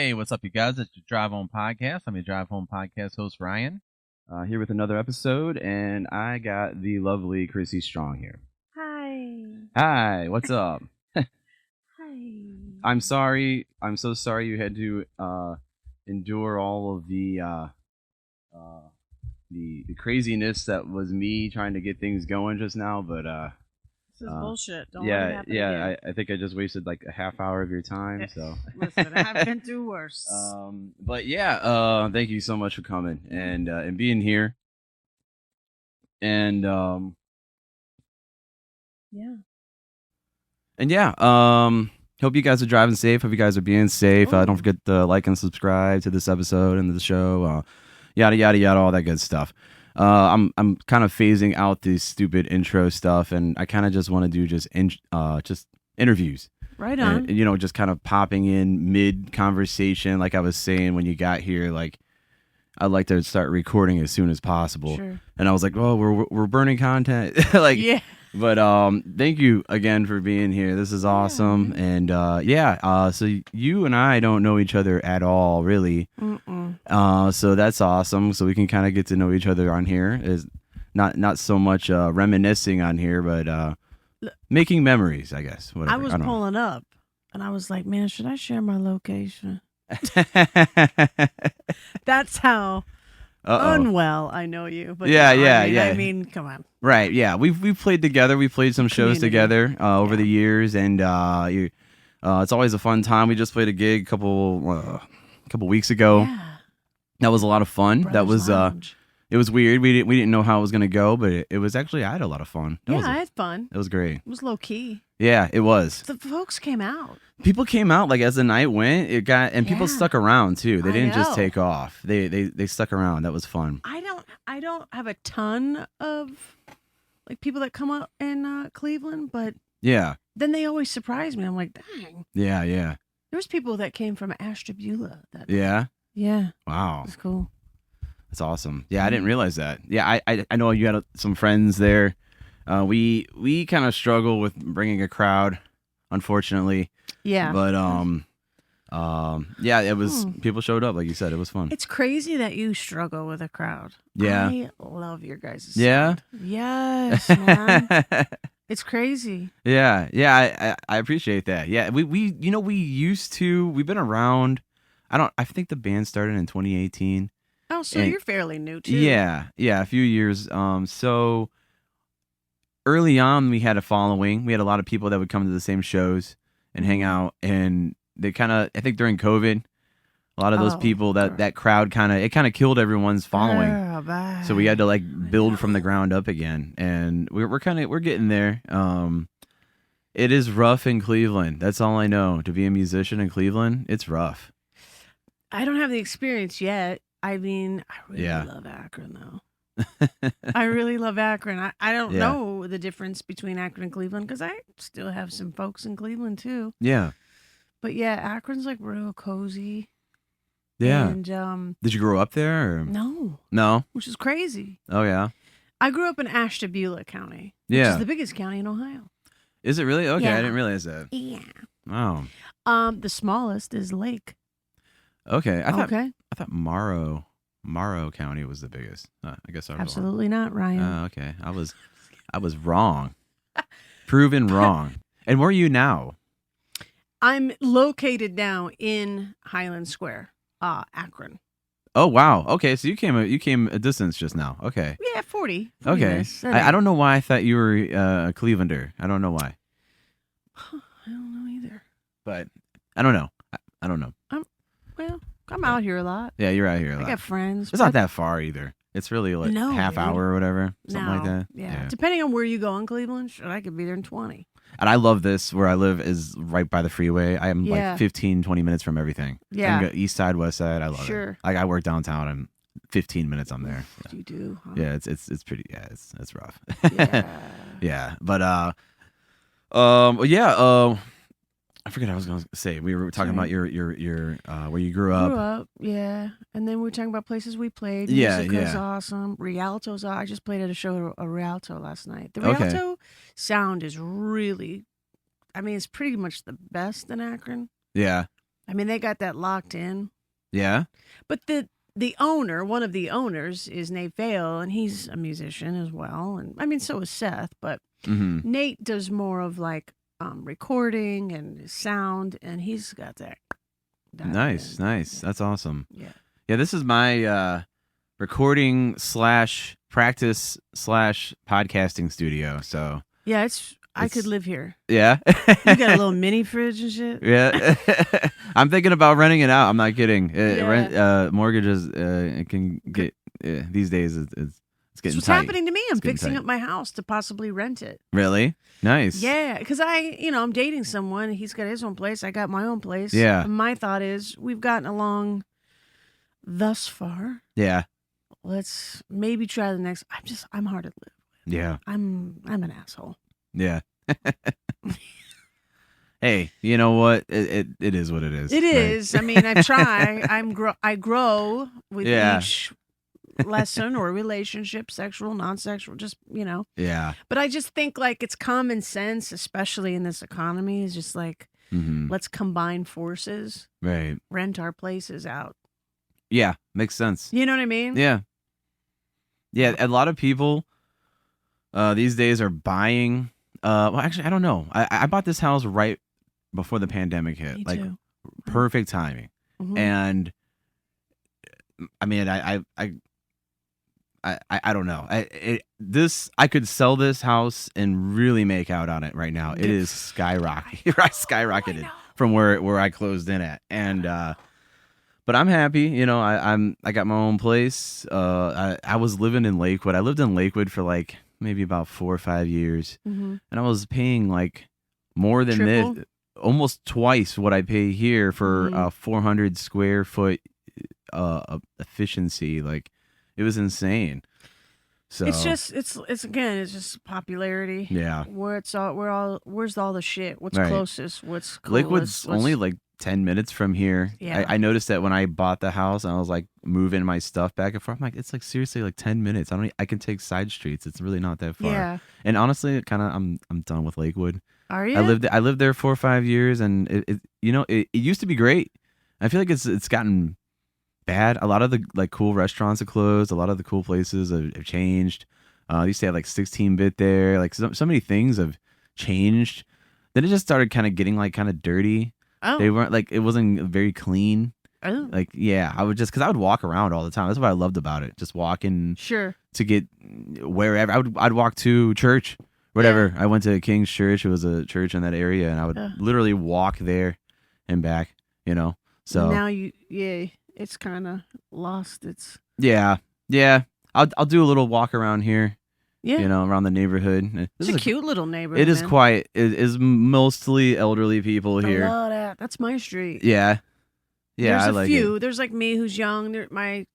Hey, what's up, you guys? It's your Drive Home Podcast. I'm your Drive Home Podcast host, Ryan. Here with another episode, and I got the lovely Chrissy Strong here. Hi. Hi, what's up? Hi. I'm sorry. I'm so sorry you had to endure all of the craziness that was me trying to get things going just now. But This is bullshit. Don't let it yeah, happen yeah. again. I think I just wasted like a half hour of your time. So Listen, I've been through worse. but yeah. Thank you so much for coming and being here. And Yeah. And yeah, hope you guys are driving safe. Hope you guys are being safe. Don't forget to like and subscribe to this episode and to the show. Yada yada yada, all that good stuff. I'm kind of phasing out this stupid intro stuff, and I kind of just want to do just interviews. Right on. And, just kind of popping in mid conversation, like I was saying when you got here. Like, I'd like to start recording as soon as possible. Sure. And I was like, oh, we're burning content. Like, yeah. But thank you again for being here. This is awesome. And so you and I don't know each other at all, really. So that's awesome. So we can kind of get to know each other on here. Is not so much reminiscing on here, but making memories, I guess. Whatever. I was pulling up, and I was like, man, should I share my location? That's how unwell I know you. But yeah. I mean, come on. Right, yeah. We've played together. We've played some shows together over the years, and it's always a fun time. We just played a gig a couple weeks ago. Yeah. That was a lot of fun. Brothers that was Lounge. It was weird. We didn't know how it was gonna go, but it was actually, I had a lot of fun. I had fun. It was great. It was low key. Yeah, it was. The folks came out. People came out like as the night went. People stuck around too. They didn't just take off. They stuck around. That was fun. I don't have a ton of like people that come up in Cleveland, but yeah, then they always surprise me. I'm like, dang. Yeah. There's people that came from Ashtabula. Yeah. Wow. That's cool. That's awesome. Yeah, I didn't realize that. Yeah, I know you had some friends there. We kind of struggle with bringing a crowd, unfortunately. Yeah. But yeah, it was people showed up, like you said. It was fun. It's crazy that you struggle with a crowd. Yeah. I love your guys' Yeah. sound. Yes, man. It's crazy. Yeah. I appreciate that. Yeah, we've been around. I think the band started in 2018. Oh, so you're fairly new too. Yeah, a few years. So early on, we had a following. We had a lot of people that would come to the same shows and hang out, and they kind of, I think during COVID, a lot of those people, that crowd kind of killed everyone's following. So we had to like build from the ground up again, and we're getting there. It is rough in Cleveland. That's all I know. To be a musician in Cleveland, it's rough. I don't have the experience yet. I mean, I really love Akron, though. I really love Akron. I don't know the difference between Akron and Cleveland because I still have some folks in Cleveland, too. Yeah. But yeah, Akron's like real cozy. Yeah. And did you grow up there? Or? No. Which is crazy. Oh, yeah. I grew up in Ashtabula County, which is the biggest county in Ohio. Is it really? Okay, yeah. I didn't realize that. Yeah. Wow. The smallest is Lake. Okay. I thought Morrow County was the biggest. I guess I was absolutely wrong. Not, Ryan. Oh, okay. I was wrong. Proven wrong. And where are you now? I'm located now in Highland Square, Akron. Oh wow. Okay, so you came a distance just now. Okay. Yeah, 40 okay. Minutes. I don't know why I thought you were a Clevelander. I don't know why. I don't know either. But I don't know. I don't know. I'm out here a lot. Yeah, you're out here a lot. I got friends. It's not that far either. It's really like half hour or whatever, something like that. Yeah. Depending on where you go in Cleveland, I could be there in 20. And I love this. Where I live is right by the freeway. I am like 15, 20 minutes from everything. Yeah. I can go east side, west side. I love it. Like I work downtown. I'm 15 minutes. I'm there. Yeah. You do. Huh? Yeah, it's pretty. Yeah, it's rough. Yeah. Yeah, but I forget what I was going to say. We were talking about your where you grew up. Yeah. And then we were talking about places we played. Yeah, Music was awesome. Rialto's I just played at a show at Rialto last night. The Rialto sound is really, I mean, it's pretty much the best in Akron. Yeah. I mean, they got that locked in. Yeah. But the owner, one of the owners, is Nate Vale, and he's a musician as well. And I mean, so is Seth. But Mm-hmm. Nate does more of like recording and sound, and he's got that. Nice. That's awesome. Yeah. Yeah, this is my recording / practice / podcasting studio. So Yeah, I could live here. Yeah. You got a little mini fridge and shit. Yeah. I'm thinking about renting it out. I'm not kidding. Yeah. Mortgages it can get these days. It's getting What's tight. happening to me? I'm fixing tight. up my house to possibly rent it. Really? Nice. Yeah, because I'm dating someone. He's got his own place. I got my own place. Yeah. And my thought is we've gotten along thus far. Yeah. Let's maybe try the next. I'm hard to live with. Yeah. I'm an asshole. Yeah. Hey, you know what? It is what it is. It right? is. I mean, I try. I grow with Yeah. each lesson or relationship, sexual, non-sexual, just, Yeah. But I just think like it's common sense, especially in this economy, is just like, Mm-hmm. let's combine forces, Right. rent our places out. Yeah. Makes sense. You know what I mean? Yeah. Yeah. A lot of people these days are buying. Well, actually, I don't know. I bought this house right before the pandemic hit. Me like too. perfect timing. Mhm. And I mean, I don't know. I could sell this house and really make out on it right now. It is skyrocketed from where I closed in at. And but I'm happy. I got my own place. I was living in Lakewood. I lived in Lakewood for like maybe about 4 or 5 years, Mhm. and I was paying like more than Triple? this, almost twice what I pay here for Mhm. a 400 square foot efficiency. Like it was insane. So It's just popularity. yeah. Where's all the shit? What's Right. closest? What's coolest? Lakewood's only like 10 minutes from here. Yeah. I noticed that when I bought the house and I was like moving my stuff back and forth. I'm like, it's like seriously like 10 minutes. I can take side streets. It's really not that far. Yeah. And honestly, I'm done with Lakewood. Are you? I lived there 4 or 5 years, and it used to be great. I feel like it's gotten bad. A lot of the like cool restaurants have closed. A lot of the cool places have changed. They used to have like 16-bit there. Like so many things have changed. Then it just started kind of getting like kind of dirty. Oh. They weren't like, it wasn't very clean. Oh. Like, yeah, because I would walk around all the time. That's what I loved about it. Just walking Sure. to get wherever. I'd walk to church, whatever. I went to King's Church. It was a church in that area, and I would literally walk there and back. So now it's kind of lost its. yeah. I'll do a little walk around here. Yeah. Around the neighborhood. It's a cute little neighborhood. It is man. quiet. It is mostly elderly people here. I love that. That's my street. Yeah. Yeah, There's I a like few. it. There's like me who's young. My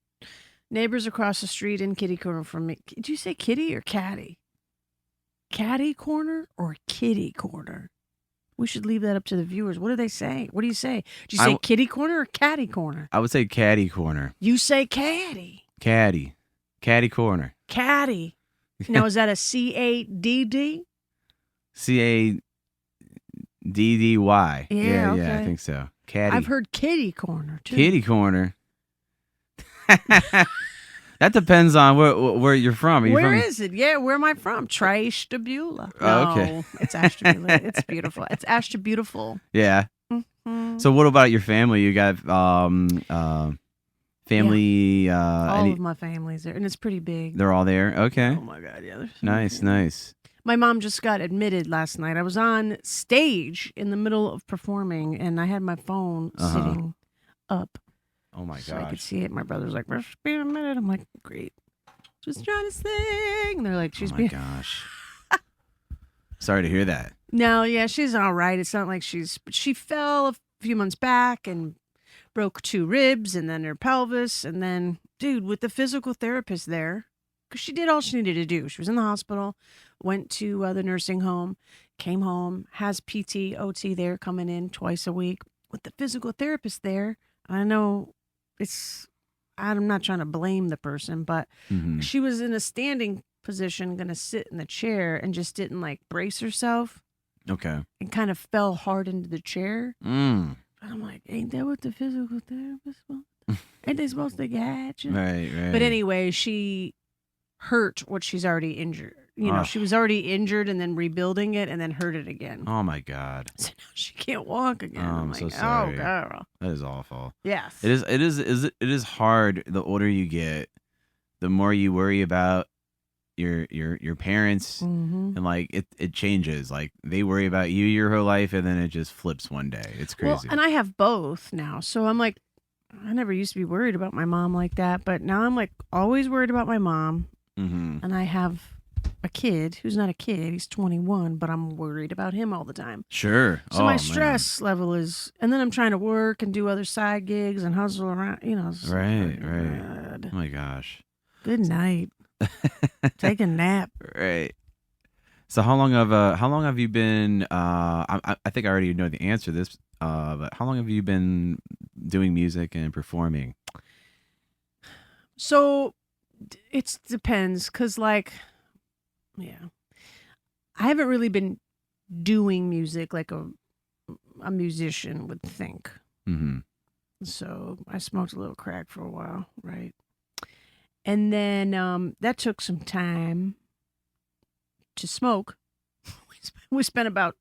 neighbors across the street in kitty corner from me. Did you say kitty or catty? Catty corner or kitty corner? We should leave that up to the viewers. What do they say? What do you say? Do you say kitty corner or catty corner? I would say caddy corner. You say catty. Caddy corner. Catty. Now, is that a CADD? CADDY. Yeah, I okay. think so. Caddy. I've heard kitty corner too. Kitty corner. That depends on where you're from. Where is it? Yeah, where am I from? Ashtabula. Oh, okay. No, it's Ashtabula. It's beautiful. It's Ashtabbeautiful. Yeah. Mm-hmm. So what about your family? You got family. All of my family's there, and it's pretty big. They're all there. Okay. Oh my god, yeah. Nice. My mom just got admitted last night. I was on stage in the middle of performing, and I had my phone sitting up. Oh my So I could gosh. see it. My brother's like, "We're just being admitted." I'm like, "Great, just trying to sing." And they're like, "She's Oh my being." gosh. Sorry to hear that. No, yeah, she's all right. It's not like but she fell a few months back and broke 2 ribs and then her pelvis. And then, dude, with the physical therapist there, because she did all she needed to do. She was in the hospital, went to the nursing home, came home, has PT, OT there coming in twice a week. With the physical therapist there, I know I'm not trying to blame the person, but she was in a standing position, going to sit in the chair, and just didn't like brace herself. Okay. And kind of fell hard into the chair. I'm like, ain't that what the physical therapist wants? Ain't they supposed to get you? Right. But anyway, she hurt what she's already injured. Oh. She was already injured and then rebuilding it and then hurt it again. Oh my God. So now she can't walk again. Oh, I'm like, so sorry. oh, girl. That is awful. Yes. It is hard. The older you get, the more you worry about your parents, Mm-hmm. and like it changes. Like they worry about you your whole life, and then it just flips one day. It's crazy. Well, and I have both now. So I'm like, I never used to be worried about my mom like that, but now I'm like always worried about my mom. Mm-hmm. And I have a kid who's not a kid. He's 21, but I'm worried about him all the time. Sure. So my stress level is, and then I'm trying to work and do other side gigs and hustle around, it's Right. God. Oh my gosh. Good night. Take a nap. Right. So how long have you been? I think I already know the answer to this. But how long have you been doing music and performing? So it depends, cause I haven't really been doing music like a musician would think. Mm-hmm. So I smoked a little crack for a while, right? And then that took some time to smoke. We spent about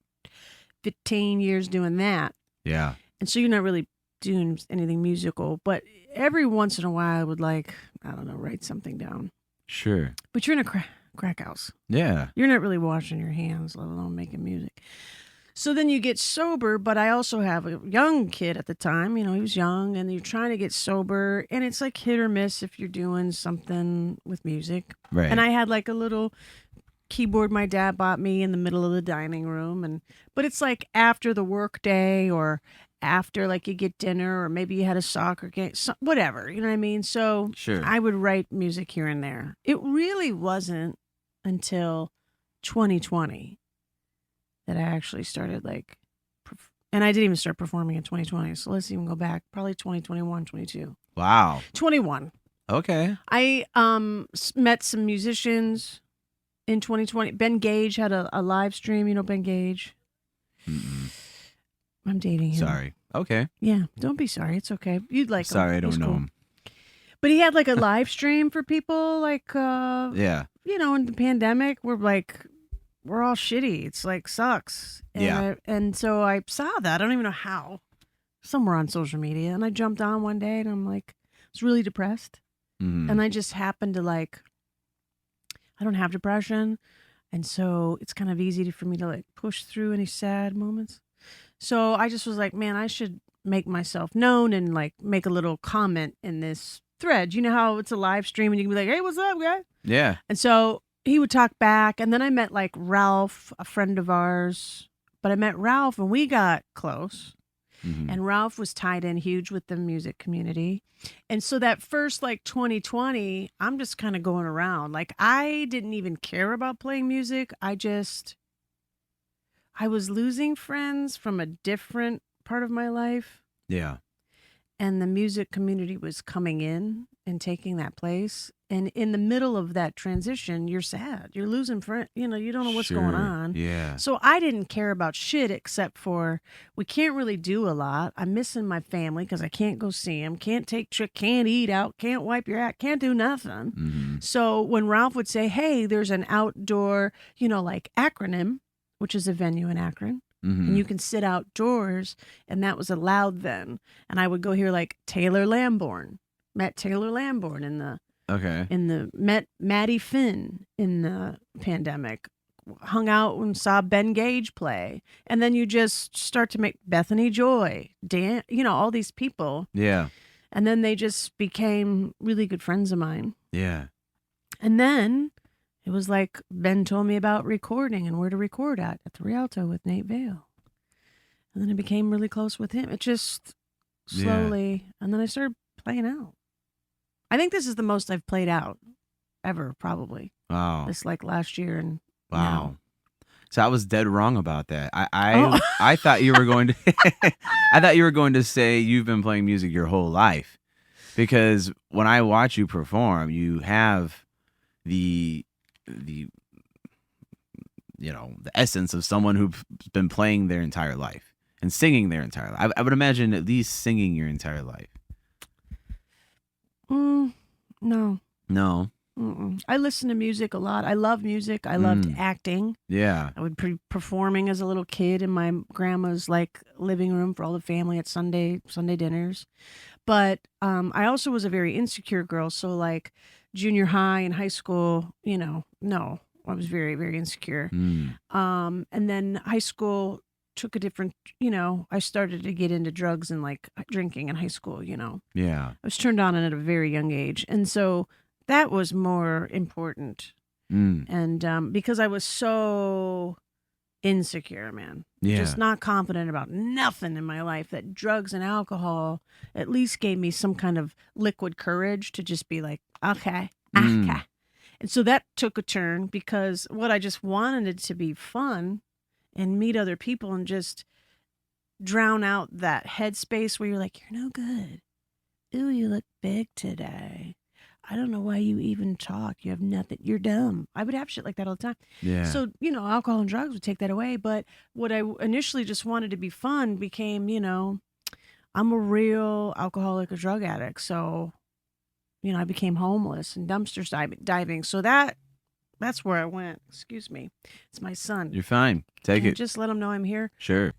15 years doing that. Yeah. And so you're not really doing anything musical, but every once in a while I would write something down. Sure. But you're in a crack house. Yeah. You're not really washing your hands, let alone making music. So then you get sober, but I also have a young kid at the time. He was young, and you're trying to get sober, and it's like hit or miss if you're doing something with music. Right. And I had like a little keyboard my dad bought me in the middle of the dining room, but it's like after the work day or after like you get dinner or maybe you had a soccer game, whatever, you know what I mean? So Sure. I would write music here and there. It really wasn't until 2020 that I actually started and I didn't even start performing in 2020. So let's even go back, probably 2021, 22. Wow. 21. Okay. I met some musicians in 2020. Ben Gage had a live stream. You know Ben Gage? Mm-mm. I'm dating him. Sorry. Okay. Yeah, don't be sorry. It's okay. You'd like him. Sorry, I don't He's know cool. him. But he had like a live stream for people Yeah. in the pandemic, we're all shitty. It's like sucks. And Yeah. and so I saw that. I don't even know how. Somewhere on social media. And I jumped on one day and I'm like, I was really depressed. Mm-hmm. And I just happened to I don't have depression. And so it's kind of easy for me to push through any sad moments. So I just was like, man, I should make myself known and make a little comment in this thread. You know how it's a live stream and you can be like, hey, what's up, guys? Yeah. And so he would talk back. And then I met Ralph, a friend of ours. But I met Ralph and we got close. Mm-hmm. And Ralph was tied in huge with the music community. And so that first 2020, I'm just kind of going around. I didn't even care about playing music. I was losing friends from a different part of my life. Yeah. And the music community was coming in and taking that place. And in the middle of that transition, you're sad. You're losing friends. You don't know what's going on. Yeah. So I didn't care about shit except for we can't really do a lot. I'm missing my family because I can't go see them. Can't take trick. Can't eat out. Can't wipe your ass. Can't do nothing. Mm-hmm. So when Ralph would say, hey, there's an outdoor, Acronym, which is a venue in Akron. Mm-hmm. And you can sit outdoors, and that was allowed then. And I would go hear Taylor Lamborn, met Taylor Lamborn met Maddie Finn in the pandemic, hung out and saw Ben Gage play. And then you just start to make Bethany Joy, Dan, all these people. Yeah. And then they just became really good friends of mine. Yeah. And then it was Ben told me about recording and where to record at the Rialto with Nate Vale. And then I became really close with him. It just slowly, and then I started playing out. I think this is the most I've played out ever, probably. Wow. This last year and wow. now. So I was dead wrong about that. I thought you were going to I thought you were going to say you've been playing music your whole life. Because when I watch you perform, you have the essence of someone who's been playing their entire life. and singing their entire life. I would imagine at least singing your entire life. No. No. I listen to music a lot. I love music. I loved acting. Yeah. I would be performing as a little kid in my grandma's living room for all the family at Sunday dinners. But I also was a very insecure girl. So junior high and high school, no, I was very, very insecure. And then high school took a different, I started to get into drugs and drinking in high school, Yeah. I was turned on at a very young age. And so that was more important. And because I was so insecure, man. Yeah. Just not confident about nothing in my life, that drugs and alcohol at least gave me some kind of liquid courage to just be like, okay. And so that took a turn because what I just wanted it to be fun and meet other people and just drown out that headspace where you're like, you're no good. Ooh, you look big today. I don't know why you even talk. You have nothing. You're dumb. I would have shit like that all the time. Yeah. So, alcohol and drugs would take that away. But what I initially just wanted to be fun became, I'm a real alcoholic or drug addict. So, I became homeless and dumpster diving. So that's where I went. Excuse me. It's my son. You're fine. Take it. Just let him know I'm here. Sure.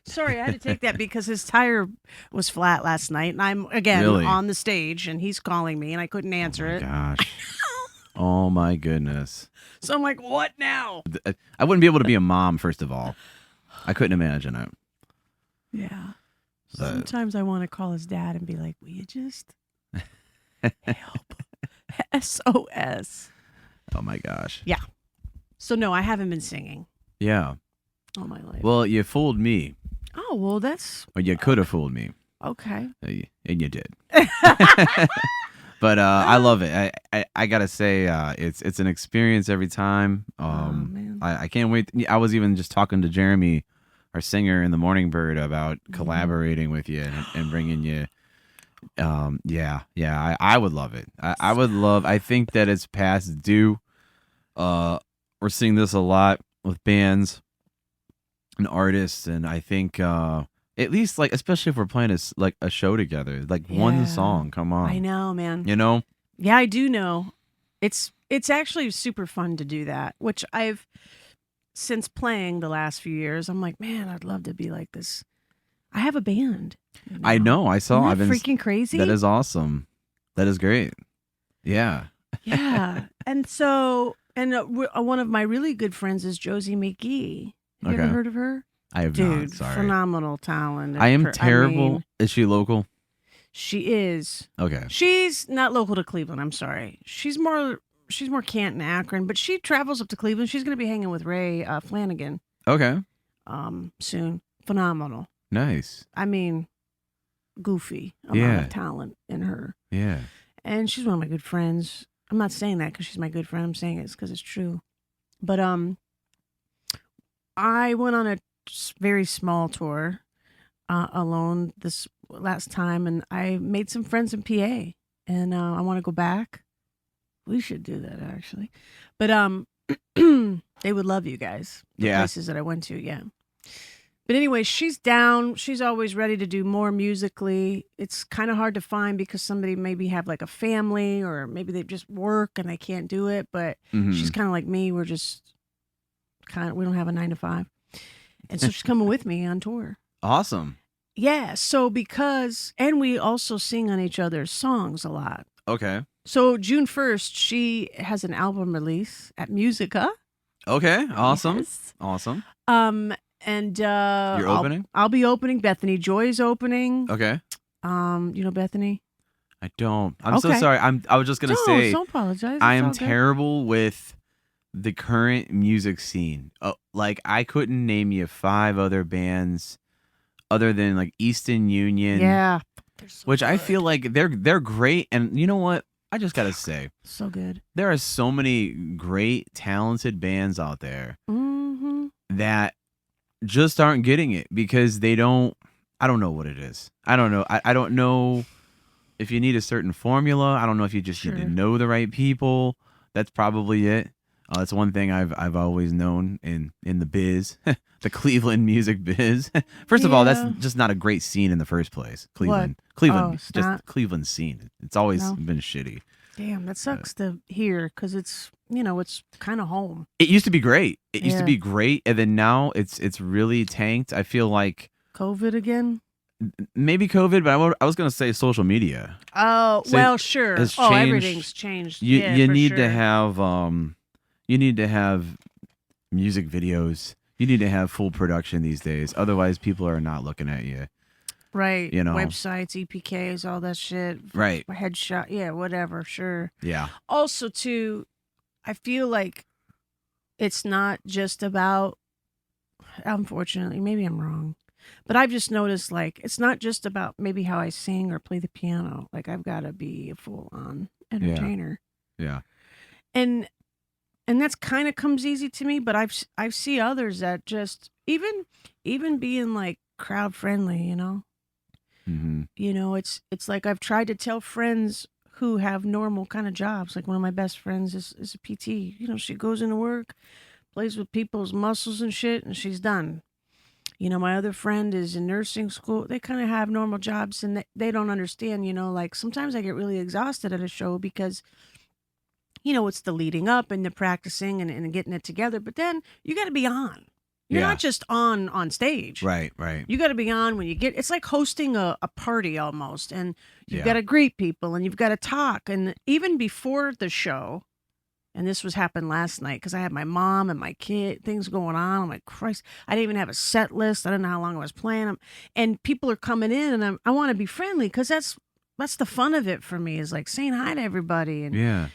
Sorry, I had to take that because his tire was flat last night. And I'm, again, Really? on the stage and he's calling me and I couldn't answer it. Gosh. Oh, my goodness. So I'm like, what now? I wouldn't be able to be a mom, first of all. I couldn't imagine it. Yeah. But- Sometimes I want to call his dad and be like, will you just help? SOS. Oh, my gosh. Yeah. So, no, I haven't been singing Yeah. all my life. Well, you fooled me. Oh, well, that's Or you could have fooled me. okay. And you did. But I love it. I gotta say, it's an experience every time. Man. I can't wait. I was even just talking to Jeremy, our singer in the Morning Bird, about collaborating with you and bringing you. I would love it. I would love. I think that it's past due. We're seeing this a lot with bands and artists, and I think at least especially if we're playing a show together, one song. Come on, I know, man. Yeah, I do know. It's actually super fun to do that, which I've since playing the last few years. I'm like, man, I'd love to be like this. I have a band. I know. I saw. Isn't I've that been freaking crazy. That is awesome. That is great. Yeah. Yeah. And so, one of my really good friends is Josie McGee. Have you ever heard of her? I have Dude, not. Sorry. Phenomenal talent. I am terrible. Is she local? She is. Okay. She's not local to Cleveland. I'm sorry. She's more Canton, Akron, but she travels up to Cleveland. She's going to be hanging with Ray Flanagan. Okay. Soon. Phenomenal. Nice. I mean, goofy amount of talent in her. Yeah. And she's one of my good friends. I'm not saying that because she's my good friend. I'm saying it because it's true. But I went on a very small tour alone this last time, and I made some friends in PA. And I want to go back. We should do that, actually. But they would love you guys. The places that I went to, yeah. But anyway, she's down. She's always ready to do more musically. It's kind of hard to find because somebody maybe have a family or maybe they just work and they can't do it. But she's kind of like me. We're just we don't have a 9 to 5. And so she's coming with me on tour. Awesome. Yeah. So and we also sing on each other's songs a lot. Okay. So June 1st, she has an album release at Musica. Okay. Awesome. Yes. Awesome. And you're opening? I'll be opening. Bethany Joy's opening. Okay. You know Bethany? I don't. I'm so sorry. I was just gonna say. Don't apologize. I am terrible with the current music scene. I couldn't name you 5 other bands other than Easton Union. Yeah. Which I feel like they're great, and you know what? I just gotta say, so good. There are so many great, talented bands out there that just aren't getting it because they don't. I don't know what it is. I don't know. I don't know if you need a certain formula. I don't know if you just need to know the right people. That's probably it. That's one thing I've always known in the biz, the Cleveland music biz. First of all, that's just not a great scene in the first place. Cleveland, just not? Cleveland scene. It's always No? been shitty. Damn, that sucks to hear because it's it's kind of home. It used to be great. It used to Yeah. be great, and then now it's really tanked. I feel like COVID again. maybe COVID, but I was gonna say social media. Oh, So well, sure. has Oh, changed. everything's changed. You Yeah, you for need sure. to have music videos. You need to have full production these days. Otherwise, people are not looking at you. right. you know. Websites, EPKs, all that shit. Right. Headshot. Yeah, whatever. Sure. Yeah. Also, too, I feel like it's not just about. Unfortunately, maybe I'm wrong, but I've just noticed like it's not just about maybe how I sing or play the piano. Like I've got to be a full-on entertainer. Yeah. And that's kind of comes easy to me, but I've see others that just even being like crowd friendly, Mm-hmm. It's like I've tried to tell friends who have normal kind of jobs. Like one of my best friends is a PT. She goes into work, plays with people's muscles and shit, and she's done. My other friend is in nursing school. They kind of have normal jobs, and they don't understand. Like sometimes I get really exhausted at a show because it's the leading up and the practicing and getting it together. But then you got to be on. You're Yeah. not just on stage. Right. You got to be on when you get. It's like hosting a party almost, and you've Yeah. got to greet people and you've got to talk. And even before the show, and this was happened last night because I had my mom and my kid, things going on. I'm like, Christ, I didn't even have a set list. I don't know how long I was playing them, and people are coming in, and I want to be friendly because that's the fun of it for me is like saying hi to everybody. And Yeah.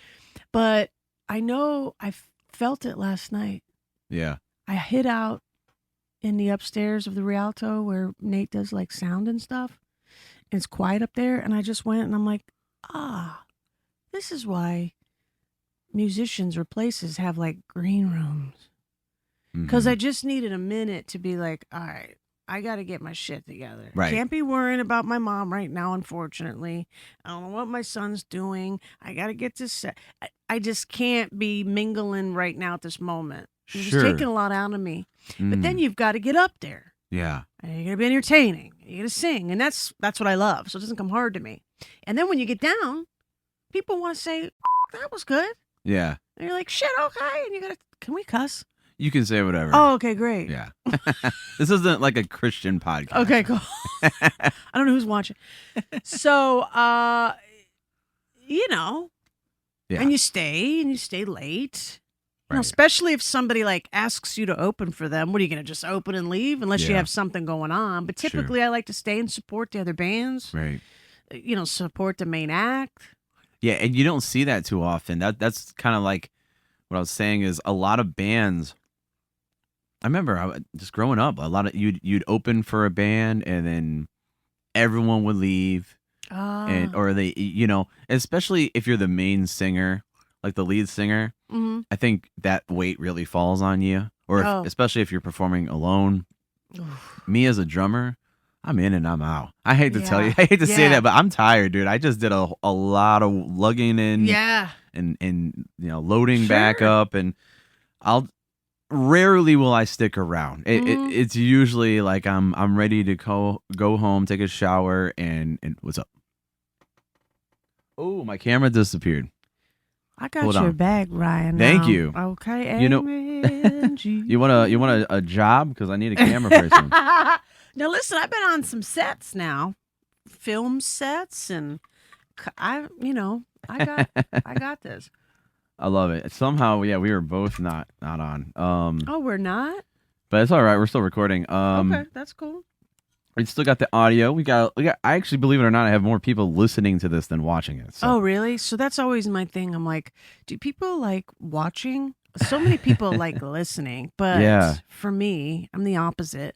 but I know I felt it last night. Yeah. I hid out in the upstairs of the Rialto where Nate does like sound and stuff. And it's quiet up there. And I just went and I'm like, this is why musicians or places have like green rooms. Because Mhm. I just needed a minute to be like, all right, I got to get my shit together. Right. Can't be worrying about my mom right now, unfortunately. I don't know what my son's doing. I got to get this set. I just can't be mingling right now at this moment. It's Sure. taking a lot out of me. But then Mm. you've got to get up there. Yeah. And you're going to be entertaining. You're going to sing. And that's what I love. So it doesn't come hard to me. And then when you get down, people want to say, that was good. Yeah. And you're like, shit, okay. And you got to, can we cuss? You can say whatever. Oh, okay, great. Yeah. This isn't like a Christian podcast. Okay, cool. I don't know who's watching. So, Yeah. and you stay late. Right. Especially if somebody like asks you to open for them. What are you going to just open and leave unless you Yeah. have something going on? But Sure. typically I like to stay and support the other bands, Right. Support the main act. Yeah, and you don't see that too often. That's kind of like what I was saying is a lot of bands. I remember just growing up, a lot of you'd open for a band and then everyone would leave, and or they especially if you're the main singer, like the lead singer. Mm-hmm. I think that weight really falls on you, or especially if you're performing alone. Me as a drummer, I'm in and I'm out. I hate to tell you, I hate to say that, but I'm tired, dude. I just did a lot of lugging in, and loading back Sure. up, and rarely will I stick around. It's usually like I'm ready to go home, take a shower, and what's up? Oh, my camera disappeared. I got Hold your on. bag, Ryan. Thank now. you. Okay. You know- Amen, You want a job? Because I need a camera person. Now listen, I've been on some sets now, film sets, and I got this. I love it. Somehow, yeah, we were both not on. Oh, we're not. But it's all right. We're still recording. Okay, that's cool. We still got the audio. We got. I actually, believe it or not, I have more people listening to this than watching it. So. Oh, really? So that's always my thing. I'm like, do people like watching? So many people like listening, but Yeah. for me, I'm the opposite.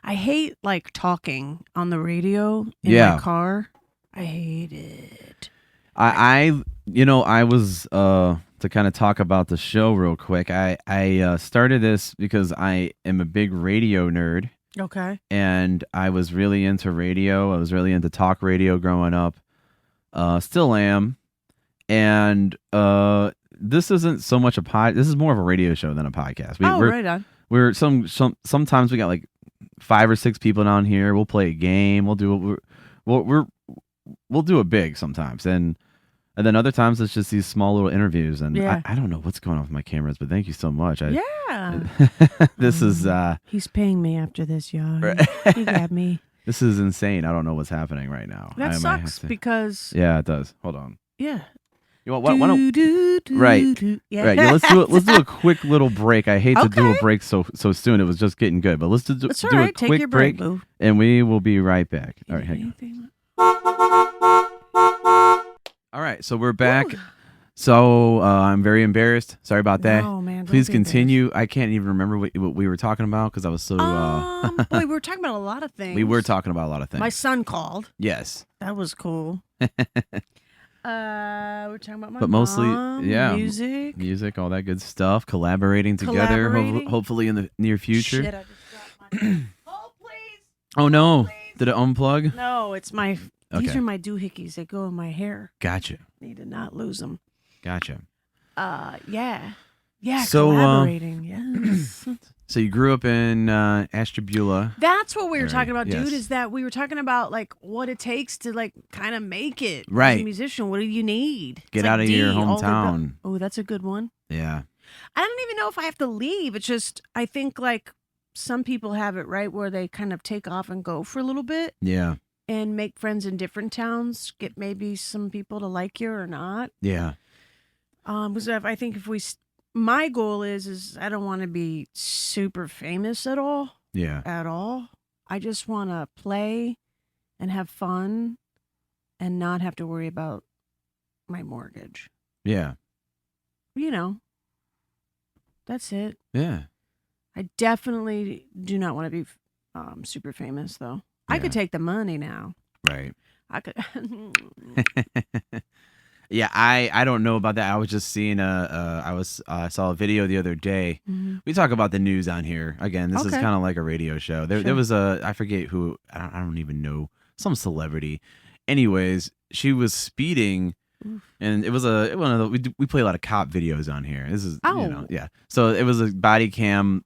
I hate like talking on the radio in Yeah. my car. I hate it. I was to kind of talk about the show real quick. I started this because I am a big radio nerd. Okay. And I was really into radio. I was really into talk radio growing up. Still am. And this isn't so much a pod. This is more of a radio show than a podcast. Right on. We're sometimes we got like 5 or 6 people down here. We'll play a game. We'll do it big sometimes, and then other times it's just these small little interviews. And I don't know what's going on with my cameras, but thank you so much. This is he's paying me after this, y'all. He got me. This is insane. I don't know what's happening right now. That sucks because it does. Hold on. Yeah. You know what? Why don't right? Yeah. Right. Yeah, let's do a quick little break. I hate to do a break so soon. It was just getting good, but let's do a Take quick your break, boo. and we will be right back. All right, hang on. All right, so we're back. Ooh. So I'm very embarrassed. Sorry about that. No, man. Please continue. I can't even remember what we were talking about because I was so. Boy, we were talking about a lot of things. We were talking about a lot of things. My son called. Yes. That was cool. We're talking about my but mostly, mom, music, all that good stuff. Collaborating together, hopefully in the near future. Shit, I just dropped my oh, please. Oh no! Please. Did it unplug? No, it's my. Okay. These are my doohickeys that go in my hair. Gotcha. Need to not lose them. Gotcha. Yeah. So, collaborating. Yes. So you grew up in Ashtabula. That's what we were talking about, yes. dude. Is that we were talking about like what it takes to like kind of make it right as a musician. What do you need? Get out of your hometown. Oh, that's a good one. Yeah. I don't even know if I have to leave. It's just I think like some people have it right where they kind of take off and go for a little bit. Yeah. And make friends in different towns. Get maybe some people to like you or not. Yeah. Because I think if my goal is I don't want to be super famous at all. Yeah. At all. I just want to play and have fun and not have to worry about my mortgage. Yeah. You know, that's it. Yeah. I definitely do not want to be super famous, though. Yeah. I could take the money now. Right. I could. Yeah, I don't know about that. I was just seeing I saw a video the other day. Mm-hmm. We talk about the news on here. Again, this is Okay. kind of like a radio show. There was I forget who, I don't even know, some celebrity. Anyways, she was speeding, and it was one of the we play a lot of cop videos on here. This is yeah. So it was a body cam.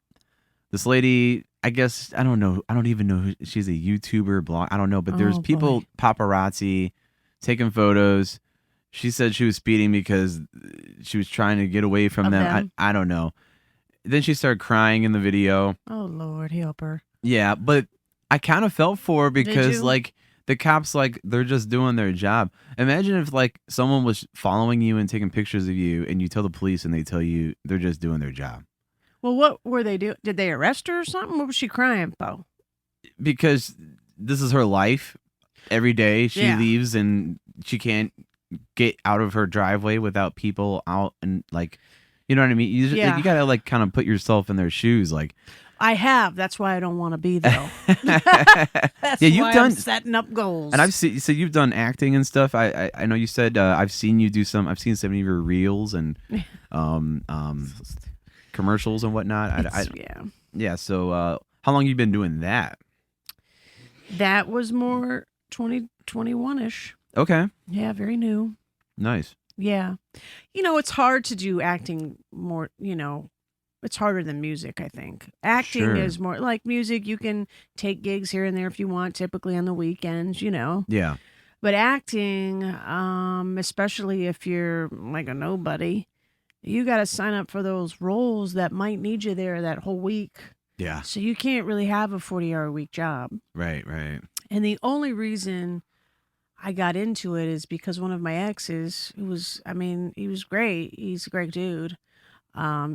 This lady, I guess, I don't know. I don't even know who she's a YouTuber, blog. I don't know, but there's people, paparazzi, taking photos. She said she was speeding because she was trying to get away from them. I don't know. Then she started crying in the video. Oh, Lord, help her. Yeah, but I kind of felt for her because, like, the cops, like, they're just doing their job. Imagine if, like, someone was following you and taking pictures of you, and you tell the police and they tell you they're just doing their job. Well, what were they doing? Did they arrest her or something? What was she crying for? Because this is her life. Every day she leaves and she can't get out of her driveway without people out, and like, you know what I mean? You gotta like kind of put yourself in their shoes. Like, I have. That's why I don't want to be though. That's you've done I'm setting up goals. And I've seen, so you've done acting and stuff. I know you said I've seen you do some. I've seen some of your reels and commercials and whatnot. Yeah. So how long you been doing that? That was more 2021-ish. Okay. Yeah, very new. Nice. Yeah. You know, it's hard to do acting more, it's harder than music, I think. Acting is more like music. You can take gigs here and there if you want, typically on the weekends, Yeah. But acting, especially if you're like a nobody, you got to sign up for those roles that might need you there that whole week. Yeah. So you can't really have a 40-hour-a-week job. Right. And the only reason I got into it is because one of my exes, he was great. He's a great dude.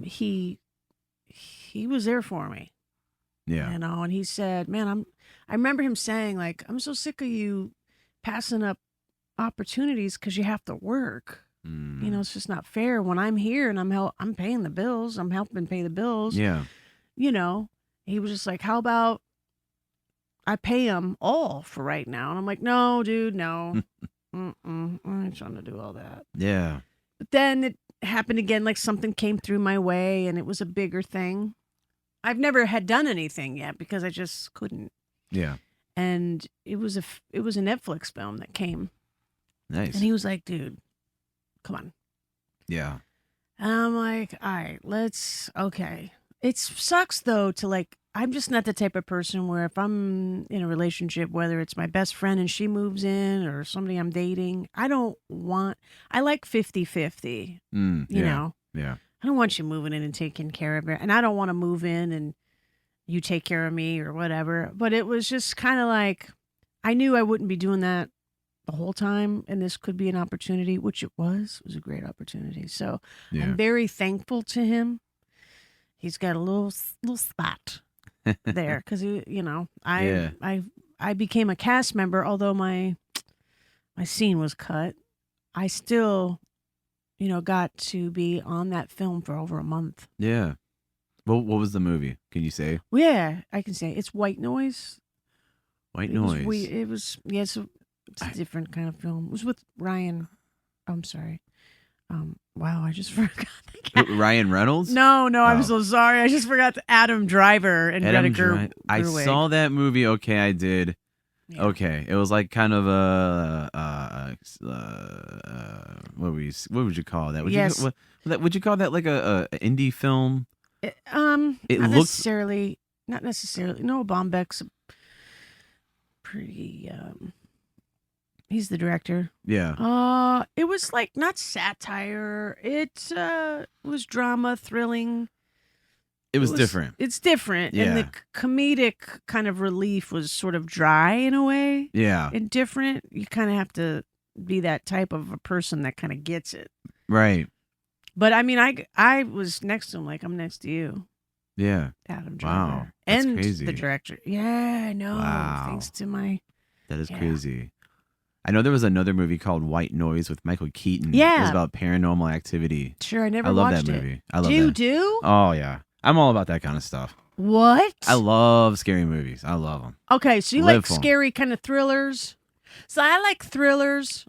He was there for me. Yeah. And he said, man, I remember him saying, like, I'm so sick of you passing up opportunities because you have to work. It's just not fair when I'm here and I'm paying the bills. I'm helping pay the bills. Yeah. He was just like, how about I pay them all for right now? And I'm like, no, dude, no. I ain't trying to do all that. Yeah. But then it happened again, like something came through my way and it was a bigger thing. I've never had done anything yet because I just couldn't. Yeah. And it was a Netflix film that came. Nice. And he was like, dude, come on. Yeah. And I'm like, all right, okay. It sucks though to like, I'm just not the type of person where if I'm in a relationship, whether it's my best friend and she moves in or somebody I'm dating, I like 50-50, you know? Yeah. I don't want you moving in and taking care of it. And I don't want to move in and you take care of me or whatever. But it was just kind of like, I knew I wouldn't be doing that the whole time. And this could be an opportunity, which it was. It was a great opportunity. So I'm very thankful to him. He's got a little spot there because, I became a cast member, although my scene was cut. I still, got to be on that film for over a month. Yeah. Well, what was the movie? Can you say? Well, yeah, I can say it's White Noise. White Noise. It's a different kind of film. It was with Ryan. I'm sorry. Wow, I just forgot. Ryan Reynolds? No, I'm so sorry. I just forgot Adam Driver and Greta Gerwig. I saw that movie. Okay, I did. Yeah. Okay, it was like kind of what would you call that? Would you call that like a indie film? Not necessarily. No, Bombeck's pretty. He's the director. Yeah. It was like not satire. It was drama, thrilling. It was different. It's different. Yeah. And the comedic kind of relief was sort of dry in a way. Yeah. And different. You kind of have to be that type of a person that kind of gets it. Right. But I mean, I was next to him like I'm next to you. Yeah. Adam Driver. Wow. That's and crazy. The director. Yeah, I know. Wow. Thanks to my... That is crazy. I know there was another movie called White Noise with Michael Keaton. Yeah. It was about paranormal activity. Sure, I never love watched that it. movie. I love you that. do? Oh, yeah. I'm all about that kind of stuff. What? I love scary movies. I love them. Okay, so you like scary kind of thrillers? So I like thrillers.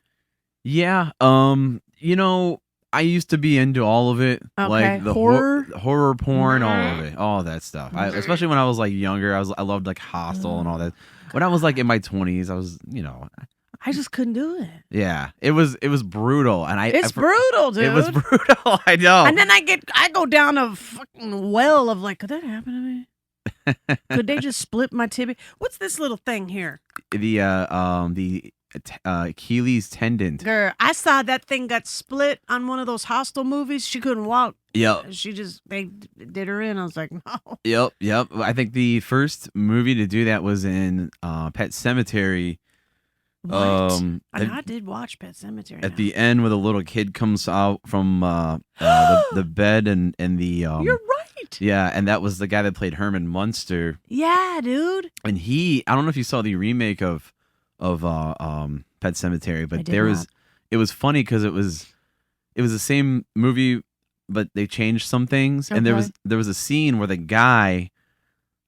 Yeah. I used to be into all of it. Okay. Like the horror porn, all of it. All that stuff. Especially when I was like younger, I loved like Hostel and all that. When I was like in my 20s, I was, I just couldn't do it. Yeah, it was brutal, and it's brutal, dude. It was brutal. I know. And then I go down a fucking well of like, could that happen to me? Could they just split my tibia? What's this little thing here? The Achilles tendon. Girl, I saw that thing got split on one of those Hostel movies. She couldn't walk. Yep. They did her in. I was like, no. Yep. I think the first movie to do that was in Pet Sematary. What? I did watch Pet Sematary. At the end, where the little kid comes out from the bed and the You're right. Yeah, and that was the guy that played Herman Munster. Yeah, dude. And I don't know if you saw the remake of Pet Sematary, but it was funny because it was the same movie, but they changed some things. Okay. And there was a scene where the guy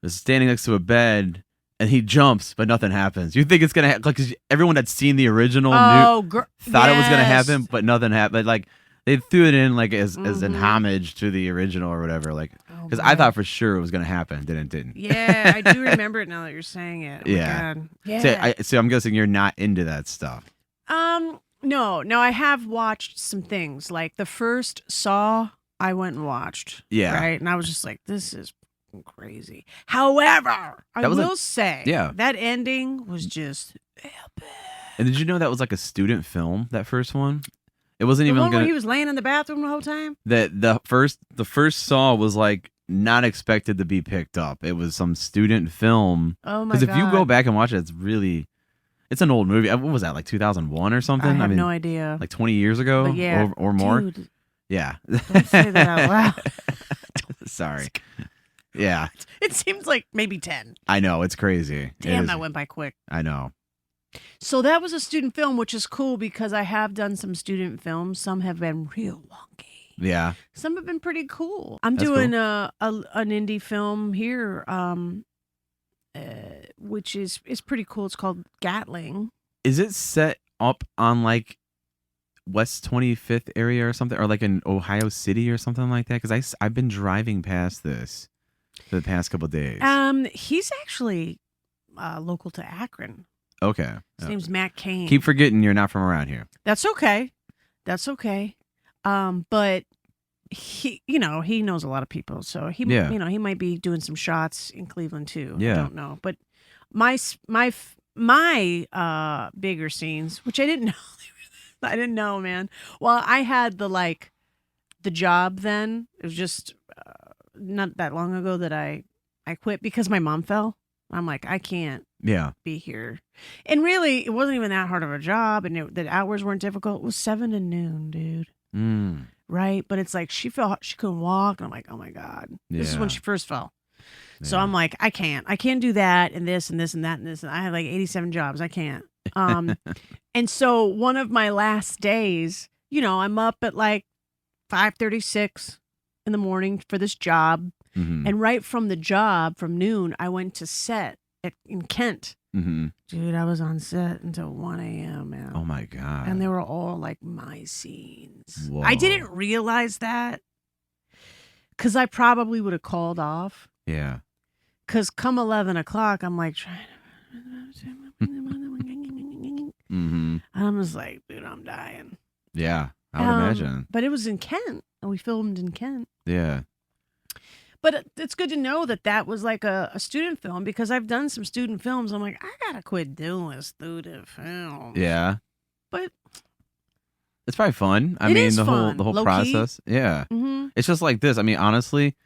was standing next to a bed. And he jumps, but nothing happens. You think it's gonna happen, because everyone that's seen the original thought it was gonna happen, but nothing happened. Like they threw it in like as an homage to the original or whatever. Like because I thought for sure it was gonna happen, then it didn't. Yeah, I do remember it now that you're saying it. Oh yeah, yeah. So I'm guessing you're not into that stuff. No. I have watched some things like the first Saw. I went and watched. Yeah, right, and I was just like, this is crazy. However, I will say that ending was just epic. And did you know that was like a student film, that first one? It wasn't even where he was laying in the bathroom the whole time? That the first Saw was like not expected to be picked up. It was some student film. Oh my god. Because if you go back and watch it, it's an old movie. What was that, like 2001 or something? I have no idea. Like 20 years ago or more? Dude, yeah. Don't say that out loud. Sorry. Yeah. It seems like maybe 10. I know. It's crazy. Damn, that went by quick. I know. So that was a student film, which is cool because I have done some student films. Some have been real wonky. Yeah. Some have been pretty cool. I'm doing an indie film here, which is pretty cool. It's called Gatling. Is it set up on like West 25th area or something, or like in Ohio City or something like that? Because I've been driving past this for the past couple of days. He's actually local to Akron. Okay. His name's Matt Kane. Keep forgetting you're not from around here. That's okay. But he, you know, he knows a lot of people, so he, Yeah. you know, he might be doing some shots in Cleveland too. Yeah. I don't know, but my bigger scenes, which I didn't know, I didn't know, man. Well, I had the job then. It was just not that long ago that I quit because my mom fell. I'm like, I can't Yeah. be here. And really, it wasn't even that hard of a job, and the hours weren't difficult. It was 7 to noon, dude. Mm. Right? But it's like she felt she couldn't walk. And I'm like, oh my God. This is when Yeah. she first fell. So Yeah. I'm like, I can't do that and this and this and that and this. And I had like 87 jobs. I can't. And so one of my last days, you know, I'm up at like 5:36 in the morning for this job. Mhm. And right from the job, from noon, I went to set in Kent. Mhm. Dude, I was on set until 1 a.m., man. Oh my god. And they were all like my scenes. Whoa. I didn't realize that because I probably would have called off. Yeah. Because come 11 o'clock, I'm like trying to. Mhm. I'm just like, dude, I'm dying. Yeah. I would imagine. But it was in Kent, and we filmed in Kent. Yeah. But it's good to know that was like a student film because I've done some student films. I'm like, I gotta quit doing student films. Yeah. But it's probably fun. I It mean, is the fun. whole Low-key. process. Yeah. mhm. It's just like this. I mean, honestly,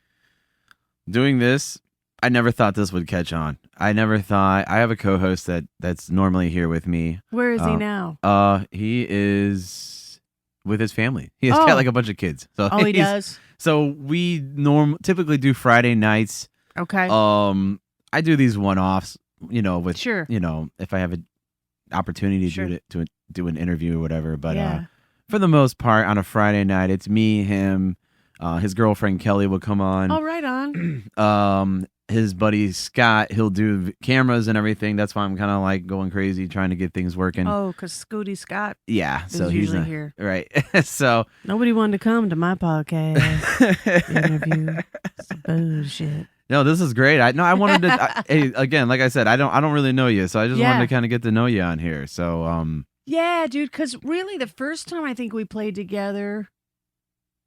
doing this, I never thought this would catch on. I never thought. I have a co-host that's normally here with me. Where is he now? He is with his family. He has Oh. got like a bunch of kids. So Oh, he he's- does. So we typically do Friday nights. Okay. I do these one-offs, you know, with Sure. you know, if I have an opportunity Sure. to do an interview or whatever. But Yeah. for the most part, on a Friday night, it's me, him, his girlfriend Kelly will come on. Oh, right on. His buddy Scott, he'll do cameras and everything. That's why I'm kind of like going crazy trying to get things working. Oh, because Scooty Scott Yeah, is so he's usually here. right. So Nobody wanted to come to my podcast interview. It's bullshit. no, this is great. I wanted to. Hey, again, like I said, I don't really know you, so I just Yeah. wanted to kind of get to know you on here. So Yeah, dude, because really the first time I think we played together,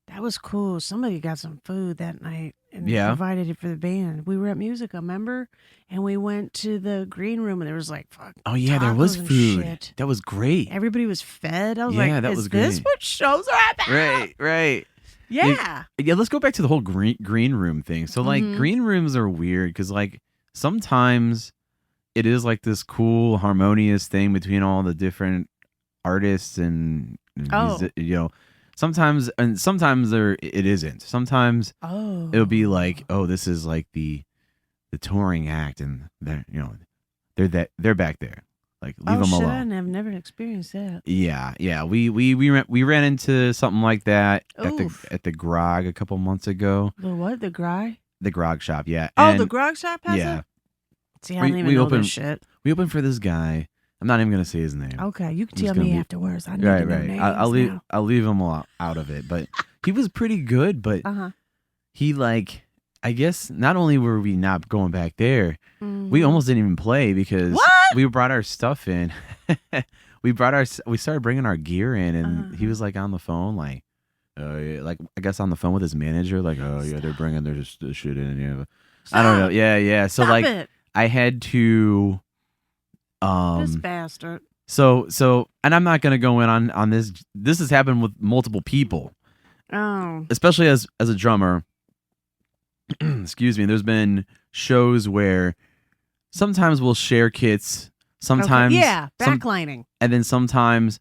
that was cool. Somebody got some food that night and Yeah. provided it for the band. We were at Musica, remember? And we went to the green room and there was like, fuck. oh yeah, there was tacos and food. shit. That was great. Everybody was fed. I was Yeah, like, that is was this great. what shows are about? Right. Yeah. Yeah, let's go back to the whole green room thing. So like Mhm. green rooms are weird because like sometimes it is like this cool harmonious thing between all the different artists and Oh. you know, sometimes it isn't. Sometimes Oh. it'll be like, oh, this is like the touring act and they're back there. Like leave them shit, alone. I've never experienced that. Yeah. We ran into something like that Oof. at the Grog a couple months ago. The what? The Gry? The Grog shop, yeah. Oh, And the Grog shop has yeah. it? See, I don't even we know opened- this shit. We opened for this guy. I'm not even gonna say his name. Okay, you can Who's tell gonna me be- afterwards. I need to know Right. names I'll leave him out of it. But he was pretty good. But Uh-huh. he like, I guess not only were we not going back there, we Mhm. almost didn't even play because What? we brought our stuff in. we started bringing our gear in, and he was like on the phone, like, yeah, like I guess on the phone with his manager, like, oh yeah, they're bringing their shit in. Yeah, I don't know. Stop. Yeah. So Stop like, it. I had to, This bastard. so, and I'm not gonna go in on this. This has happened with multiple people, Oh. especially as a drummer. Excuse me. There's been shows where sometimes we'll share kits. Sometimes, Okay. Yeah, some- backlining. and then sometimes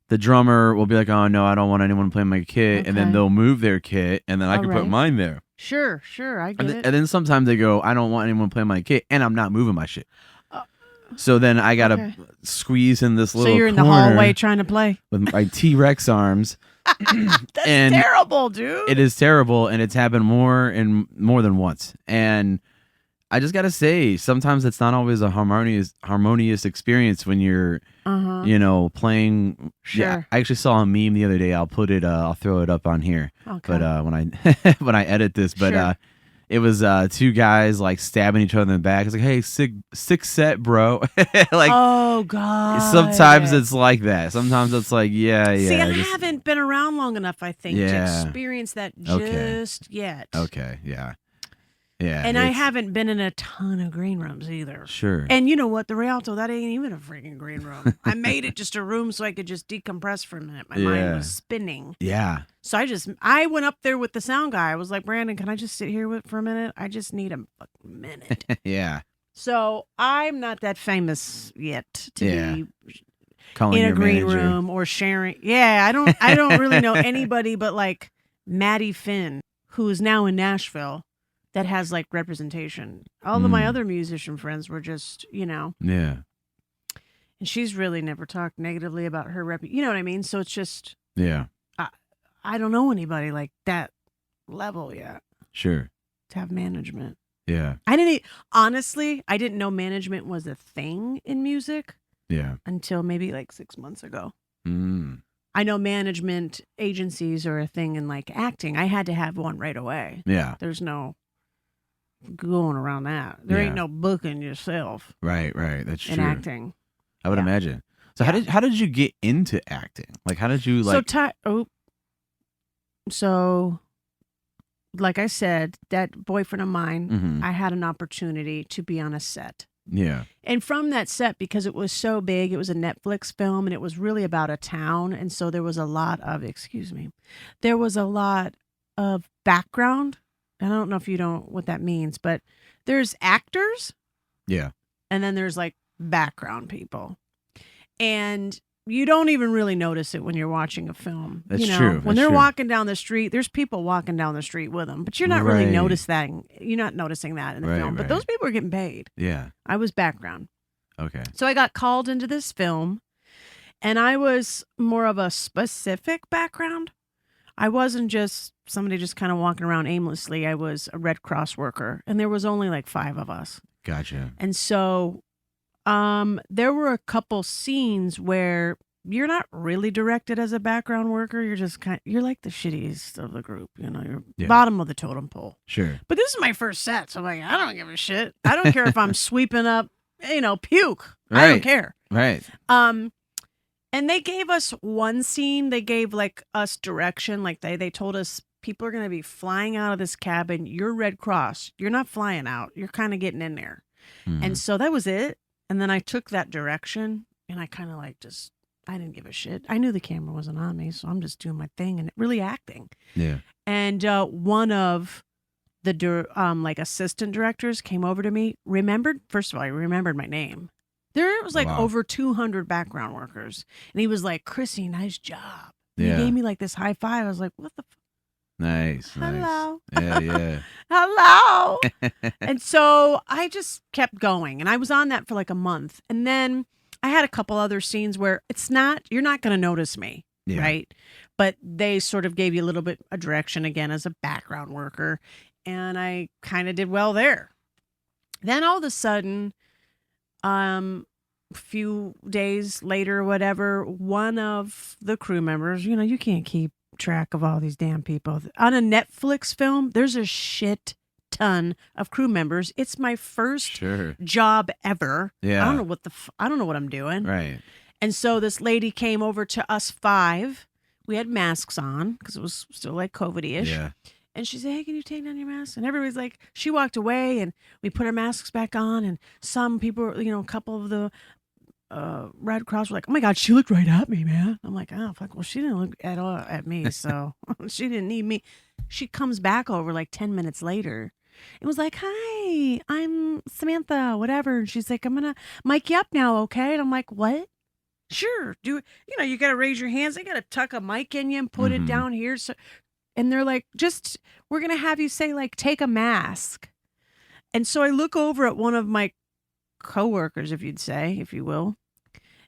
the drummer will be like, "Oh no, I don't want anyone playing my kit," and then Okay. they'll move their kit, and then I can put Alright. mine there. Sure, I get it. And then sometimes they go, "I don't want anyone playing my kit," and I'm not moving my shit. Uh, So then I gotta okay. squeeze in this So little you're in the corner hallway trying to play? with my T-Rex arms. That's And terrible, dude. It is terrible, and it's happened more than once. And I just gotta say, sometimes it's not always a harmonious experience when you're, Uh-huh. you know, playing. Yeah, Sure. I actually saw a meme the other day. I'll throw it up on here. Okay. But when I when I edit this, but Sure. it was two guys like stabbing each other in the back. It's like, hey, sick set, bro. Like, oh god. Sometimes it's like that. Sometimes it's like, yeah. See, I haven't been around long enough, I think, to experience that just yet. Okay, yeah. Yeah. And I haven't been in a ton of green rooms either. Sure. And you know what? The Rialto, that ain't even a freaking green room. I made it just a room so I could just decompress for a minute. My mind was spinning. Yeah. So I went up there with the sound guy. I was like, Brandon, can I just sit here for a minute? I just need a fucking minute. Yeah. So I'm not that famous yet to be calling in a green manager. room or sharing. Yeah, I don't really know anybody but like Maddie Finn, who is now in Nashville, that has like representation. All of my other musician friends were just, Yeah. And she's really never talked negatively about her you know what I mean? So it's just Yeah. I don't know anybody like that level yet. Sure. To have management. Yeah. Honestly, I didn't know management was a thing in music. Yeah. Until maybe like 6 months ago. I know management agencies are a thing in like acting. I had to have one right away. Yeah. There's no going around that. There ain't no booking yourself. Right. That's true. In acting. I would imagine. So how did you get into acting? Like, how did you like? So like I said, that boyfriend of mine, I had an opportunity to be on a set. Yeah. And from that set, because it was so big, it was a Netflix film and it was really about a town. And so there was a lot of, there was a lot of background. And I don't know if you know what that means, but there's actors. Yeah. And then there's like background people. And you don't even really notice it when you're watching a film. That's true. When they're walking down the street, there's people walking down the street with them, but you're not really noticing that in the film. But those people are getting paid. Yeah. I was background. Okay. So I got called into this film, and I was more of a specific background. I wasn't just somebody just kind of walking around aimlessly. I was a Red Cross worker, and there was only like 5 of us. Gotcha. And so there were a couple scenes where you're not really directed as a background worker. You're just you're like the shittiest of the group. You're bottom of the totem pole. Sure. But this is my first set, so I'm like, I don't give a shit. I don't care if I'm sweeping up, puke. Right. I don't care. Right. And they gave us one scene. They gave like us direction. Like they told us people are going to be flying out of this cabin. You're Red Cross. You're not flying out. You're kind of getting in there. And so that was it. And then I took that direction and I kind of like I didn't give a shit. I knew the camera wasn't on me, so I'm just doing my thing and really acting. Yeah. And one of the like assistant directors came over to me. First of all, he remembered my name. There was like over 200 background workers. And he was like, Chrissy, nice job. Yeah. He gave me like this high five. I was like, what the Nice. Hello. Yeah. Hello. And so I just kept going. And I was on that for like a month. And then I had a couple other scenes where you're not going to notice me. Yeah. Right. But they sort of gave you a little bit of direction again as a background worker. And I kind of did well there. Then all of a sudden, a few days later, whatever, one of the crew members, you can't keep track of all these damn people. On a Netflix film, there's a shit ton of crew members. It's my first job ever. Yeah. I don't know what I'm doing. Right. And so this lady came over to us 5. We had masks on because it was still like COVID-ish. Yeah. And she said, hey, can you take down your mask? And everybody's like, she walked away and we put our masks back on. And some people, a couple of the Red Cross were like, oh my God, she looked right at me, man. I'm like, oh, fuck. Well, she didn't look at all at me. So she didn't need me. She comes back over like 10 minutes later. It was like, hi, I'm Samantha, whatever. And she's like, I'm going to mic you up now. Okay. And I'm like, what? Sure. You got to raise your hands. They got to tuck a mic in you and put it down here. So, and they're like, we're going to have you say like, take a mask. And so I look over at one of my coworkers, if you will.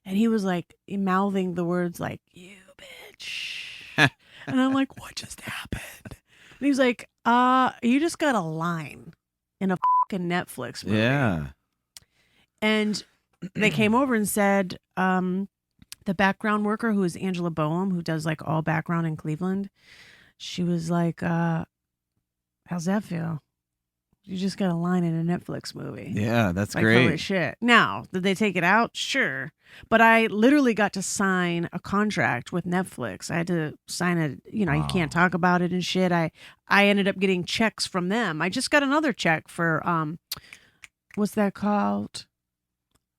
And he was like mouthing the words like, you bitch. And I'm like, what just happened? And he's like, you just got a line in a fucking Netflix movie. Yeah. And they came over and said, the background worker, who is Angela Boehm, who does like all background in Cleveland, she was like, how's that feel? You just got a line in a Netflix movie. Yeah, that's Like, great. holy shit. Now, did they take it out? Sure. But I literally got to sign a contract with Netflix. I had to sign a, you know, you can't talk about it and shit. I ended up getting checks from them. I just got another check for, what's that called?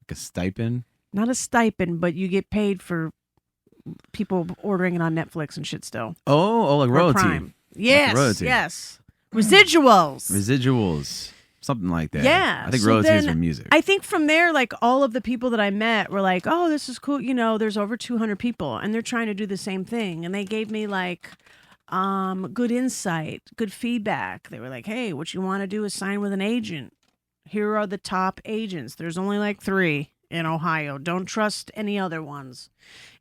Like a stipend? Not a stipend, but you get paid for people ordering it on Netflix and shit still. Oh, like Or royalty. Prime. Yes, royalty. yes. Residuals. Residuals. Something like that. Yeah. I think so royalties then are music. I think from there, like all of the people that I met were like, oh, this is cool. You know, there's over 200 people and they're trying to do the same thing. And they gave me like good insight, good feedback. They were like, hey, what you want to do is sign with an agent. Here are the top agents. There's only like 3 in Ohio. Don't trust any other ones.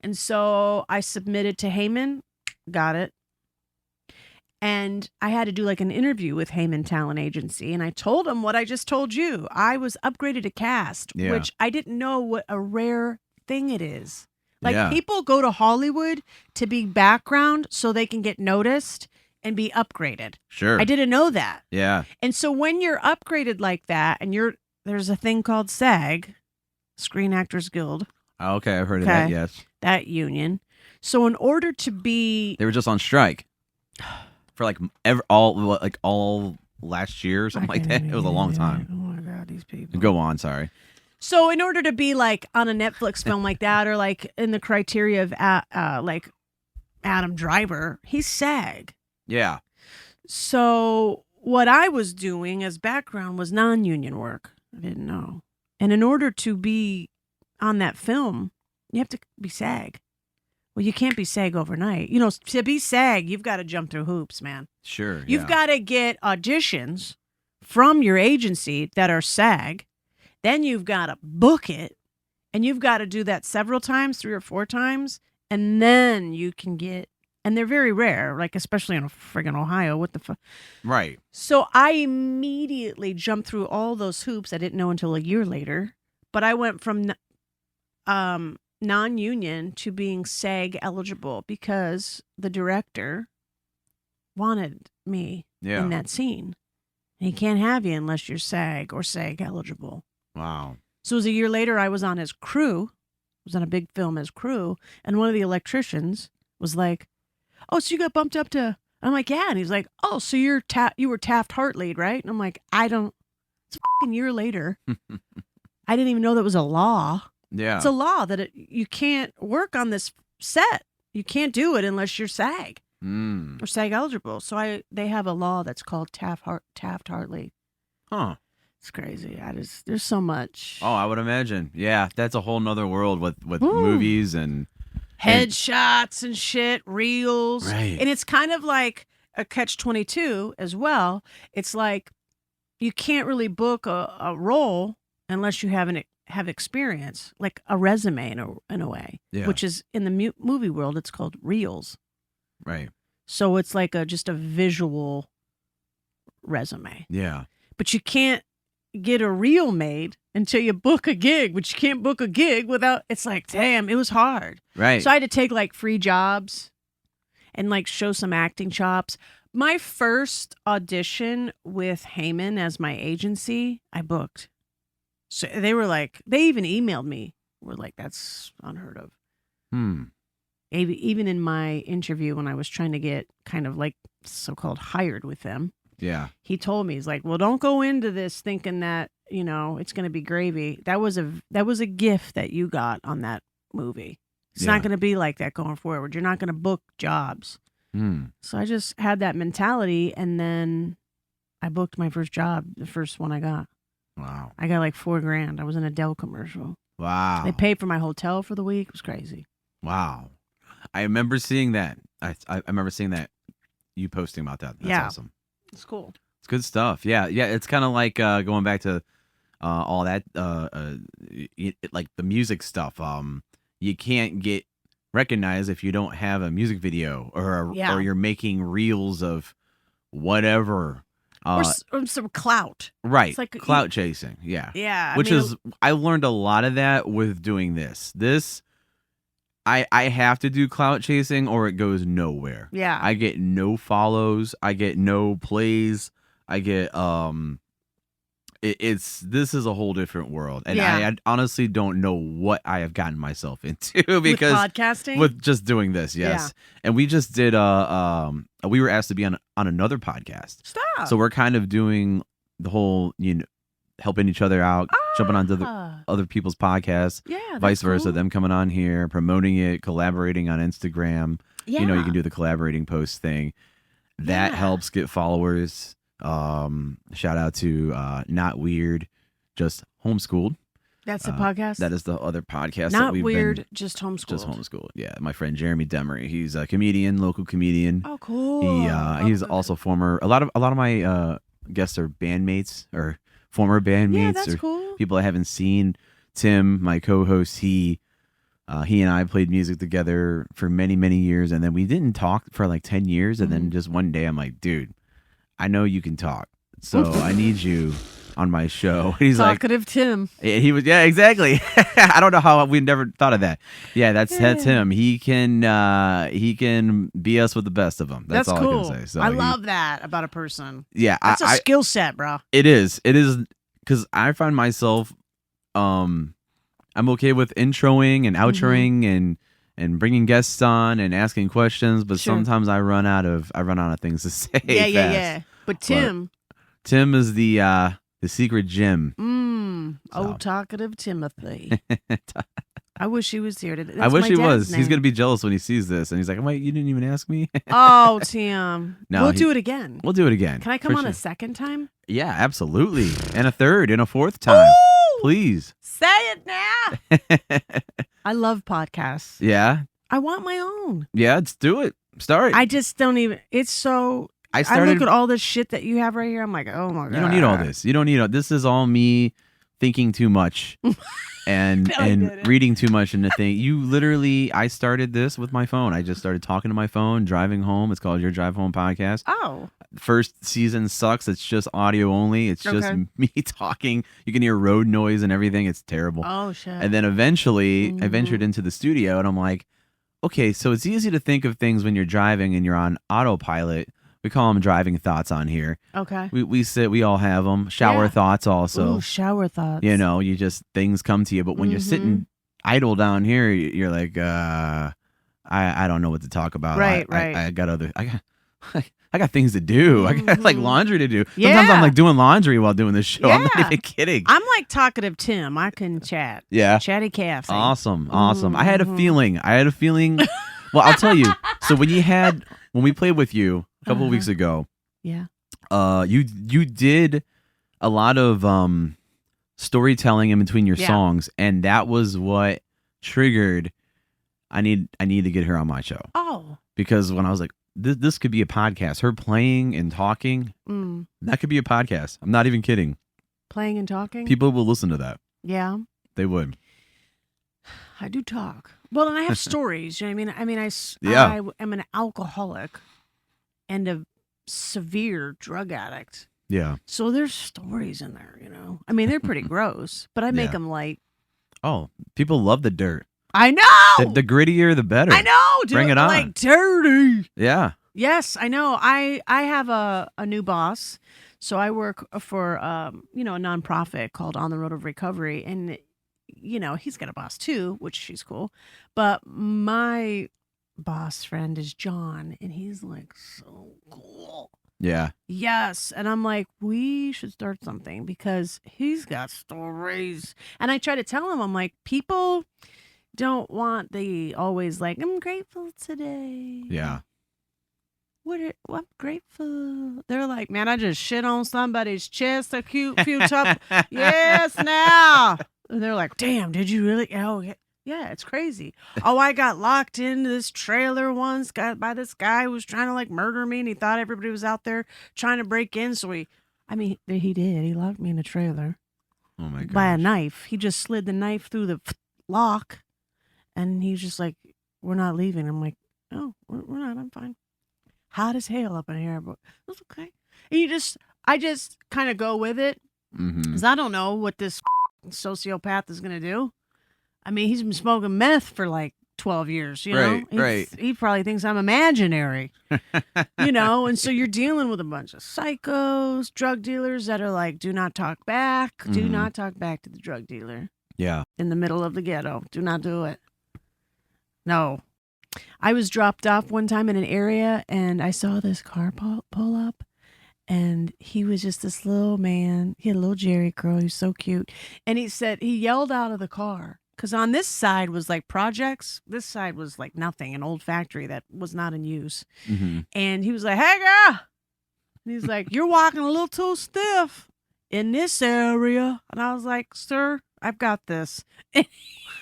And so I submitted to Heyman, got it. And I had to do like an interview with Heyman Talent Agency. And I told him what I just told you. I was upgraded to cast, which I didn't know what a rare thing it is. Like people go to Hollywood to be background so they can get noticed and be upgraded. Sure. I didn't know that. Yeah. And so when you're upgraded like that and there's a thing called SAG, Screen Actors Guild. Oh, okay, I've heard of that, yes. That union. So in order to be... They were just on strike for like all last year or something like that. It was a long time. Oh my God, these people. Go on, sorry. So in order to be like on a Netflix film like that, or like in the criteria of like Adam Driver, he's SAG. Yeah. So what I was doing as background was non-union work. I didn't know. And in order to be on that film, you have to be SAG. Well, you can't be SAG overnight. You know, to be SAG, you've got to jump through hoops, man. Sure. You've got to get auditions from your agency that are SAG. Then you've got to book it. And you've got to do that several times, 3 or 4 times. And then you can get, and they're very rare, like especially in friggin' Ohio. What the fuck? Right. So I immediately jumped through all those hoops. I didn't know until a year later. But I went from non-union to being SAG eligible because the director wanted me in that scene. And he can't have you unless you're SAG or SAG eligible. Wow. So it was a year later, I was on his crew. I was on a big film as crew. And one of the electricians was like, oh, so you got bumped up to... I'm like, yeah. And he's like, oh, so you were Taft Hartley, right? And I'm like, it's a fucking year later. I didn't even know that was a law. Yeah. It's a law that you can't work on this set. You can't do it unless you're SAG or SAG eligible. So they have a law that's called Taft Hartley. Huh. It's crazy. There's so much. Oh, I would imagine. Yeah, that's a whole nother world with movies and headshots and shit, reels. Right. And it's kind of like a catch-22 as well. It's like you can't really book a role unless you have experience, like a resume in a way, which is in the movie world, it's called reels. Right. So it's like just a visual resume. Yeah. But you can't get a reel made until you book a gig, but you can't book a gig without, it's like, damn, it was hard. Right. So I had to take like free jobs and like show some acting chops. My first audition with Heyman as my agency, I booked. So they were like, they even emailed me. We're like, that's unheard of. Even in my interview when I was trying to get kind of like so-called hired with them. Yeah. He told me, he's like, well, don't go into this thinking that, you know, it's going to be gravy. That was a gift that you got on that movie. It's not going to be like that going forward. You're not going to book jobs. So I just had that mentality, and then I booked my first job, the first one I got. Wow. I got like $4,000. I was in a Dell commercial. Wow. They paid for my hotel for the week. It was crazy. Wow. I remember seeing that. I remember seeing that, you posting about that. That's awesome. It's cool. It's good stuff. Yeah. Yeah. It's kind of like going back to all that, like the music stuff. You can't get recognized if you don't have a music video or you're making reels of whatever. Or some clout. Right. It's like clout chasing. Yeah. Yeah. I learned a lot of that with doing this. I have to do clout chasing or it goes nowhere. Yeah. I get no follows. I get no plays. I get this is a whole different world, and Yeah. I honestly don't know what I have gotten myself into because with podcasting, with just doing this. Yes, and we just did we were asked to be on another podcast. Stop. So we're kind of doing the whole, helping each other out, jumping onto other people's podcasts, vice versa, cool. them coming on here, promoting it, collaborating on Instagram. Yeah. You can do the collaborating post thing. That helps get followers. Shout out to Not Weird, Just Homeschooled. That's the podcast? That is the other podcast. Not that we've Weird, been, Just Homeschooled. Just Homeschooled. Yeah, my friend Jeremy Demery. He's a comedian, local comedian. Oh, cool. He's also former. A lot of my guests are bandmates or former bandmates. Yeah, that's or cool. people I haven't seen. Tim, my co-host, he and I played music together for many, many years, and then we didn't talk for like 10 years, and then just one day I'm like, dude, I know you can talk, so I need you on my show. He's Talkative Tim. He was, yeah, exactly. I don't know how we never thought of that. Yeah, that's him. He can be us with the best of them. That's all cool. I can say. So I love that about a person. Yeah, that's a skill set, bro. It is because I find myself, I'm okay with introing and outroing and bringing guests on and asking questions, but sometimes I run out of things to say. Yeah. But Tim is the secret gem. Talkative Timothy. I wish he was here today. I wish he was. Name. He's gonna be jealous when he sees this, and he's like, "Wait, you didn't even ask me." Oh, Tim. No, we'll do it again. We'll do it again. Can I come on a second time? Yeah, absolutely, and a third, and a fourth time. Ooh! Please say it now. I love podcasts. Yeah, I want my own. Yeah, let's do it. Start. I just don't even. It's so. I look at all this shit that you have right here. I'm like, oh my god. You don't need all this. You don't need all. This is all me thinking too much and reading too much into things. You literally. I started this with my phone. I just started talking to my phone, driving home. It's called Your Drive Home Podcast. Oh. First season sucks. It's just audio only. It's just me talking. You can hear road noise and everything. It's terrible. Oh shit. And then eventually, I ventured into the studio, and I'm like, okay, so it's easy to think of things when you're driving and you're on autopilot. We call them driving thoughts on here. Okay. We all have them. Shower thoughts also. Ooh, shower thoughts. You just, things come to you. But when you're sitting idle down here, you're like, I don't know what to talk about. Right. I got things to do. I got like laundry to do. Sometimes I'm like doing laundry while doing this show. I'm not even kidding. I'm like talkative Tim. I can chat. Yeah. Chatty calf. Awesome. I had a feeling. Well, I'll tell you. So when we played with you a couple of weeks ago, you did a lot of storytelling in between your songs, and that was what triggered. I need to get her on my show. Oh, because when I was like, this could be a podcast. Her playing and talking, that could be a podcast. I'm not even kidding. Playing and talking. People will listen to that. Yeah, they would. I do talk. Well, and I have stories. You know what I mean? I am an alcoholic and a severe drug addict. Yeah. So there's stories in there, I mean, they're pretty gross, but I make them light. Oh, people love the dirt. I know. The grittier, the better. I know. Dude, bring it on. Like dirty. Yeah. Yes, I know. I have a new boss. So I work for, a nonprofit called On the Road of Recovery. And, he's got a boss too, which she's cool. But my boss friend is John, and he's like so cool. Yeah. Yes. And I'm like, we should start something because he's got stories. And I try to tell him, I'm like, people don't want the always like, I'm grateful today. Yeah. I'm grateful. They're like, man, I just shit on somebody's chest a few tough. Yes, now. And they're like, damn, did you really? Oh, yeah, it's crazy. Oh, I got locked into this trailer once by this guy who was trying to like murder me, and he thought everybody was out there trying to break in. So he did. He locked me in a trailer. Oh my god! By a knife. He just slid the knife through the lock, and he's just like, "We're not leaving." I'm like, "Oh, we're not. I'm fine." Hot as hell up in here, but it's okay. And I just kind of go with it, because I don't know what this sociopath is gonna do. I mean, he's been smoking meth for like 12 years, you Right, know? right. He probably thinks I'm imaginary, you know? And so you're dealing with a bunch of psychos, drug dealers that are like, do not talk back. Do Mhm. not talk back to the drug dealer Yeah. in the middle of the ghetto. Do not do it. No. I was dropped off one time in an area and I saw this car pull up. And he was just this little man. He had a little Jerry curl. He was so cute. And he yelled out of the car. Because on this side was like projects. This side was like nothing, an old factory that was not in use. Mm-hmm. And he was like, hey, girl. And he's like, you're walking a little too stiff in this area. And I was like, sir, I've got this. And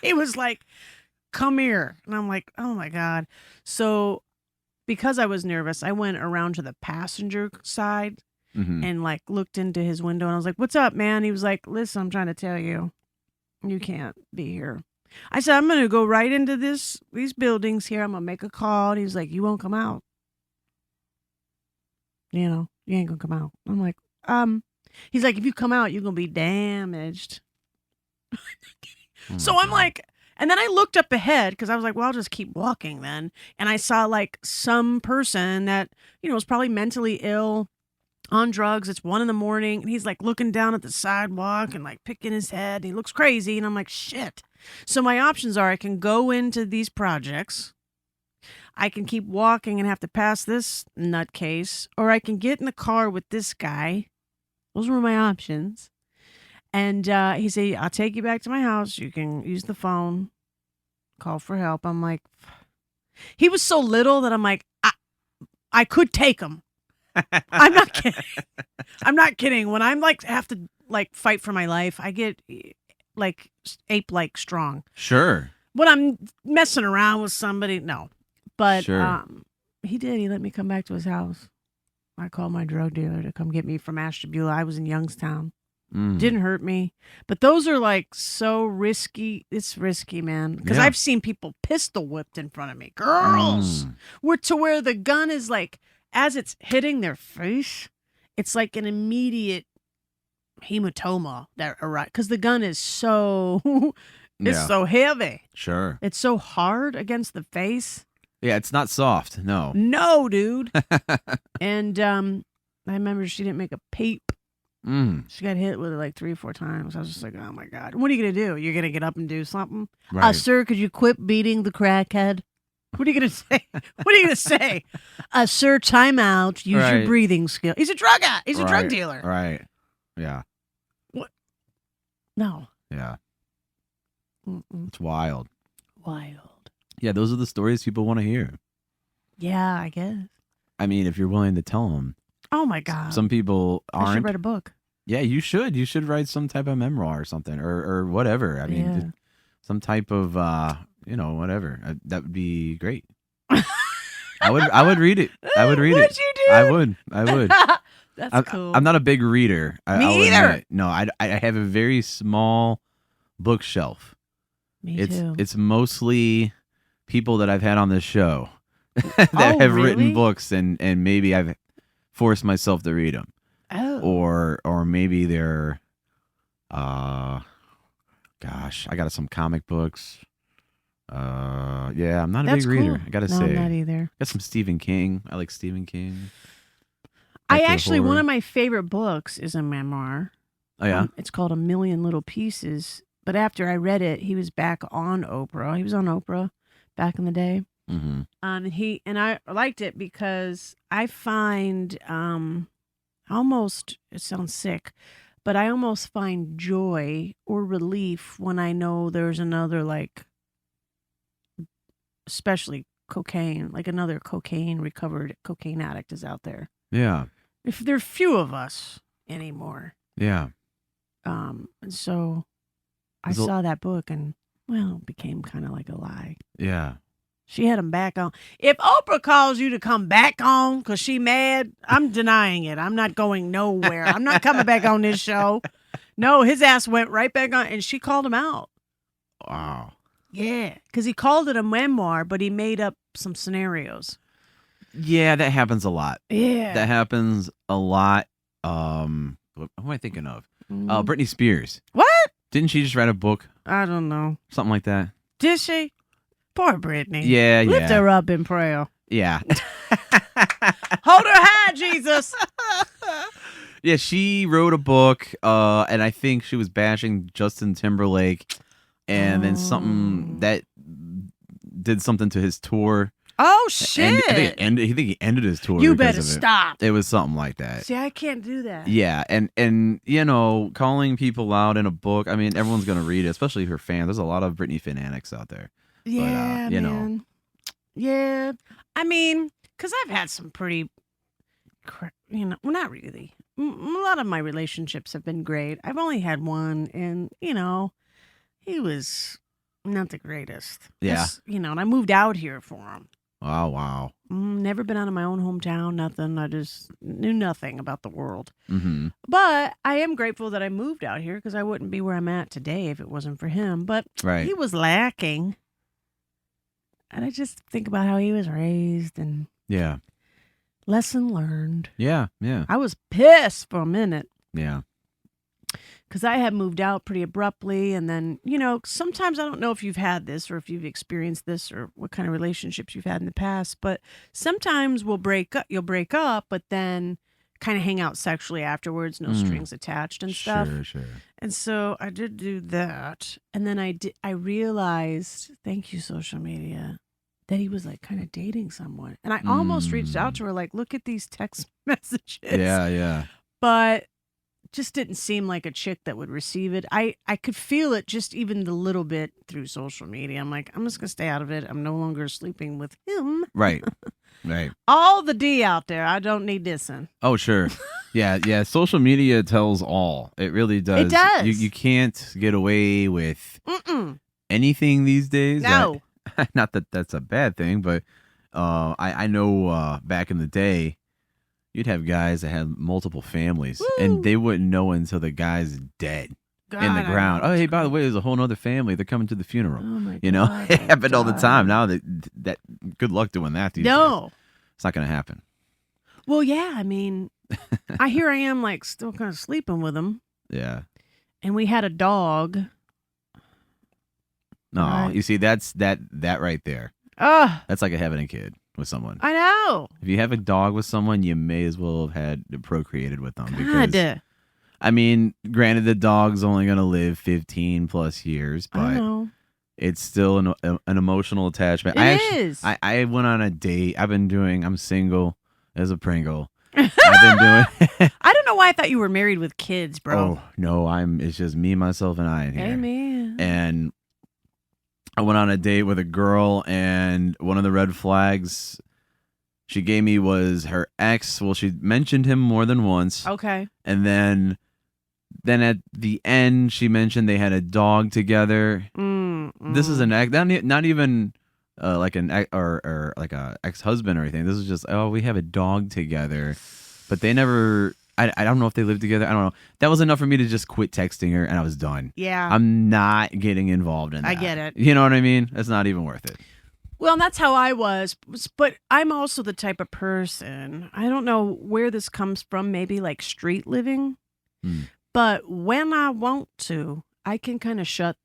he was like, come here. And I'm like, oh, my God. So because I was nervous, I went around to the passenger side and like looked into his window and I was like, what's up, man? He was like, listen, I'm trying to tell you, you can't be here. I said, I'm going to go right into these buildings here. I'm going to make a call. And he was like, you won't come out. You know, you ain't going to come out. I'm like, he's like, if you come out, you're going to be damaged. So I'm like, and then I looked up ahead because I was like, well, I'll just keep walking then. And I saw like some person that, you know, was probably mentally ill on drugs. It's 1 a.m. and he's like looking down at the sidewalk and like picking his head. He looks crazy. And I'm like, shit. So my options are I can go into these projects. I can keep walking and have to pass this nutcase, or I can get in the car with this guy. Those were my options. And he said, I'll take you back to my house. You can use the phone, call for help. I'm like, he was so little that I'm like, I could take him. I'm not kidding. I'm not kidding. When I'm like, have to like fight for my life, I get like ape-like strong. Sure. When I'm messing around with somebody, no. But Sure. he did. He let me come back to his house. I called my drug dealer to come get me from Ashtabula. I was in Youngstown. Didn't hurt me. But those are like so risky. It's risky, man. Because I've seen people pistol whipped in front of me. Girls. Where the gun is like, as it's hitting their face, it's like an immediate hematoma that arrives. Because the gun is so, it's so heavy. Sure. It's so hard against the face. Yeah, it's not soft. No. No, dude. And I remember she didn't make a peep. She got hit with it like 3 or 4 times. I was just like, oh my God. What are you going to do? You're going to get up and do something? Right. Sir, could you quit beating the crackhead? What are you going to say? What are you going to say? Sir, time out. Use your breathing skill. He's a drug addict. He's a drug dealer. Right. Yeah. What? No. Yeah. Mm-mm. It's wild. Wild. Yeah, those are the stories people want to hear. Yeah, I guess. I mean, if you're willing to tell them. Oh my God. Some people aren't. I should write a book. Yeah, you should. You should write some type of memoir or something, or whatever. I mean, some type of whatever. That would be great. I would read it. I would read it. Would you do? I would. That's cool. I'm not a big reader. Me either. No, I have a very small bookshelf. Me too. It's mostly people that I've had on this show that have written books, and maybe I've forced myself to read them. Oh. Or maybe they're, gosh, I got some comic books. Yeah, I'm not a big reader. Cool. I gotta say, I'm not either. Got some Stephen King. I like Stephen King. One of my favorite books is a memoir. Oh yeah, it's called A Million Little Pieces. But after I read it, he was back on Oprah. He was on Oprah back in the day. Mm-hmm. And I liked it because I find almost, it sounds sick, but I almost find joy or relief when I know there's another, like, especially cocaine, like another recovered cocaine addict is out there. Yeah. If there are few of us anymore. Yeah. And so I saw that book and, well, it became kind of like a lie. Yeah. She had him back on. If Oprah calls you to come back on because she mad, I'm denying it. I'm not going nowhere. I'm not coming back on this show. No, his ass went right back on, and she called him out. Wow. Yeah, because he called it a memoir, but he made up some scenarios. Yeah, that happens a lot. Yeah. That happens a lot. What am I thinking of? Britney Spears. What? Didn't she just write a book? I don't know. Something like that. Did she? Poor Brittany. Yeah, Lift her up in prayer. Yeah. Hold her high, Jesus. Yeah, she wrote a book, and I think she was bashing Justin Timberlake, and then something that did something to his tour. Oh, shit. And I think he ended his tour. You because better of it. stop. It was something like that. See, I can't do that. Yeah, and you know, calling people out in a book. I mean, everyone's gonna read it, especially her fans. There's a lot of Britney fanatics out there. Yeah, but, you man. know. Yeah, I mean, because I've had some pretty, well, not really. A lot of my relationships have been great. I've only had one, and he was not the greatest. Yeah. And I moved out here for him. Wow. Never been out of my own hometown, nothing. I just knew nothing about the world. Mm-hmm. But I am grateful that I moved out here because I wouldn't be where I'm at today if it wasn't for him. But he was lacking. And I just think about how he was raised and lesson learned. Yeah. I was pissed for a minute. Yeah. Because I had moved out pretty abruptly. And then, sometimes I don't know if you've had this or if you've experienced this or what kind of relationships you've had in the past. But sometimes you'll break up, but then kind of hang out sexually afterwards, no strings attached and stuff. Sure. And so I did do that. And then I realized, thank you, social media, that he was like kind of dating someone. And I almost reached out to her, like, look at these text messages. Yeah. But just didn't seem like a chick that would receive it. I could feel it just even a little bit through social media. I'm like, I'm just going to stay out of it. I'm no longer sleeping with him. Right. All the D out there. I don't need this one. Oh, sure. Yeah. Social media tells all. It really does. It does. You can't get away with anything these days. No. Not that that's a bad thing, but I know back in the day, you'd have guys that had multiple families, and they wouldn't know until the guy's dead in the ground. Oh, hey, by the way, there's a whole other family. They're coming to the funeral. Oh my you know, God, it happened all the time. Now that good luck doing that these days. It's not going to happen. Well, yeah, I mean, I am like still kind of sleeping with him. Yeah. And we had a dog. No, Right. You see, that's that right there. Ugh. That's like having a kid with someone. I know. If you have a dog with someone, you may as well have had procreated with them. Because, God. I mean, granted, the dog's only going to live 15 plus years, I but know. it's still an emotional attachment. It is. I went on a date. I'm single as a Pringle. I've been doing. I don't know why I thought you were married with kids, bro. Oh no, it's just me, myself, and I in here. Amen. And I went on a date with a girl, and one of the red flags she gave me was her ex. Well, she mentioned him more than once. Okay. And then at the end, she mentioned they had a dog together. This is an ex, not even like an ex or like a ex-husband or anything. This is just, we have a dog together, but they never. I don't know if they live together. I don't know. That was enough for me to just quit texting her, and I was done. Yeah. I'm not getting involved in that. I get it. You know what I mean? It's not even worth it. Well, and that's how I was. But I'm also the type of person, I don't know where this comes from, maybe like street living. But when I want to, I can kind of shut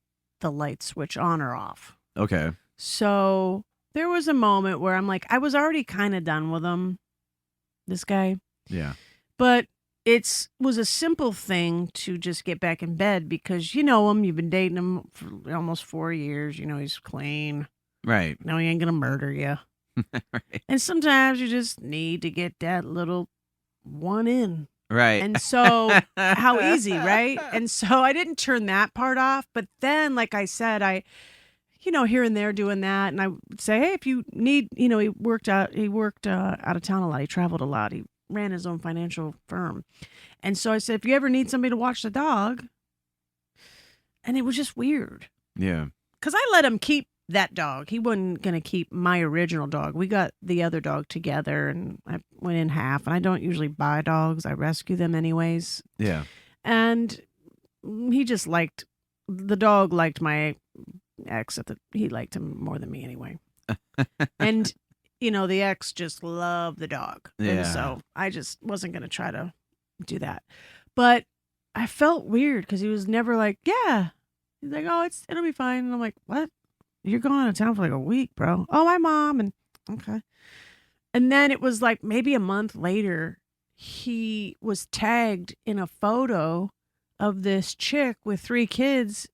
the light switch on or off. Okay. So there was a moment where I'm like, I was already kind of done with him, this guy. Yeah. But it was a simple thing to just get back in bed because you know him. You've been dating him for almost 4 years. You know he's clean. Right. No, he ain't going to murder you. Right. And sometimes you just need to get that little one in. Right. And so, how easy, right? And so I didn't turn that part off. But then, like I said, here and there doing that. And I would say, hey, if you need, he worked out of town a lot. He traveled a lot. He ran his own financial firm. And so I said, if you ever need somebody to watch the dog. And it was just weird. Yeah. Because I let him keep that dog. He wasn't going to keep my original dog. We got the other dog together and I went in half. And I don't usually buy dogs. I rescue them anyways. Yeah. And the dog liked my ex. He liked him more than me anyway. And, the ex just loved the dog. Yeah. And so I just wasn't going to try to do that. But I felt weird because he was never like, yeah. He's like, oh, it'll be fine. And I'm like, what? You're going out of town for like a week, bro. Oh, my mom. And okay. And then it was like maybe a month later, he was tagged in a photo of this chick with 3 kids,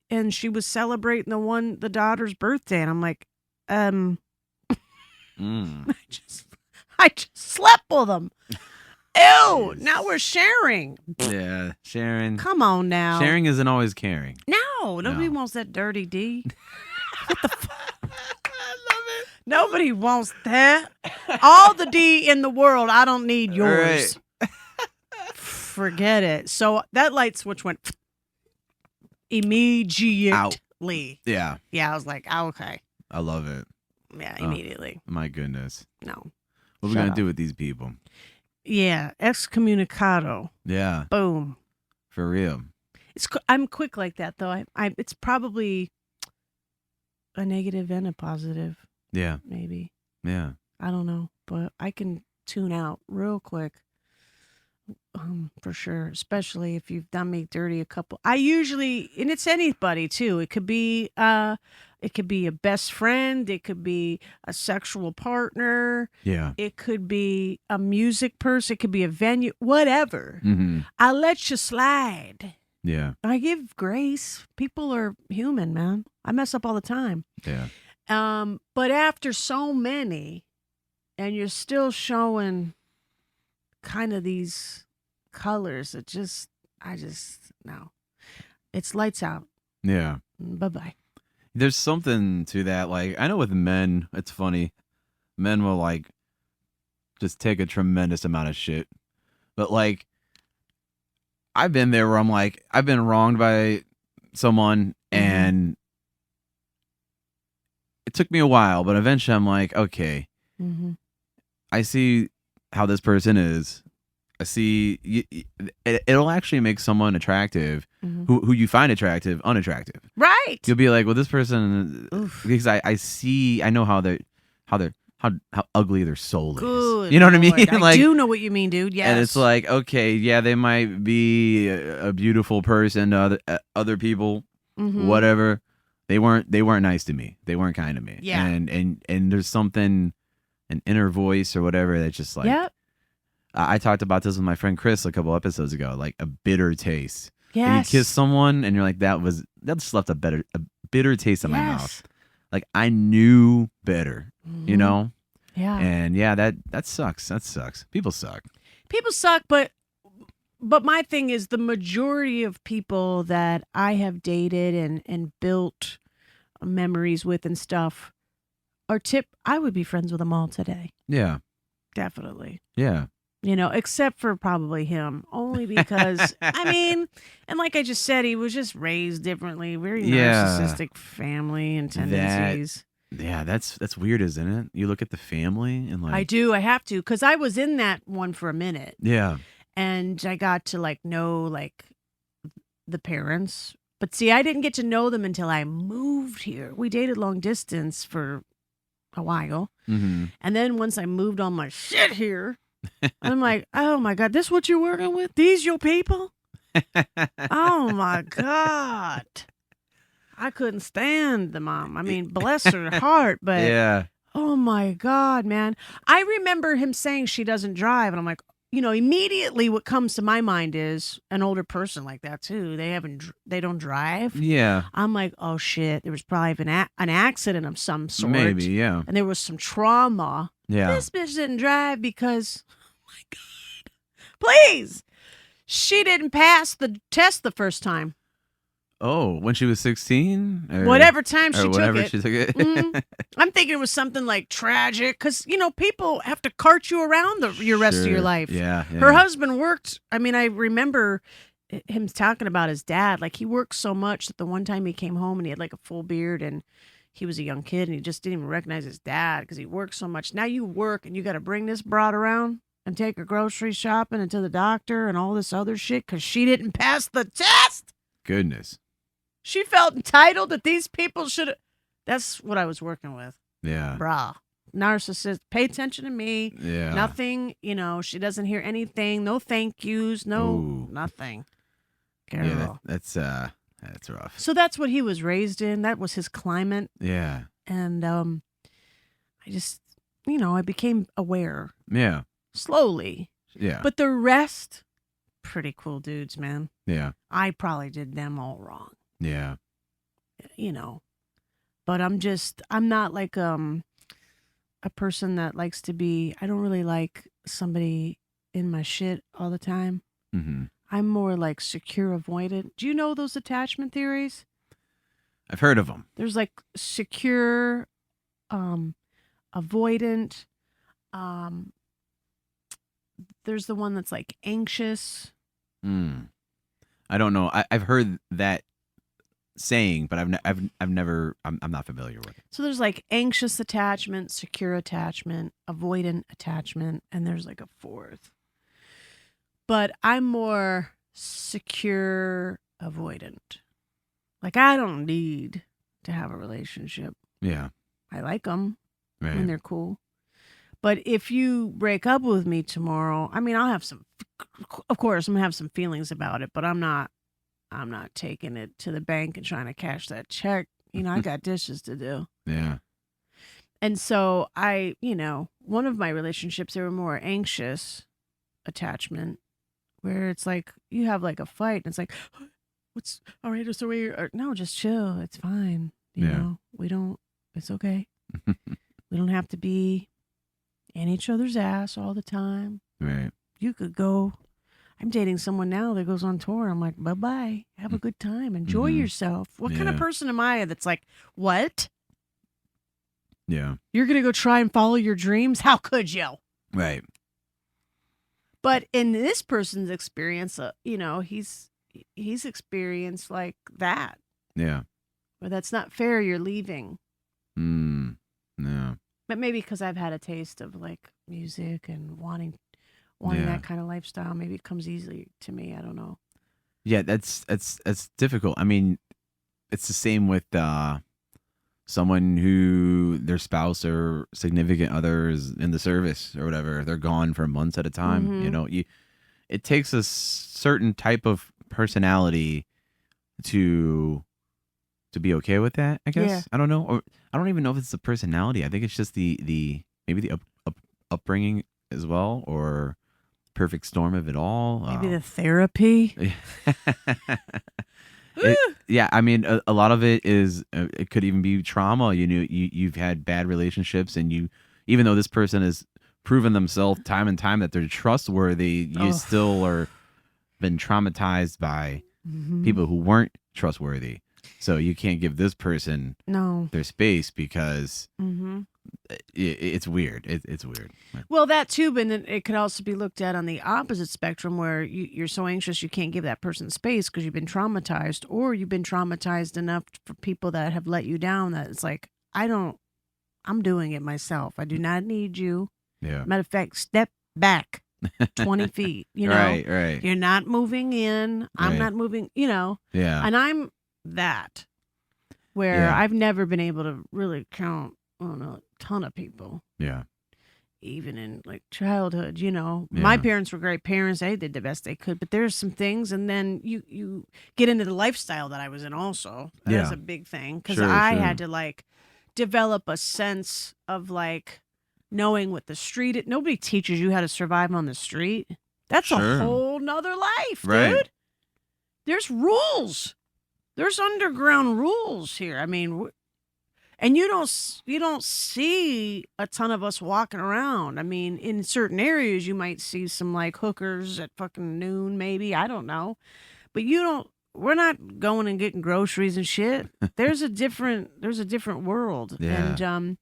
and she was celebrating the daughter's birthday. And I'm like, I just slept with him. Ew, now we're sharing. Yeah, sharing. Come on now. Sharing isn't always caring. No, nobody wants that dirty D. What the fuck? I love it. Nobody wants that. All the D in the world, I don't need yours. Right. Forget it. So that light switch went immediately. Out. Yeah. Yeah, I was like, oh, okay. I love it. Yeah, immediately. My goodness. No. What are we going to do with these people? Yeah, excommunicado. Yeah. Boom. For real. I'm quick like that, though. It's probably a negative and a positive. Yeah. Maybe. Yeah. I don't know, but I can tune out real quick. For sure, especially if you've done me dirty a couple. I usually, and it's anybody too. It could be a best friend. It could be a sexual partner. Yeah. It could be a music person. It could be a venue. Whatever. Mm-hmm. I let you slide. Yeah. I give grace. People are human, man. I mess up all the time. Yeah. But after so many, and you're still showing kind of these colors, no. It's lights out. Yeah. Bye-bye. There's something to that. Like, I know with men, it's funny. Men will, like, just take a tremendous amount of shit. But, like, I've been there where I'm like, I've been wronged by someone, and it took me a while, but eventually I'm like, okay, I see how this person is. I see it'll actually make someone attractive who you find attractive unattractive. Right. You'll be like, well, this person, because I know how ugly their soul Good is. You know what I mean? Lord. Like, I do know what you mean, dude. Yes. and it's like, okay, yeah, they might be a beautiful person to other people, whatever. They weren't nice to me. They weren't kind to me. Yeah. And there's something, an inner voice or whatever that's just like. Yep. I talked about this with my friend Chris a couple episodes ago, like a bitter taste. Yes. And you kiss someone and you're like, that just left a bitter taste in my mouth. Like, I knew better, you know? Yeah. And yeah, that sucks. That sucks. People suck. People suck, but my thing is the majority of people that I have dated and built memories with and stuff I would be friends with them all today. Yeah. Definitely. Yeah. You know, except for probably him, only because, I mean, and like I just said, he was just raised differently, very narcissistic family and tendencies. That's weird, isn't it? You look at the family and like. I have to, because I was in that one for a minute. Yeah. And I got to know the parents. But see, I didn't get to know them until I moved here. We dated long distance for a while. Mm-hmm. And then once I moved on my shit here, I'm like, oh my God, this what you're working with? These your people? Oh my God. I couldn't stand the mom. I mean, bless her heart, but yeah. Oh my God, man. I remember him saying she doesn't drive, and I'm like, immediately what comes to my mind is an older person like that too. They don't drive. Yeah. I'm like, oh shit, there was probably an accident of some sort. Maybe, yeah. And there was some trauma. Yeah. This bitch didn't drive because, oh my God, please. She didn't pass the test the first time. Oh, when she was 16? Whatever time she took whatever it. she took it. I'm thinking it was something like tragic because, people have to cart you around your rest of your life. Yeah. Her husband worked. I mean, I remember him talking about his dad. Like, he worked so much that the one time he came home and he had like a full beard and he was a young kid and he just didn't even recognize his dad because he worked so much. Now you work and you got to bring this broad around and take her grocery shopping and to the doctor and all this other shit because she didn't pass the test. Goodness. She felt entitled that these people should. That's what I was working with. Yeah. Brah. Narcissist. Pay attention to me. Yeah. Nothing, she doesn't hear anything. No thank yous. No, nothing. Girl. Yeah, that's That's rough. So that's what he was raised in. That was his climate. Yeah. And I just, I became aware Yeah. slowly. Yeah. But the rest, pretty cool dudes, man. Yeah. I probably did them all wrong. Yeah. But I'm not like a person that likes to be, I don't really like somebody in my shit all the time. Mm-hmm. I'm more like secure avoidant. Do you know those attachment theories? I've heard of them. There's like secure, avoidant. There's the one that's like anxious. I don't know. I've heard that saying, but I've never. I'm not familiar with it. So there's like anxious attachment, secure attachment, avoidant attachment, and there's like a fourth. But I'm more secure avoidant. Like I don't need to have a relationship. Yeah. I like them Right. when they're cool. But if you break up with me tomorrow, I mean, I'll have some, of course, I'm going to have some feelings about it, but I'm not taking it to the bank and trying to cash that check. I got dishes to do. Yeah. And so one of my relationships, they were more anxious attachment where it's like, you have like a fight and it's like, what's all right? So no, just chill. It's fine. You know, it's okay. We don't have to be in each other's ass all the time. Right. You could go. I'm dating someone now that goes on tour. I'm like, bye-bye. Have a good time. Enjoy yourself. What kind of person am I that's like, what? Yeah. You're going to go try and follow your dreams? How could you? Right. But in this person's experience, he's experienced like that. Yeah. But that's not fair. You're leaving. No. But maybe because I've had a taste of like music and wanting that kind of lifestyle, maybe it comes easily to me. I don't know. Yeah, that's difficult. I mean, it's the same with someone who their spouse or significant other is in the service or whatever. They're gone for months at a time. It takes a certain type of personality to be okay with that, I guess. Yeah. I don't know, or I don't even know if it's the personality. I think it's just the maybe the upbringing as well, or perfect storm of it all. Maybe the therapy. Yeah, I mean, a lot of it is it could even be trauma. You've had bad relationships, and even though this person has proven themselves time and time that they're trustworthy, you still are been traumatized by people who weren't trustworthy. So you can't give this person their space because it's weird. It's weird. Well, that too, but then it could also be looked at on the opposite spectrum where you're so anxious you can't give that person space because you've been traumatized, or you've been traumatized enough for people that have let you down that it's like, I'm doing it myself. I do not need you. Yeah. Matter of fact, step back 20 feet, Right. You're not moving in. I'm Right. not moving, Yeah. and I'm that where I've never been able to really count on a ton of people. Yeah. Even in like childhood, my parents were great parents. They did the best they could, but there's some things, and then you get into the lifestyle that I was in also. That's a big thing because I had to like develop a sense of like knowing what the street. Nobody teaches you how to survive on the street. That's a whole nother life, dude. There's rules. There's underground rules here. I mean, and you don't see a ton of us walking around. I mean, in certain areas, you might see some like hookers at fucking noon, maybe. I don't know, but we're not going and getting groceries and shit. There's a different world, and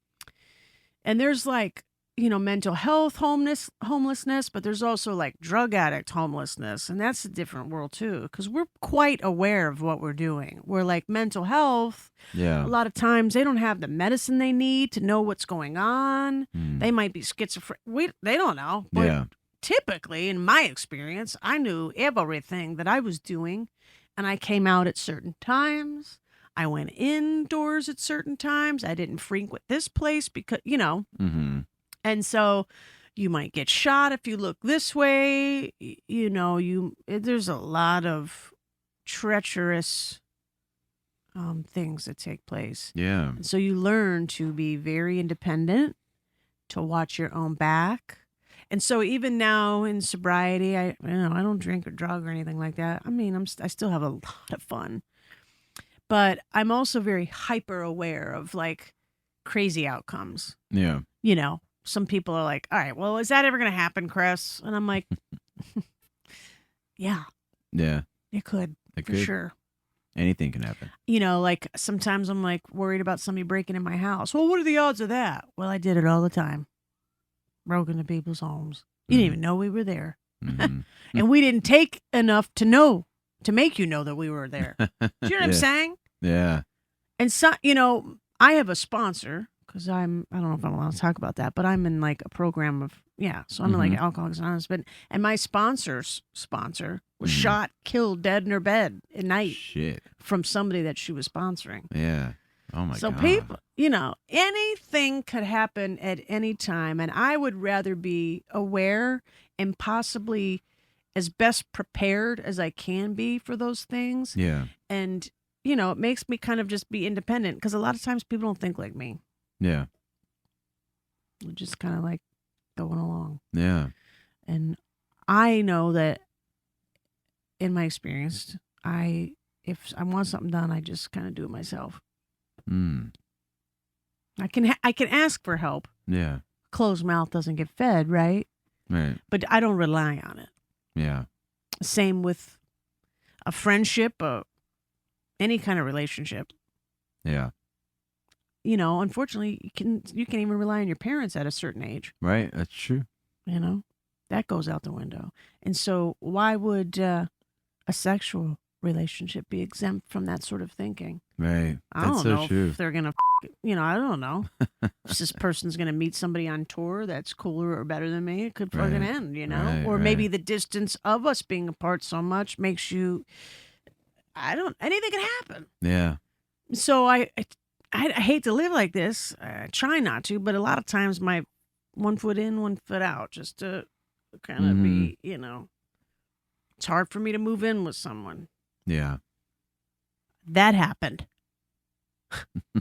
there's like mental health homelessness, but there's also like drug addict homelessness, and that's a different world too, because we're quite aware of what we're doing. We're like mental health. Yeah. A lot of times they don't have the medicine they need to know what's going on. They might be schizophrenic. They don't know. But typically, in my experience, I knew everything that I was doing, and I came out at certain times. I went indoors at certain times. I didn't frequent this place because, And so you might get shot if you look this way. There's a lot of treacherous things that take place. Yeah. And so you learn to be very independent, to watch your own back. And so even now in sobriety, I don't drink or drug or anything like that. I mean, I still have a lot of fun, but I'm also very hyper aware of like crazy outcomes. Yeah. Some people are like, all right, well, is that ever going to happen, Chris? And I'm like, yeah, Yeah. it could, It for could. sure. Anything can happen. Like sometimes I'm like worried about somebody breaking in my house. Well, what are the odds of that? Well, I did it all the time. Broke into people's homes. You didn't even know we were there. Mhm. And we didn't take enough to make you know that we were there. Do you know what I'm Yeah. saying? Yeah. And so, I have a sponsor because I don't know if I'm allowed to talk about that, but I'm in like a program of, so I'm in like Alcoholics Anonymous, and my sponsor's sponsor was shot, killed, dead in her bed at night Shit. from somebody that she was sponsoring. Yeah. Oh my So God. people, anything could happen at any time. And I would rather be aware and possibly as best prepared as I can be for those things. Yeah. And, it makes me kind of just be independent because a lot of times people don't think like me. Yeah. We're just kind of like going along. Yeah. And I know that in my experience, if I want something done, I just kind of do it myself. Mm. I can ask for help. Yeah. Closed mouth doesn't get fed, right? Right. But I don't rely on it. Yeah. Same with a friendship, any kind of relationship. Yeah. Unfortunately, you can't even rely on your parents at a certain age. Right. That's true. That goes out the window. And so why would a sexual relationship be exempt from that sort of thinking? Right. I That's don't so know true. if they're going to, I don't know. If this person's going to meet somebody on tour that's cooler or better than me, it could fucking Right. end, Right, Or maybe right. the distance of us being apart so much makes you, anything can happen. Yeah. So I hate to live like this. I try not to, but a lot of times my 1 foot in, 1 foot out, just to kind of be, it's hard for me to move in with someone. Yeah. That happened.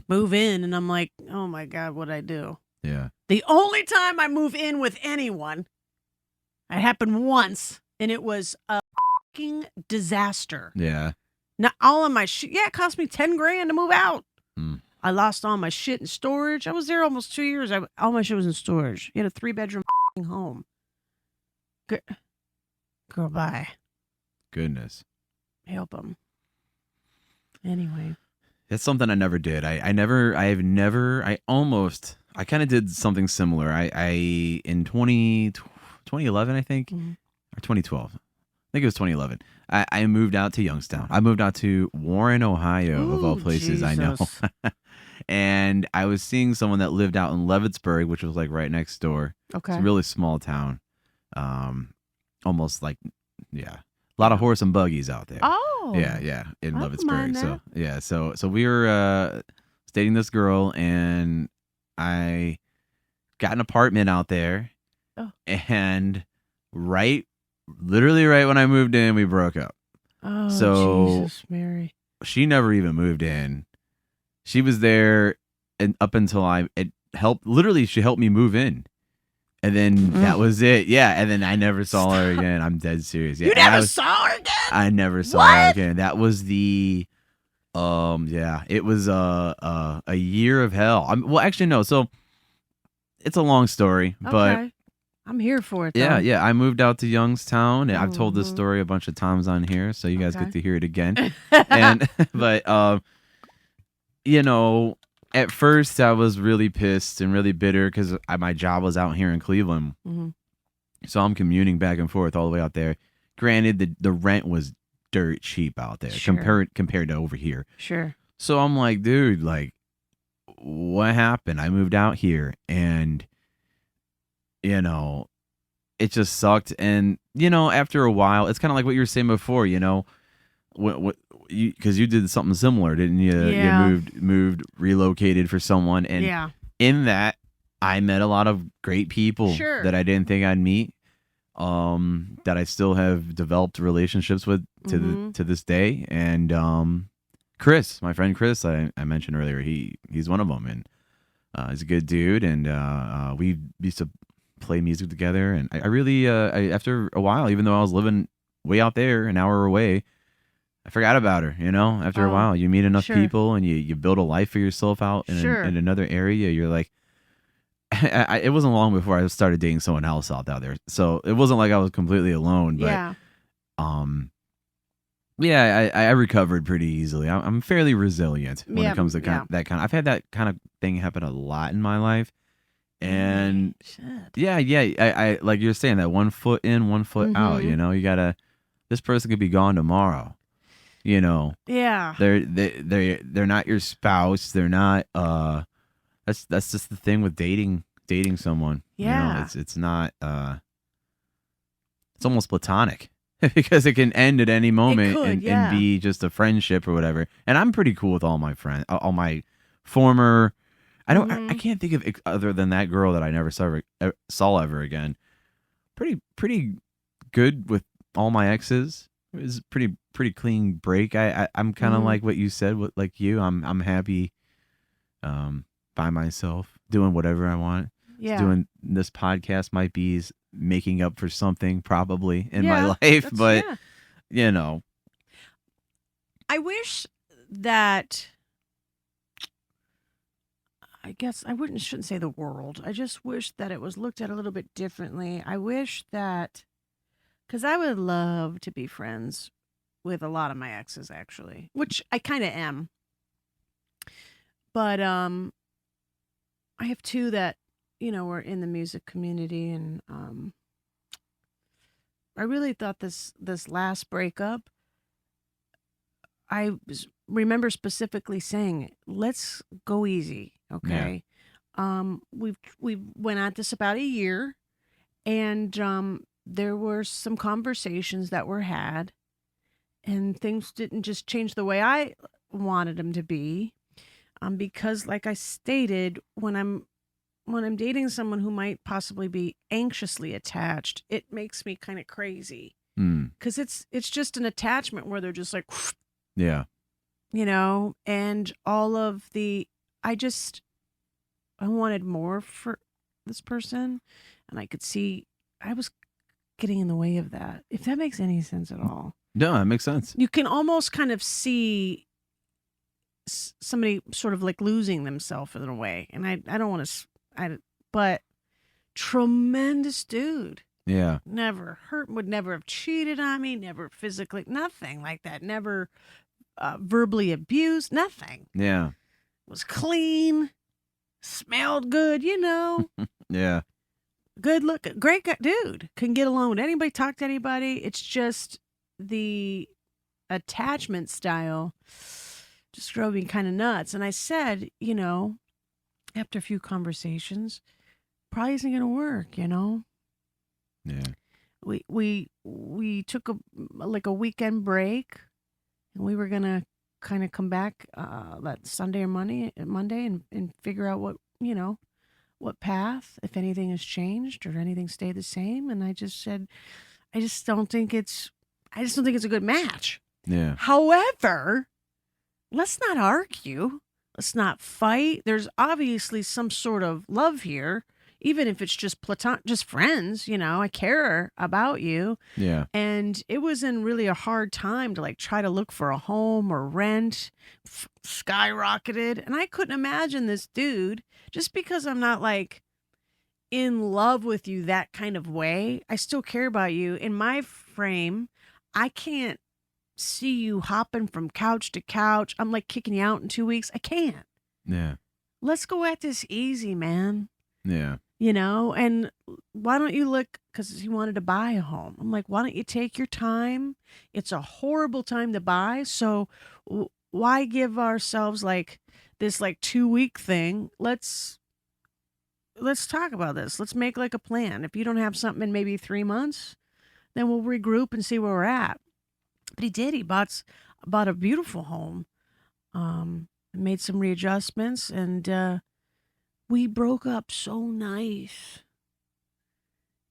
Move in, and I'm like, oh my God, what'd I do? Yeah. The only time I move in with anyone, it happened once, and it was a fucking disaster. Yeah. Not all of my shit. Yeah, it cost me $10,000 to move out. Mm. I lost all my shit in storage. I was there almost 2 years. All my shit was in storage. You had a 3-bedroom home. Girl, bye. Goodness. Help them. Anyway. That's something I never did. I kind of did something similar. I in 2011, I think, or 2012. I think it was 2011. I moved out to Youngstown. I moved out to Warren, Ohio, of all places. I know. And I was seeing someone that lived out in Leavittsburg, which was like right next door. Okay. It's a really small town. Almost like, yeah, a lot of horse and buggies out there. Oh. Yeah, in I don't Leavittsburg. mind So yeah, so we were dating this girl, and I got an apartment out there, and literally right when I moved in, we broke up. Oh, so Jesus, Mary. She never even moved in. She was there, and up until she helped me move in. And then that was it. Yeah. And then I never saw her again. I'm dead serious. Yeah. You never saw her again? I never saw her again. That was the, it was a year of hell. Well, actually, no. So it's a long story, but I'm here for it. Though. Yeah. I moved out to Youngstown, and I've told this story a bunch of times on here, so you guys get to hear it again. But at first, I was really pissed and really bitter because my job was out here in Cleveland. Mm-hmm. So I'm commuting back and forth all the way out there. Granted, the rent was dirt cheap out there compared to over here. Sure. So I'm like, dude, like, what happened? I moved out here, and, it just sucked. And, after a while, it's kind of like what you were saying before, because you did something similar, didn't you? Yeah. You moved, relocated for someone, and in that, I met a lot of great people that I didn't think I'd meet. That I still have developed relationships with to this day, and Chris, my friend Chris, I mentioned earlier, he's one of them, and he's a good dude, and we used to play music together, and I really, after a while, even though I was living way out there, an hour away, I forgot about her. After a while, you meet enough sure. people, and you build a life for yourself out in Sure. in another area. You're like, it wasn't long before I started dating someone else out there, so it wasn't like I was completely alone. But Yeah. yeah, I recovered pretty easily. I'm fairly resilient when Yeah, it comes to yeah. that kind. I've had that kind of thing happen a lot in my life, and Shit. yeah, I like you're saying that 1 foot in, 1 foot out. Mhm. You gotta. This person could be gone tomorrow. Yeah. They're not your spouse. They're not. That's just the thing with dating someone. Yeah. It's not. It's almost platonic. Because it can end at any moment could, and be just a friendship or whatever. And I'm pretty cool with all my friends, all my former. I can't think of other than that girl that I never saw ever again. Pretty good with all my exes. It was pretty clean break. I'm kind of like what you said. Like you, I'm happy, by myself, doing whatever I want. Yeah. Doing this podcast might be making up for something probably in my life, but I wish that, I guess I shouldn't say the world. I just wish that it was looked at a little bit differently. I wish that, because I would love to be friends with a lot of my exes, actually, which I kind of am. But I have two that were in the music community, and I really thought this last breakup, remember specifically saying, let's go easy, okay? We went at this about a year, and there were some conversations that were had, and things didn't just change the way I wanted them to be, because like I stated, when I'm dating someone who might possibly be anxiously attached, it makes me kind of crazy, because it's just an attachment where they're just like, yeah, and all of the, I wanted more for this person, and I could see I was getting in the way of that, if that makes any sense at all. No, that makes sense. You can almost kind of see somebody sort of like losing themselves in a way, and I don't want to, but tremendous dude. Yeah. Never hurt, would never have cheated on me, never physically, nothing like that, never verbally abused, nothing. Yeah. Was clean, smelled good, Yeah. good look, great guy, dude. Couldn't get along with anybody, talk to anybody. It's just the attachment style just drove me kind of nuts. And I said, after a few conversations, probably isn't going to work, Yeah. We took a weekend break, and we were going to kind of come back that Sunday or Monday and figure out what path, if anything has changed or anything stayed the same. And I just said, I just don't think it's a good match. Yeah. However, let's not argue. Let's not fight. There's obviously some sort of love here, even if it's just just friends. I care about you. Yeah. And it was in really a hard time to try to look for a home or rent, skyrocketed. And I couldn't imagine this dude, just because I'm not in love with you that kind of way. I still care about you. In my frame, I can't see you hopping from couch to couch. I'm kicking you out in 2 weeks. I can't. Yeah. Let's go at this easy, man. Yeah. And why don't you look, because he wanted to buy a home. I'm like, why don't you take your time? It's a horrible time to buy. So why give ourselves this 2-week thing? Let's talk about this. Let's make a plan. If you don't have something in maybe 3 months, then we'll regroup and see where we're at. But he did. He bought a beautiful home, made some readjustments, and we broke up so nice.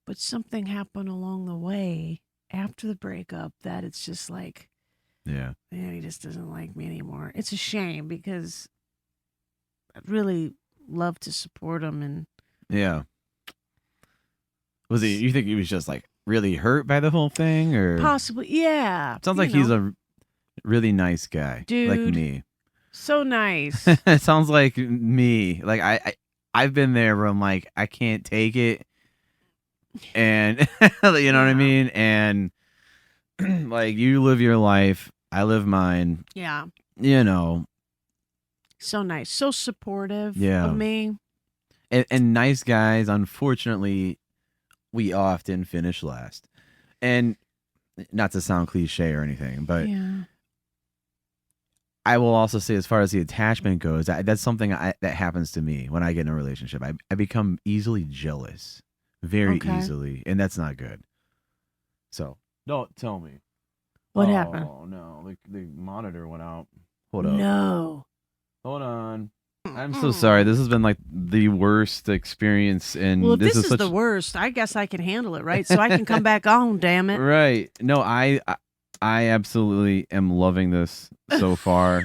But something happened along the way after the breakup that it's just Yeah. Yeah, he just doesn't like me anymore. It's a shame because I'd really love to support him. And Yeah. Was he? You think he was just like really hurt by the whole thing, or possibly, yeah. sounds like he's a really nice guy, dude, like me. So nice. It sounds like me. Like I've been there where I'm like I can't take it, and you know what I mean. And like you live your life, I live mine. Yeah. You know. So nice, so supportive Yeah. of me. And nice guys, unfortunately, we often finish last. And not to sound cliche or anything, but yeah. I will also say, as far as the attachment goes, that's something that happens to me when I get in a relationship. I become easily jealous, very easily, and that's not good. So don't tell me. What happened? Oh no, the monitor went out. Hold up. No. Hold on. I'm so sorry. This has been like the worst experience, and well, if this is such... the worst, I guess I can handle it, right? So I can come back on. Damn it! Right? No, I absolutely am loving this so far.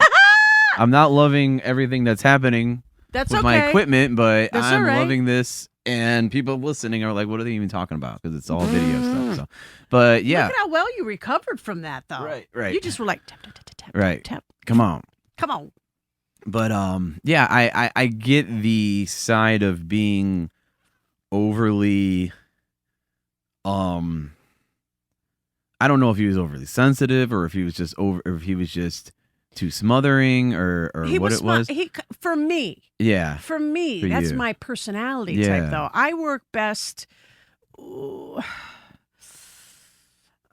I'm not loving everything that's happening with my equipment, but I'm loving this. And people listening are like, "What are they even talking about?" Because it's all video stuff. So, but yeah, look at how well you recovered from that, though. Right. You just were like, tap, tap, tap, tap, right. tap. Come on. But yeah, I get the side of being overly, I don't know if he was overly sensitive or if he was just too smothering or what it was. For me. Yeah. For me, that's my personality type, though. I work best.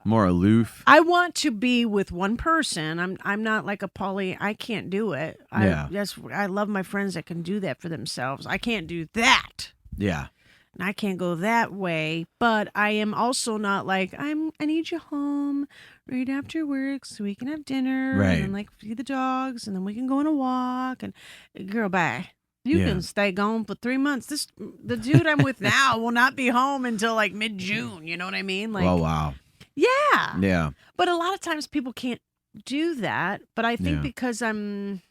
More aloof. I want to be with one person. I'm not like a poly. I can't do it. I love my friends that can do that for themselves. I can't do that. Yeah. And I can't go that way. But I am also not like I need you home right after work so we can have dinner and then like feed the dogs and then we can go on a walk and girl, bye. You can stay gone for 3 months. The dude I'm with now will not be home until like mid-June. You know what I mean? Like, oh wow. Yeah. Yeah. But a lot of times people can't do that. But I think because I'm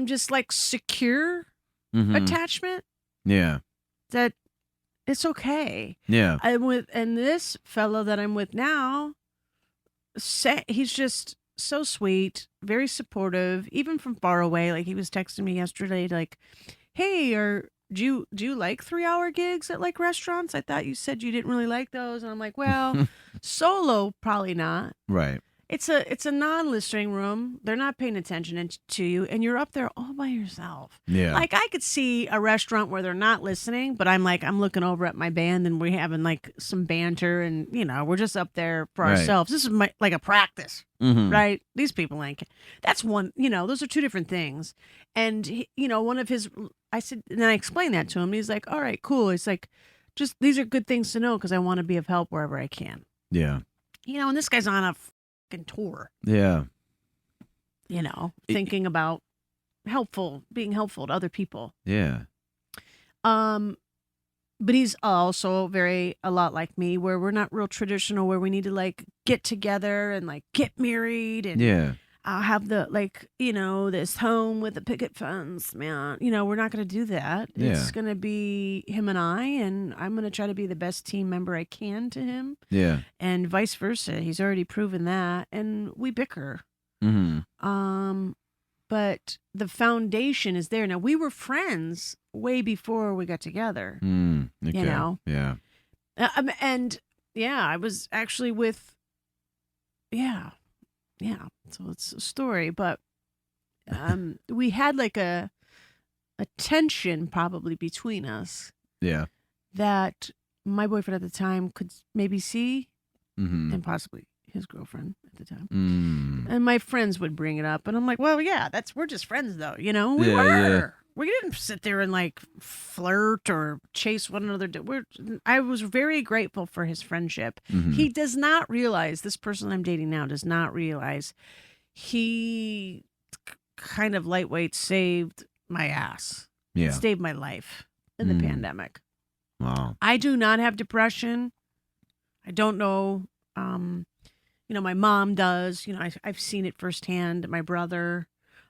just like secure attachment. Yeah. That it's okay. Yeah. And this fellow that I'm with now, he's just so sweet, very supportive, even from far away. Like he was texting me yesterday, like, "Hey, do you like 3-hour gigs at like restaurants? I thought you said you didn't really like those." And I'm like, well, solo, probably not. Right. It's a non-listening room. They're not paying attention to you, and you're up there all by yourself. Yeah. Like I could see a restaurant where they're not listening, but I'm looking over at my band, and we're having like some banter, and we're just up there for ourselves. This is like a practice, right? These people ain't. That's one. Those are two different things. And one of his. I said, and then I explained that to him. He's like, "All right, cool." It's like, just these are good things to know because I want to be of help wherever I can. Yeah. And this guy's on a tour. Yeah. Thinking about being helpful to other people. Yeah. But he's also a lot like me, where we're not real traditional, where we need to like get together and like get married and I'll have the this home with the picket fence, man. We're not going to do that. Yeah. It's going to be him and I'm going to try to be the best team member I can to him. Yeah. And vice versa. He's already proven that. And we bicker. But the foundation is there. Now, we were friends way before we got together. Okay. Yeah. And I was actually with, so it's a story, but we had like a tension probably between us. Yeah. That my boyfriend at the time could maybe see, and possibly his girlfriend at the time. And my friends would bring it up, and I'm like, well, yeah, we're just friends though, we were. Yeah. We didn't sit there and like flirt or chase one another. I was very grateful for his friendship. He does not realize, this person I'm dating now does not realize, he kind of lightweight saved my ass. Yeah. Saved my life in the pandemic. Wow. I do not have depression. I don't know. my mom does. I've seen it firsthand. My brother,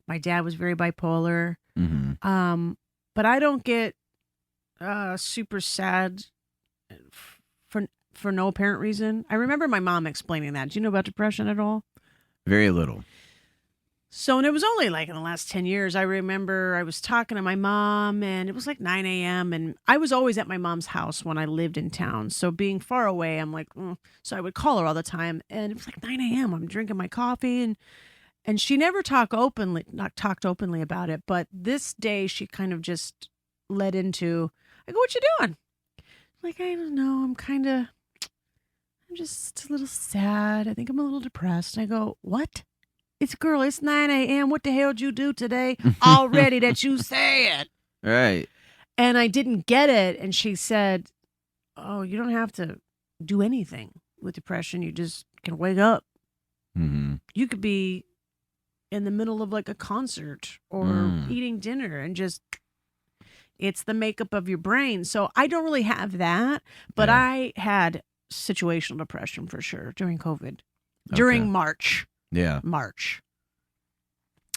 my dad was very bipolar. But I don't get super sad for no apparent reason. I remember my mom explaining that. Do you know about depression at all? Very little. So, and it was only like in the last 10 years, I remember I was talking to my mom and it was like 9 a.m. And I was always at my mom's house when I lived in town. So being far away, I'm like, so I would call her all the time. And it was like 9 a.m. I'm drinking my coffee and she never talked openly about it. But this day she kind of just led into, I go, what you doing? Like, I don't know. I'm just a little sad. I think I'm a little depressed. And I go, what? It's 9 a.m. What the hell did you do today already that you said? Right. And I didn't get it. And she said, oh, you don't have to do anything with depression. You just can wake up. You could be in the middle of like a concert or eating dinner and just, it's the makeup of your brain. So I don't really have that, but I had situational depression for sure during COVID, during March. Yeah. March.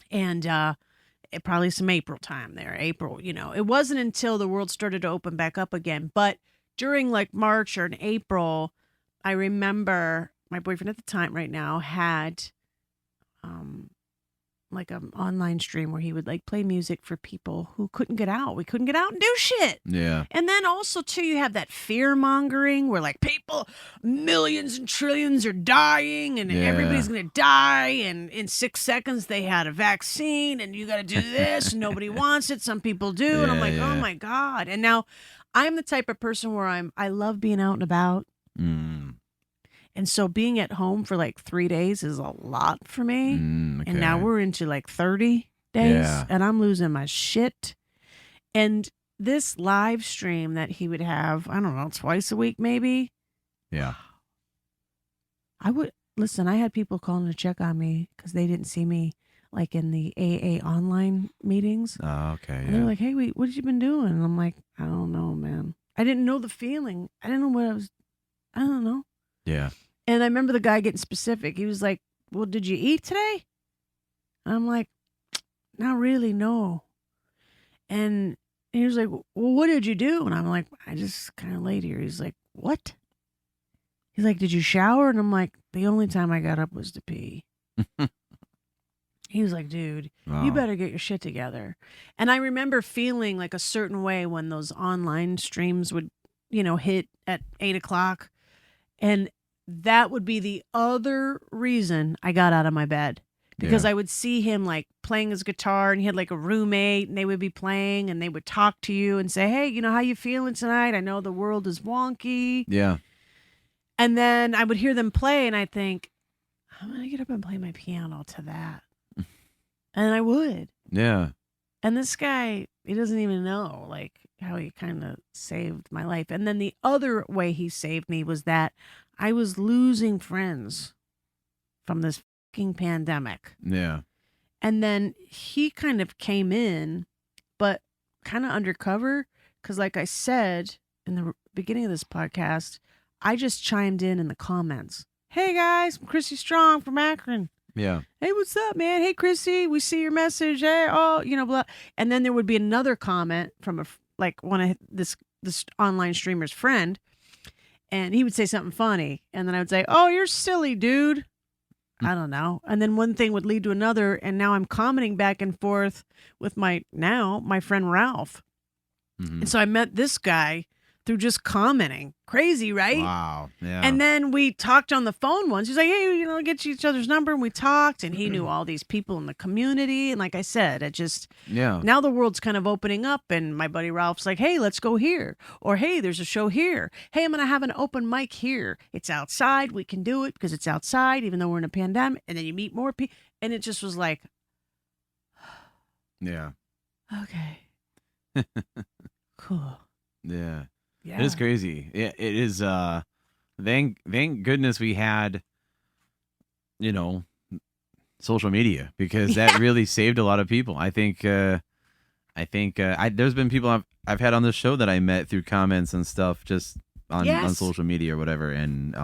And probably some April time there. April, it wasn't until the world started to open back up again. But during like March or in April, I remember my boyfriend at the time right now had like an online stream where he would like play music for people who couldn't get out. We couldn't get out and do shit. Yeah. And then also too, you have that fear mongering where like people, millions and trillions are dying and everybody's going to die. And in 6 seconds they had a vaccine and you got to do this and nobody wants it. Some people do. And I'm like, oh my God. And now I'm the type of person where I love being out and about. And so being at home for like 3 days is a lot for me. And now we're into like 30 days and I'm losing my shit. And this live stream that he would have, I don't know, twice a week maybe. Yeah. I had people calling to check on me because they didn't see me like in the AA online meetings. Oh, okay. And they're like, hey, what have you been doing? And I'm like, I don't know, man. I didn't know the feeling. I didn't know I don't know. Yeah. And I remember the guy getting specific. He was like, well, did you eat today? And I'm like, not really, no. And he was like, well, what did you do? And I'm like, I just kind of laid here. He's like, what? He's like, did you shower? And I'm like, the only time I got up was to pee. He was like, dude, you better get your shit together. And I remember feeling like a certain way when those online streams would, hit at 8:00. And that would be the other reason I got out of my bed. Because I would see him like playing his guitar and he had like a roommate and they would be playing and they would talk to you and say, hey, how you feeling tonight? I know the world is wonky. Yeah. And then I would hear them play and I think, I'm going to get up and play my piano to that. And I would. Yeah. And this guy, he doesn't even know like how he kind of saved my life. And then the other way he saved me was that I was losing friends from this fucking pandemic. Yeah. And then he kind of came in, but kind of undercover. Because like I said in the beginning of this podcast, I just chimed in the comments. Hey guys, I'm Chrissy Strong from Akron. Yeah. Hey, what's up, man? Hey, Chrissy, we see your message. Hey, blah. And then there would be another comment from one of this online streamer's friend. And he would say something funny. And then I would say, oh, you're silly, dude. I don't know. And then one thing would lead to another. And now I'm commenting back and forth with my friend Ralph. And so I met this guy through just commenting. Crazy, right? Wow. Yeah. And then we talked on the phone once. He's like, hey, get each other's number. And we talked. And he knew all these people in the community. And like I said, it just, now the world's kind of opening up. And my buddy Ralph's like, hey, let's go here. Or, hey, there's a show here. Hey, I'm going to have an open mic here. It's outside. We can do it because it's outside, even though we're in a pandemic. And then you meet more people. And it just was like, yeah. Okay. Cool. Yeah. Yeah. It is crazy. It is. Thank goodness we had, social media because that really saved a lot of people. I think. There's been people I've had on this show that I met through comments and stuff, just on social media or whatever, and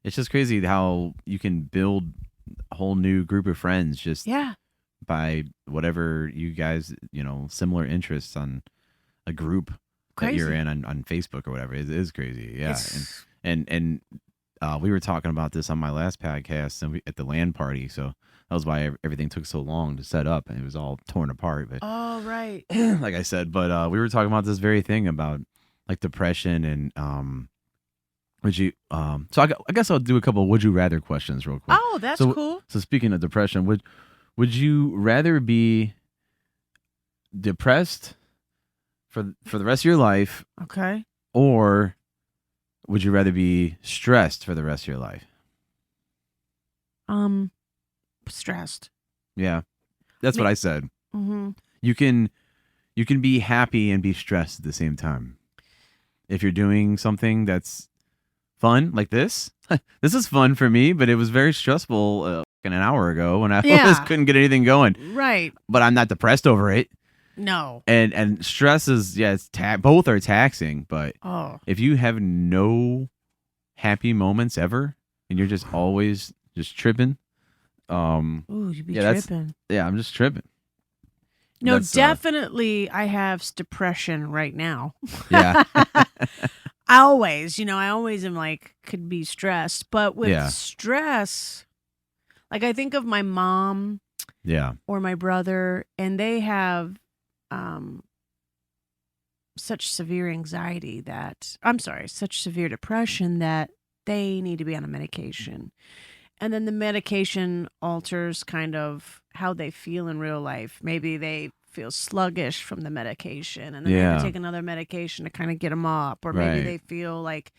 it's just crazy how you can build a whole new group of friends just by whatever you guys, similar interests on a group that you're in on Facebook or whatever. It is crazy. Yeah. And we were talking about this on my last podcast and at the LAN party. So that was why everything took so long to set up and it was all torn apart. But oh, right. like I said, but we were talking about this very thing about like depression and would you so I guess I'll do a couple of would you rather questions real quick. Oh, that's cool. So speaking of depression, would you rather be depressed for the rest of your life? Okay. Or would you rather be stressed for the rest of your life? Stressed. Yeah. That's what I said. Mm-hmm. You can be happy and be stressed at the same time. If you're doing something that's fun like this, this is fun for me, but it was very stressful an hour ago when I just couldn't get anything going. Right. But I'm not depressed over it. No. And stress is, it's both are taxing, but if you have no happy moments ever and you're just always just tripping, ooh, you'd be tripping. I'm just tripping. No, definitely I have depression right now. Yeah. I always am like, could be stressed. But with stress, like I think of my mom or my brother, and they have such severe anxiety such severe depression that they need to be on a medication. And then the medication alters kind of how they feel in real life. Maybe they feel sluggish from the medication and then they have to take another medication to kind of get them up. Or maybe they feel like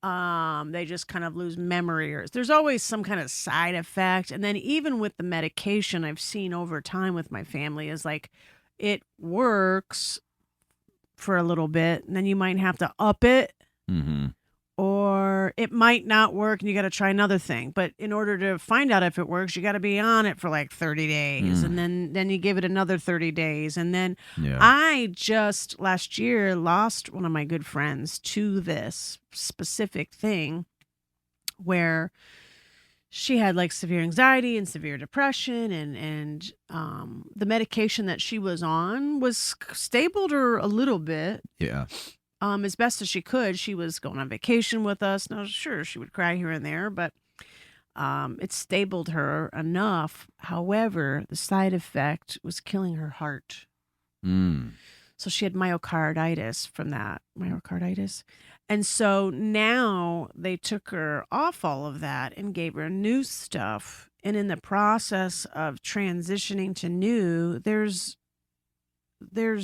they just kind of lose memory. Or there's always some kind of side effect. And then even with the medication, I've seen over time with my family is like it works for a little bit and then you might have to up it. Mm-hmm. Or it might not work and you got to try another thing. But in order to find out if it works, you got to be on it for like 30 days. And then you give it another 30 days. And then I just last year lost one of my good friends to this specific thing where she had like severe anxiety and severe depression and the medication that she was on was stabled her a little bit. Yeah. As best as she could. She was going on vacation with us. Now, sure, she would cry here and there, but it stabled her enough. However, the side effect was killing her heart. So she had myocarditis from that. And so now they took her off all of that and gave her new stuff. And in the process of transitioning to new, there's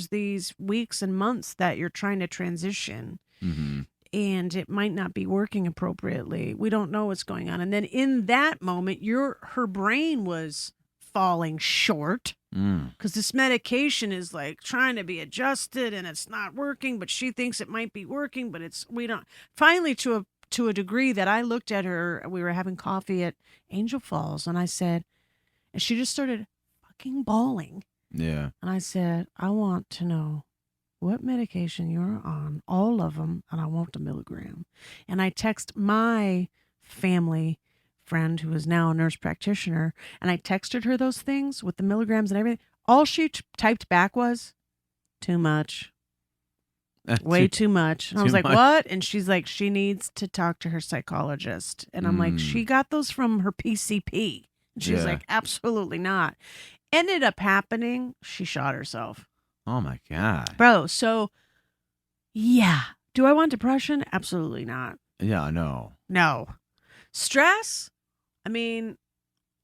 these weeks and months that you're trying to transition and it might not be working appropriately. We don't know what's going on. And then in that moment, her brain was falling short because this medication is like trying to be adjusted and it's not working, but she thinks it might be working, but we don't. Finally, to a degree that I looked at her, we were having coffee at Angel Falls and I said, and she just started fucking bawling. Yeah. And I said, I want to know what medication you're on, all of them, and I want the milligram. And I text my family friend who is now a nurse practitioner, and I texted her those things with the milligrams and everything. All she typed back was, too much. Way too much. And I was like, what? And she's like, she needs to talk to her psychologist. And I'm like, she got those from her PCP. And she's like, absolutely not. Ended up happening, she shot herself. Oh my God. Bro, so yeah. Do I want depression? Absolutely not. Yeah, no. No. Stress? I mean,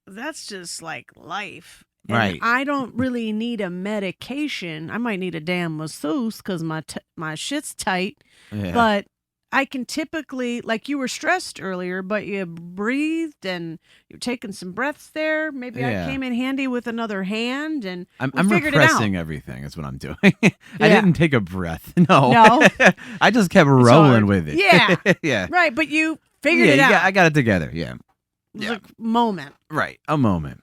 that's just like life. And right. I don't really need a medication. I might need a damn masseuse because my shit's tight. Yeah. But I can typically, like you were stressed earlier, but you breathed and you're taking some breaths there. Maybe I came in handy with another hand and I'm figured repressing it out. Everything is what I'm doing. I didn't take a breath. No. I just kept It's rolling hard. with it. Yeah. Yeah. Right, but you figured it out. Yeah, I got it together. Yeah. It was like a moment. Right. A moment.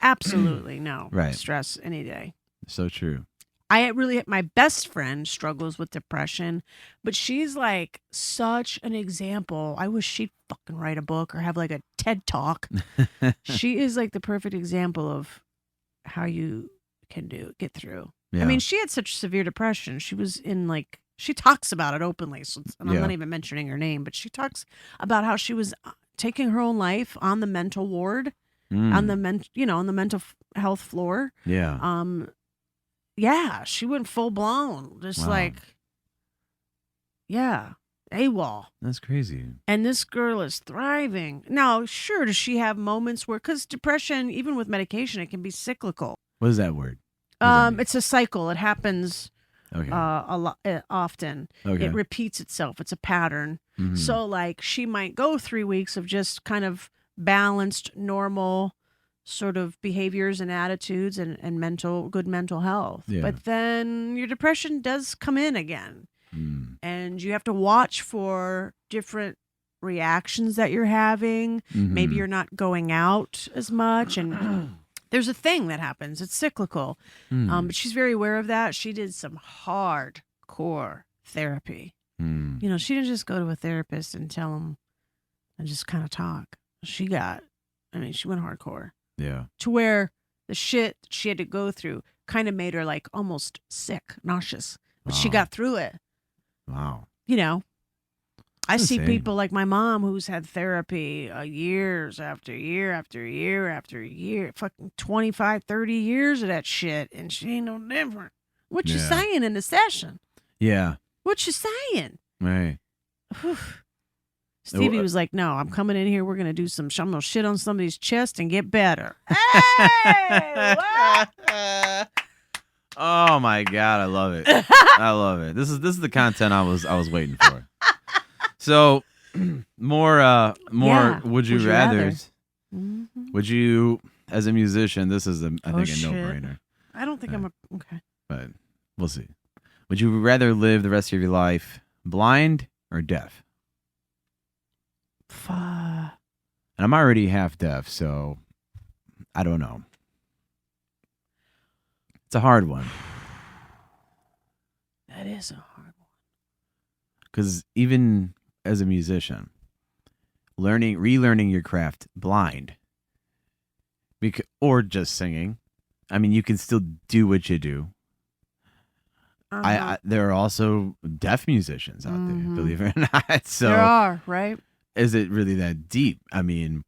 Absolutely no. Right. Stress any day. So true. my best friend struggles with depression, but she's like such an example. I wish she'd fucking write a book or have like a TED talk. She is like the perfect example of how you can get through. Yeah. I mean, she had such severe depression. She was in like, she talks about it openly. So and I'm not even mentioning her name, but she talks about how she was taking her own life on the mental ward, on the on the mental health floor. Yeah. Yeah, she went full blown, just like, yeah, AWOL. That's crazy. And this girl is thriving. Now, sure, does she have moments where, because depression, even with medication, it can be cyclical. What is that word? It's a cycle. It happens a lot often. Okay. It repeats itself. It's a pattern. Mm-hmm. So, like, she might go 3 weeks of just kind of balanced, normal sort of behaviors and attitudes and good mental health. Yeah. But then your depression does come in again. And you have to watch for different reactions that you're having. Maybe you're not going out as much, and there's a thing that happens. It's cyclical. But she's very aware of that. She did some hardcore therapy. You know, she didn't just go to a therapist and tell him and just kind of talk. She went hardcore. Yeah. To where the shit she had to go through kind of made her like almost sick, nauseous. But she got through it. Wow. You know, I see insane. people like my mom who's had therapy years after year after year after year, fucking 25, 30 years of that shit, and she ain't no different. What you saying in the session? Yeah. What you saying? Right. Stevie was like, no, I'm coming in here. We're going to do I'm going to shit on somebody's chest and get better. Hey! What? Oh my God, I love it. I love it. This is the content I was waiting for. So more would you rathers. Would you, as a musician, this is I think a no-brainer. I don't think I'm okay. But we'll see. Would you rather live the rest of your life blind or deaf? And I'm already half deaf, so I don't know. It's a hard one. That is a hard one. Because even as a musician, relearning your craft blind, or just singing, I mean, you can still do what you do. There are also deaf musicians out there, believe it or not. So there are, right? Is it really that deep? I mean,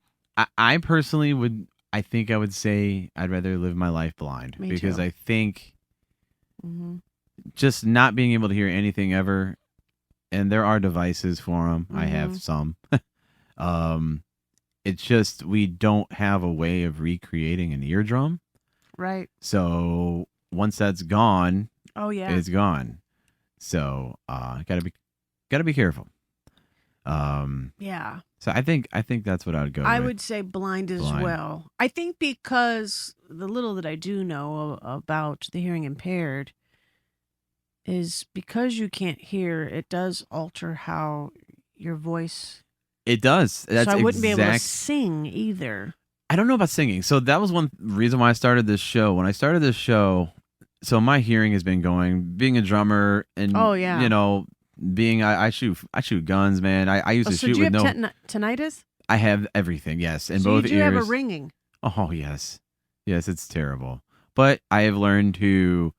I personally would. I think I would say I'd rather live my life blind. Me because too. I think just not being able to hear anything ever, and there are devices for them. I have some. It's just we don't have a way of recreating an eardrum. Right. So once that's gone, it's gone. So gotta be careful. Yeah. So I think that's what I would go with. I would say blind as well. I think because the little that I do know about the hearing impaired is because you can't hear, it does alter how your voice. It does. That's so I wouldn't be able to sing either. I don't know about singing. So that was one reason why I started this show. When I started this show, so my hearing has been going, being a drummer and you know, being I shoot guns, man. I used to shoot with no tinnitus. I have everything, yes, in so both you do ears. have a ringing. Oh yes, it's terrible. But I have learned to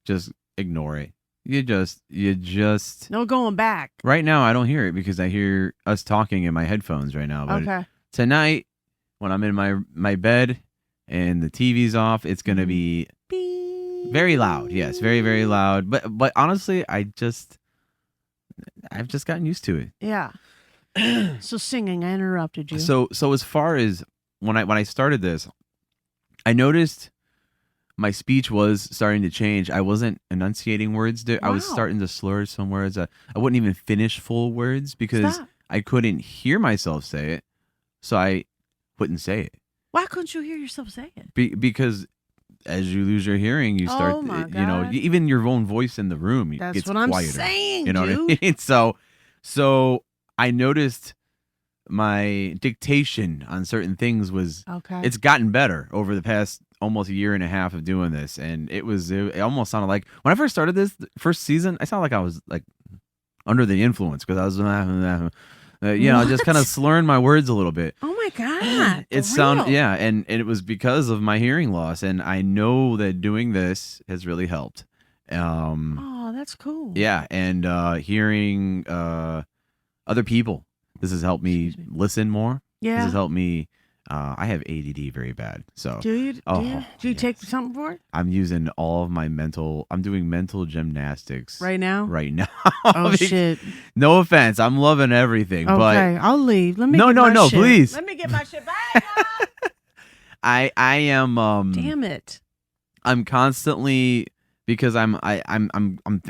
just ignore it. You just no going back. Right now, I don't hear it because I hear us talking in my headphones right now. But tonight, when I'm in my bed and the TV's off, it's gonna be very loud. Yes, very very loud. But honestly, I've just gotten used to it. Yeah. So singing, I interrupted you. So as far as when I started this, I noticed my speech was starting to change. I wasn't enunciating words. I was starting to slur some words. I wouldn't even finish full words because I couldn't hear myself say it, so I wouldn't say it. Why couldn't you hear yourself say it? Because as you lose your hearing, you start, you know, even your own voice in the room gets quieter. That's what I'm saying, you know dude. what I mean? So I noticed my dictation on certain things it's gotten better over the past almost a year and a half of doing this, and it almost sounded like when I first started this first season, I sounded like I was like under the influence because I was just kind of slurring my words a little bit. Oh my god! It sounded and it was because of my hearing loss, and I know that doing this has really helped. Oh, that's cool. Yeah, and hearing other people, this has helped me listen more. Yeah, this has helped me. I have ADD very bad. So do you? Do you take something for it? I'm using all of my I'm doing mental gymnastics right now. Right now. Oh shit! No offense, I'm loving everything. Okay, but I'll leave. Let me. No, shit. Please. Let me get my shit back. I am. Damn it! I'm constantly because I'm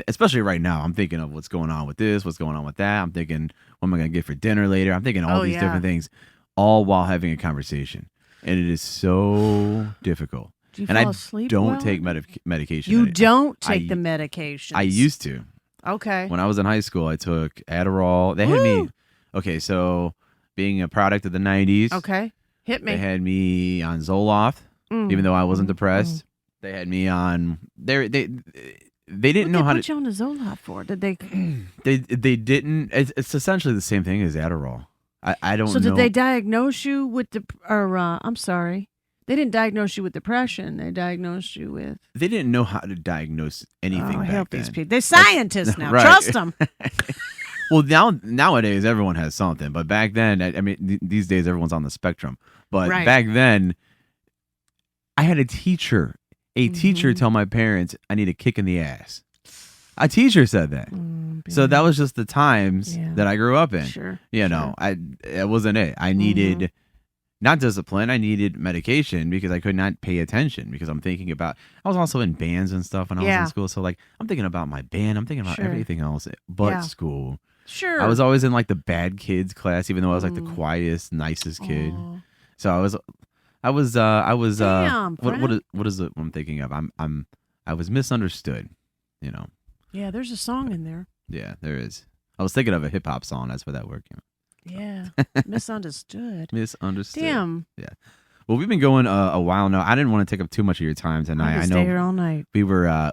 especially right now. I'm thinking of what's going on with this, what's going on with that. I'm thinking what am I gonna get for dinner later. I'm thinking all these different things. All while having a conversation, and it is so difficult. Do you and fall I asleep don't well? take medication. You don't take the medication. I used to. Okay. When I was in high school, I took Adderall. They had me. Okay, so being a product of the '90s. Okay, hit me. They had me on Zoloft, even though I wasn't depressed. They had me on. They didn't know how to put you on a Zoloft for. Did they? They didn't. It's essentially the same thing as Adderall. I don't know. So did they diagnose you with I'm sorry. They didn't diagnose you with depression. They diagnosed you with. They didn't know how to diagose anything back help then. these people. They're scientists now. Right. Trust them. Well, nowadays everyone has something, but back then, I mean, these days everyone's on the spectrum. But back then, I had a teacher tell my parents I need a kick in the ass. A teacher said that. So that was just the times that I grew up in. Sure. You know, it wasn't it. I needed not discipline. I needed medication because I could not pay attention because I'm thinking about. I was also in bands and stuff when I was in school. So like, I'm thinking about my band. I'm thinking about everything else but school. Sure. I was always in like the bad kids class, even though I was like the quietest, nicest kid. So I was. Damn, what is it I'm thinking of? I was misunderstood. You know. Yeah, there's a song in there. Yeah, there is. I was thinking of a hip hop song. That's where that word came. Yeah, misunderstood. Misunderstood. Damn. Yeah. Well, we've been going a while now. I didn't want to take up too much of your time tonight. I know stay here all night. We were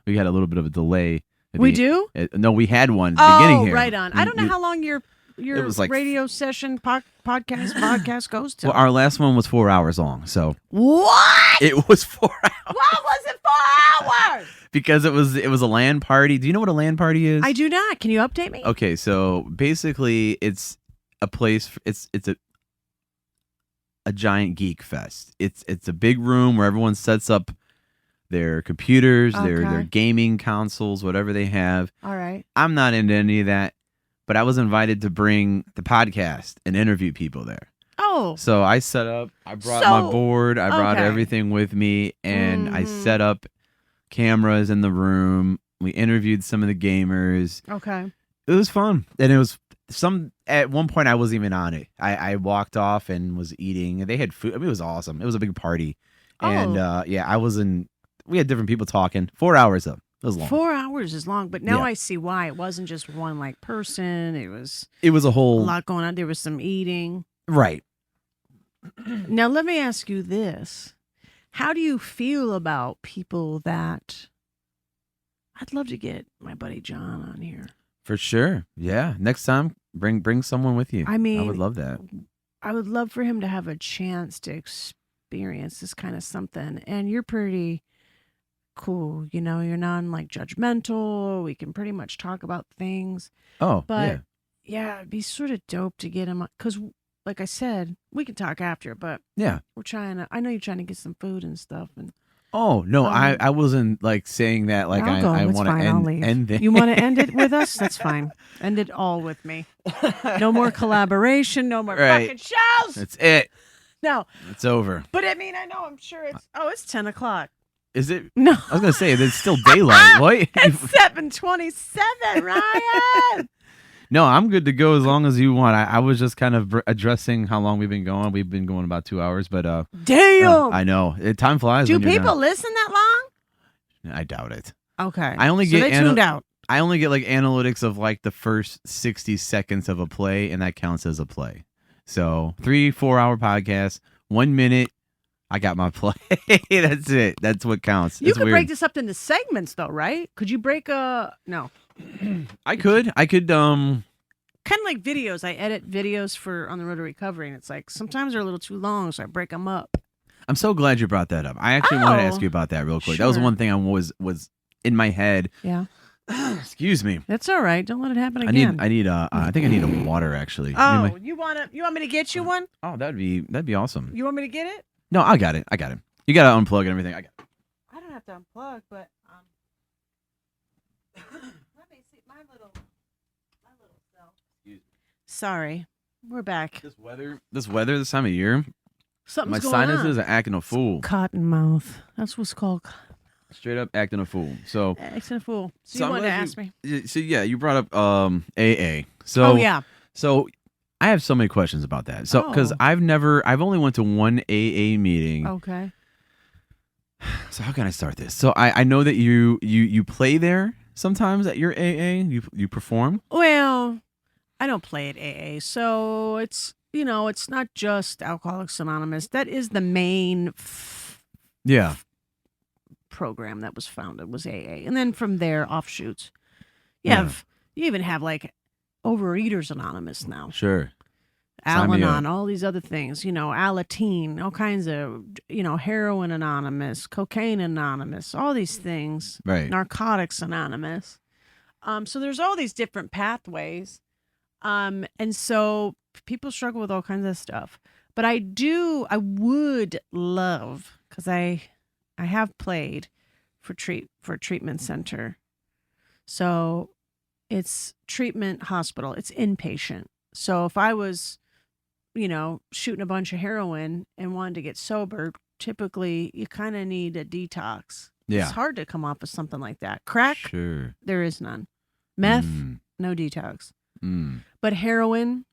we had a little bit of a delay. We do? No, we had one at the beginning here. Right on. I don't know how long your radio session podcast goes to. Well, our last one was 4 hours long. So what? It was 4 hours. Why was it 4 hours? Because it was a LAN party. Do you know what a LAN party is? I do not. Can you update me? Okay, so basically it's a place. It's a giant geek fest. It's a big room where everyone sets up their computers, their gaming consoles, whatever they have. All right. I'm not into any of that, but I was invited to bring the podcast and interview people there. Oh. So I set up. I brought my board. I brought everything with me, and I set up cameras in the room. We interviewed some of the gamers. Okay. It was fun. And it was at one point I wasn't even on it. I walked off and was eating. They had food. I mean, it was awesome. It was a big party. And we had different people talking. 4 hours up. It was long. 4 hours is long, but now I see why. It wasn't just one like person. It was a whole lot going on. There was some eating. Right. Now let me ask you this. How do you feel about people that I'd love to get my buddy John on here. For sure. Yeah. Next time, bring someone with you. I mean, I would love that. I would love for him to have a chance to experience this kind of something. And you're pretty cool. You know, you're not like judgmental. We can pretty much talk about things. Oh, but yeah, it'd be sort of dope to get him. Because like I said, we can talk after, but yeah, we're trying to, I know you're trying to get some food and stuff. And oh, no, I wasn't like saying that like I want to end it. You want to end it with us? That's fine. End it all with me. No more collaboration. No more fucking shows. That's it. No. It's over. But I mean, I know, I'm sure it's 10 o'clock. Is it? No. I was going to say, it's still daylight. What? It's 7:27, Ryan. No, I'm good to go as long as you want. I was just kind of addressing how long we've been going. We've been going about 2 hours, but damn, I know time flies. Do people listen that long? I doubt it. Okay, I only get they tuned out. I only get like analytics of like the first 60 seconds of a play, and that counts as a play. So 3-4 hour podcast, 1 minute I got my play. That's it. That's what counts. You It's could weird. break this up into segments, though, right? Could you break no? I could. Kind of like videos. I edit videos for on the road to recovery, and it's like sometimes they're a little too long, so I break them up. I'm so glad you brought that up. I actually wanted to ask Oh, you about that real quick. That was sure. one thing I was in my head. Yeah, Excuse me. that's all right. Don't let it happen I again. need I think I need a water actually. Oh, you want me to get you one? Oh, that'd be awesome. You want me to get it? No, I got it. You got to unplug and everything. I got it. I don't have to unplug, but let me see my little self. Sorry, we're back. This weather this time of year, Something's my going sinuses on. are acting a fool. Cottonmouth. That's what's called. Straight up acting a fool. So Acting a fool. So So you I'm wanted to glad ask me? so yeah, you brought up AA. So Oh yeah. So I have so many questions about that. So because Oh. I've only went to one AA meeting. Okay. So how can I start this? So I know that you play there sometimes at your AA. You perform. Well, I don't play at AA, so it's it's not just Alcoholics Anonymous. That is the main Yeah. program that was founded was AA, and then from there offshoots. Yeah. You even have like Overeaters Anonymous now. Sure. Sign me Al-Anon, up. all these other things, Alateen, all kinds of, Heroin Anonymous, Cocaine Anonymous, all these things, Right. Narcotics Anonymous. So there's all these different pathways. And so people struggle with all kinds of stuff. But I would love, because I have played for a treatment center. So it's treatment hospital, it's inpatient. So if I was shooting a bunch of heroin and wanted to get sober, typically you kind of need a detox. Yeah. It's hard to come off of something like that. Crack, Sure. there is none. Meth, Mm. no detox. Mm. But heroin,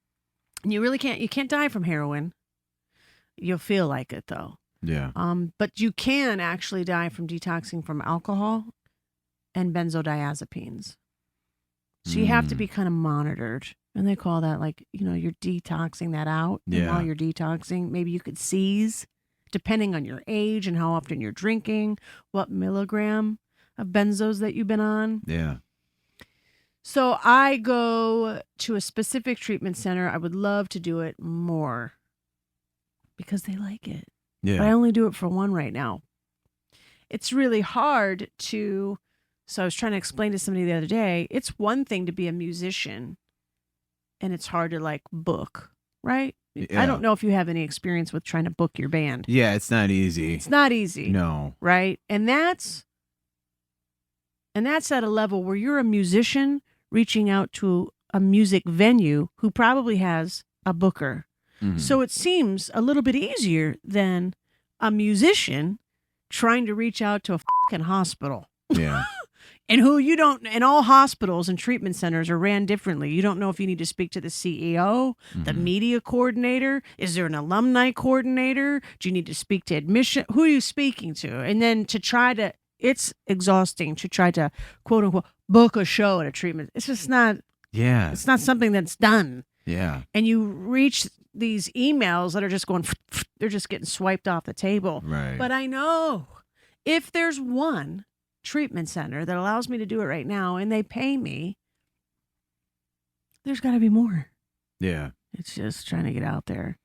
you can't die from heroin. You'll feel like it though. Yeah. But you can actually die from detoxing from alcohol and benzodiazepines. So you have to be kind of monitored. And they call that you're detoxing that out. And Yeah. while you're detoxing, maybe you could seize, depending on your age and how often you're drinking, what milligram of benzos that you've been on. Yeah. So I go to a specific treatment center. I would love to do it more because they like it. Yeah. But I only do it for one right now. It's really hard to, so I was trying to explain to somebody the other day, it's one thing to be a musician and it's hard to book, right? Yeah. I don't know if you have any experience with trying to book your band. Yeah, it's not easy. It's not easy. No. Right? And that's at a level where you're a musician reaching out to a music venue who probably has a booker. Mhm. So it seems a little bit easier than a musician trying to reach out to a fucking hospital. Yeah. And who you don't, and all hospitals and treatment centers are ran differently. You don't know if you need to speak to the CEO, the Mhm. media coordinator. Is there an alumni coordinator? Do you need to speak to admission? Who are you speaking to? And then it's exhausting to try to quote unquote book a show at a treatment. It's just not, Yeah. it's not something that's done. Yeah. And you reach these emails that are just going, they're just getting swiped off the table. Right. But I know if there's one treatment center that allows me to do it right now and they pay me, there's got to be more. Yeah. It's just trying to get out there.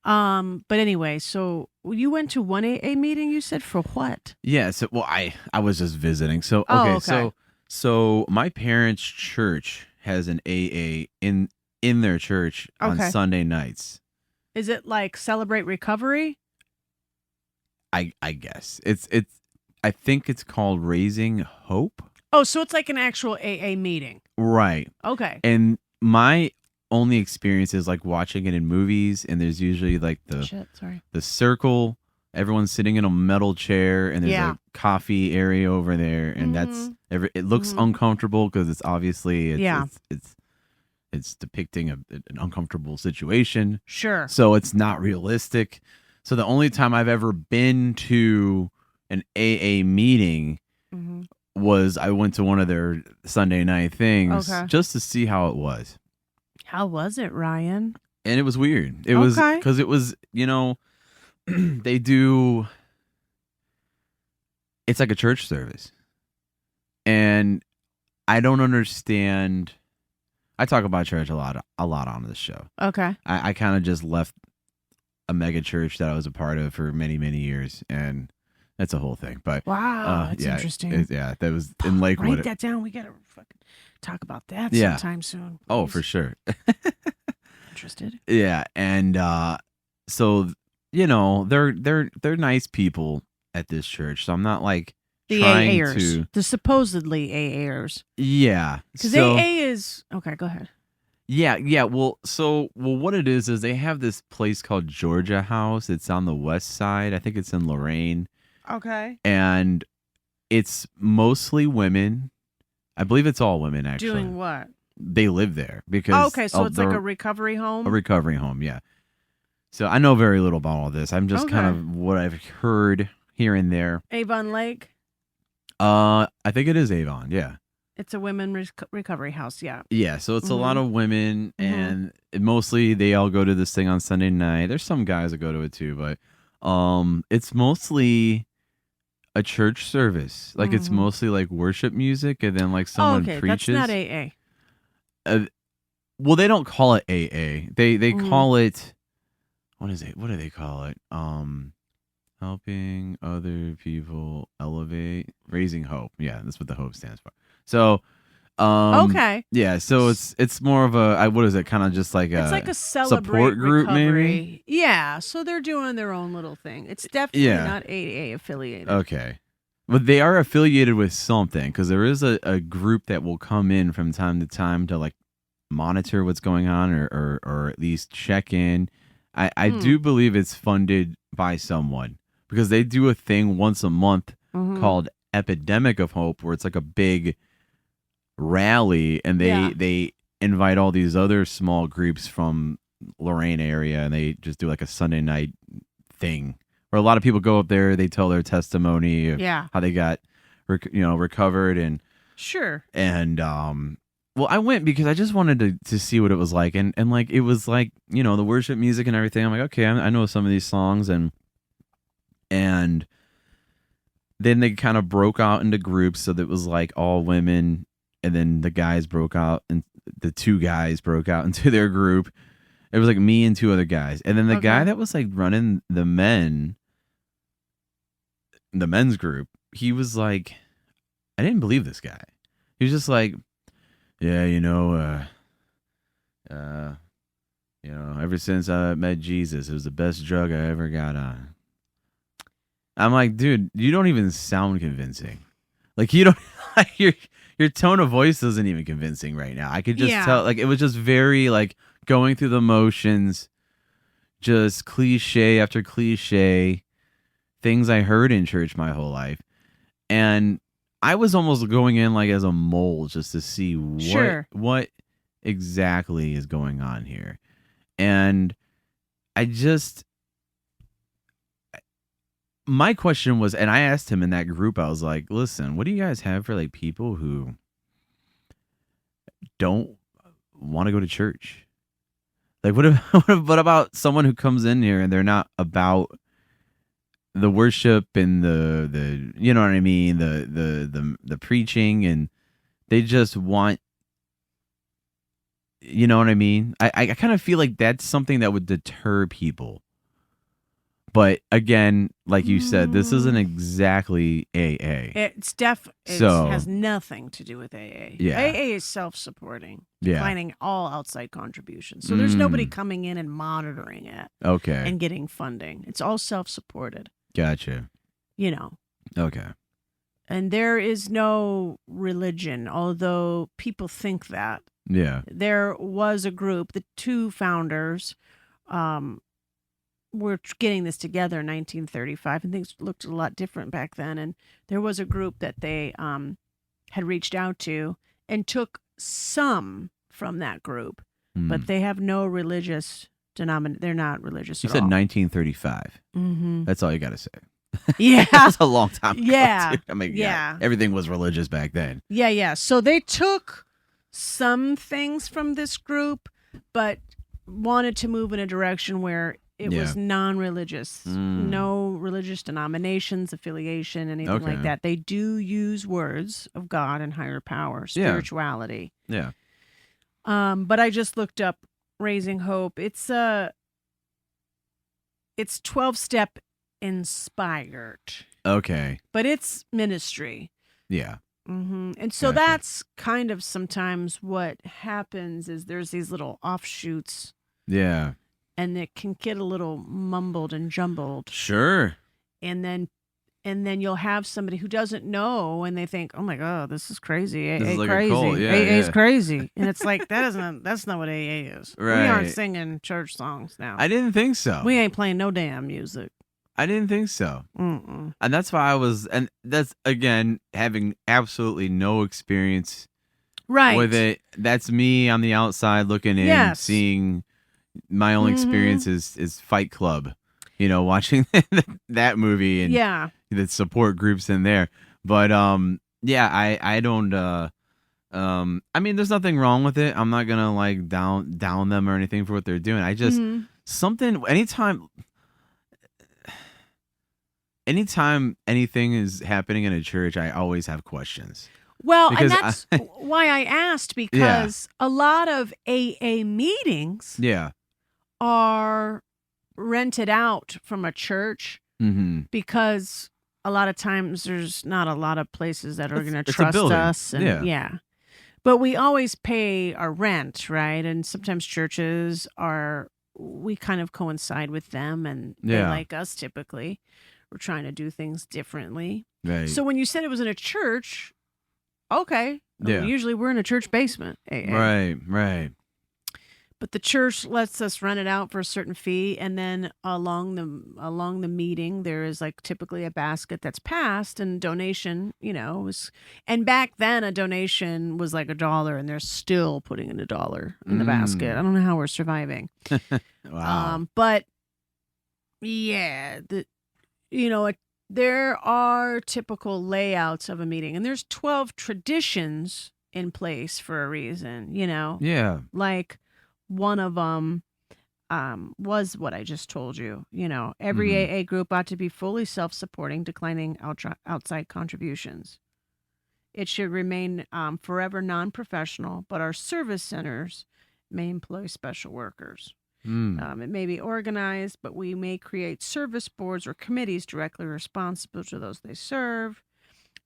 But anyway, so you went to one AA meeting, you said, for what? Yeah. So, well, I was just visiting. So, Oh, okay. okay. So my parents' church has an AA in their church on Okay. Sunday nights. Is it like Celebrate Recovery? I guess it's I think it's called Raising Hope. Oh, so it's like an actual AA meeting. Right. Okay. And my only experience is watching it in movies, and there's usually Shit, sorry. the circle, everyone's sitting in a metal chair, and there's Yeah. a coffee area over there, and it looks Mhm. uncomfortable because it's obviously Yeah. it's depicting an uncomfortable situation, Sure. so it's not realistic. So the only time I've ever been to an AA meeting Mhm. was I went to one of their Sunday night things Okay. just to see how it was. How was it, Ryan? And it was weird. It was Okay. because it was, they do. It's like a church service, and I don't understand. I talk about church a lot on this show. Okay. I kind of just left a mega church that I was a part of for many, many years, and that's a whole thing. But wow, that's yeah, interesting. that was in Lakewood. Write that down. We gotta fucking talk about that Yeah. sometime soon. Oh, please. for sure. Interested. Yeah, and so they're nice people at this church, so I'm not like The trying AAers, to. the supposedly AAers. Yeah, Because so AA is okay. Go ahead. yeah. Well, what it is they have this place called Georgia House. It's on the west side. I think it's in Lorain, Okay. and it's mostly women. I believe it's all women actually. Doing what? They live there because Okay, so it's like a recovery home. a recovery home. Yeah. So I know very little about all this. I'm just kind Okay. of what I've heard here and there. Avon Lake. I think it is Avon. Yeah. It's a women recovery house. Yeah. Yeah. So it's a lot of women, Mhm. and mostly they all go to this thing on Sunday night. There's some guys that go to it too, but it's mostly a church service. Like it's Mhm. mostly like worship music, and then like someone okay, preaches. that's not AA. Well, they don't call it AA. They Mhm. call it, what is it? What do they call it? Helping other people elevate, raising hope. Yeah, that's what the hope stands for. So, Okay. yeah. So it's more of a what is it? Kind of just like It's like a celebrate support group, recovery. maybe. Yeah, so they're doing their own little thing. It's definitely Yeah. not AA affiliated. Okay. But they are affiliated with something because there is a group that will come in from time to time to like monitor what's going on or at least check in. I do believe it's funded by someone because they do a thing once a month Mhm. called Epidemic of Hope where it's like a big rally and they invite all these other small groups from Lorraine area and they just do like a Sunday night thing where a lot of people go up there, they tell their testimony of Yeah. how they got recovered and Sure. well, I went because I just wanted to see what it was like, and like it was like the worship music and everything. I'm like, okay, I know some of these songs, and then they kind of broke out into groups, so that it was like all women, and then the guys broke out, and the two guys broke out into their group. It was like me and two other guys, and then the guy that was like running the men's group, he was like, I didn't believe this guy. He was just like. Yeah, ever since I met Jesus, it was the best drug I ever got on. I'm like, dude, you don't even sound convincing. Like you don't like your tone of voice isn't even convincing right now. I could just tell like it was just very like going through the motions, just cliche after cliche, things I heard in church my whole life. And I was almost going in like as a mole just to see what exactly is going on here. And my question was, and I asked him in that group, I was like, listen, what do you guys have for like people who don't want to go to church? Like what about someone who comes in here and they're not about the worship and the you know what I mean, the preaching, and they just want, you know what I mean? I kind of feel like that's something that would deter people. But again, like you said, this isn't exactly AA. It has nothing to do with AA. Yeah. AA is self-supporting, Yeah. declining all outside contributions. So there's nobody coming in and monitoring it Okay. and getting funding. It's all self-supported. Gotcha. Okay. And there is no religion, although people think that. Yeah. There was a group, the two founders were getting this together in 1935, and things looked a lot different back then. And there was a group that they had reached out to and took some from that group, but they have no religious denomination. They're not religious You at said all. 1935. Mm-hmm. That's all you got to say. Yeah. That's a long time ago. Yeah. Too. I mean, Yeah. everything was religious back then. Yeah. So they took some things from this group, but wanted to move in a direction where It was non-religious. No religious denominations, affiliation, anything like that. They do use words of God and higher power, spirituality. Yeah. But I just looked up Raising Hope. It's 12-step inspired. Okay. But it's ministry. Yeah. And so that's kind of sometimes what happens is there's these little offshoots. Yeah. And it can get a little mumbled and jumbled. Sure. And then you'll have somebody who doesn't know and they think, oh my God, this is crazy. AA is like crazy. a cult. Yeah, AA's crazy. And it's like, that's not what AA is. Right. We aren't singing church songs now. I didn't think so. We ain't playing no damn music. I didn't think so. Mm-mm. And that's why and that's, again, having absolutely no experience with it. That's me on the outside looking in, seeing my only experience is Fight Club, watching that movie and the support groups in there. But, I don't, I mean, there's nothing wrong with it. I'm not going to like down them or anything for what they're doing. I just, anytime anything is happening in a church, I always have questions. Well, and that's why I asked, because a lot of AA meetings are rented out from a church because a lot of times there's not a lot of places that are going to trust us. And but we always pay our rent, right? And sometimes churches we kind of coincide with them and they like us typically. We're trying to do things differently. Right. So when you said it was in a church, okay. Usually we're in a church basement. AA. Right. But the church lets us rent it out for a certain fee, and then along the meeting there is like typically a basket that's passed and donation, and back then a donation was like $1 and they're still putting in $1 in the basket. I don't know how we're surviving. Wow. But yeah, there are typical layouts of a meeting, and there's 12 traditions in place for a reason, Yeah. Like one of them was what I just told you. Every AA group ought to be fully self-supporting, declining outside contributions. It should remain forever non-professional, but our service centers may employ special workers. It may be organized, but we may create service boards or committees directly responsible to those they serve.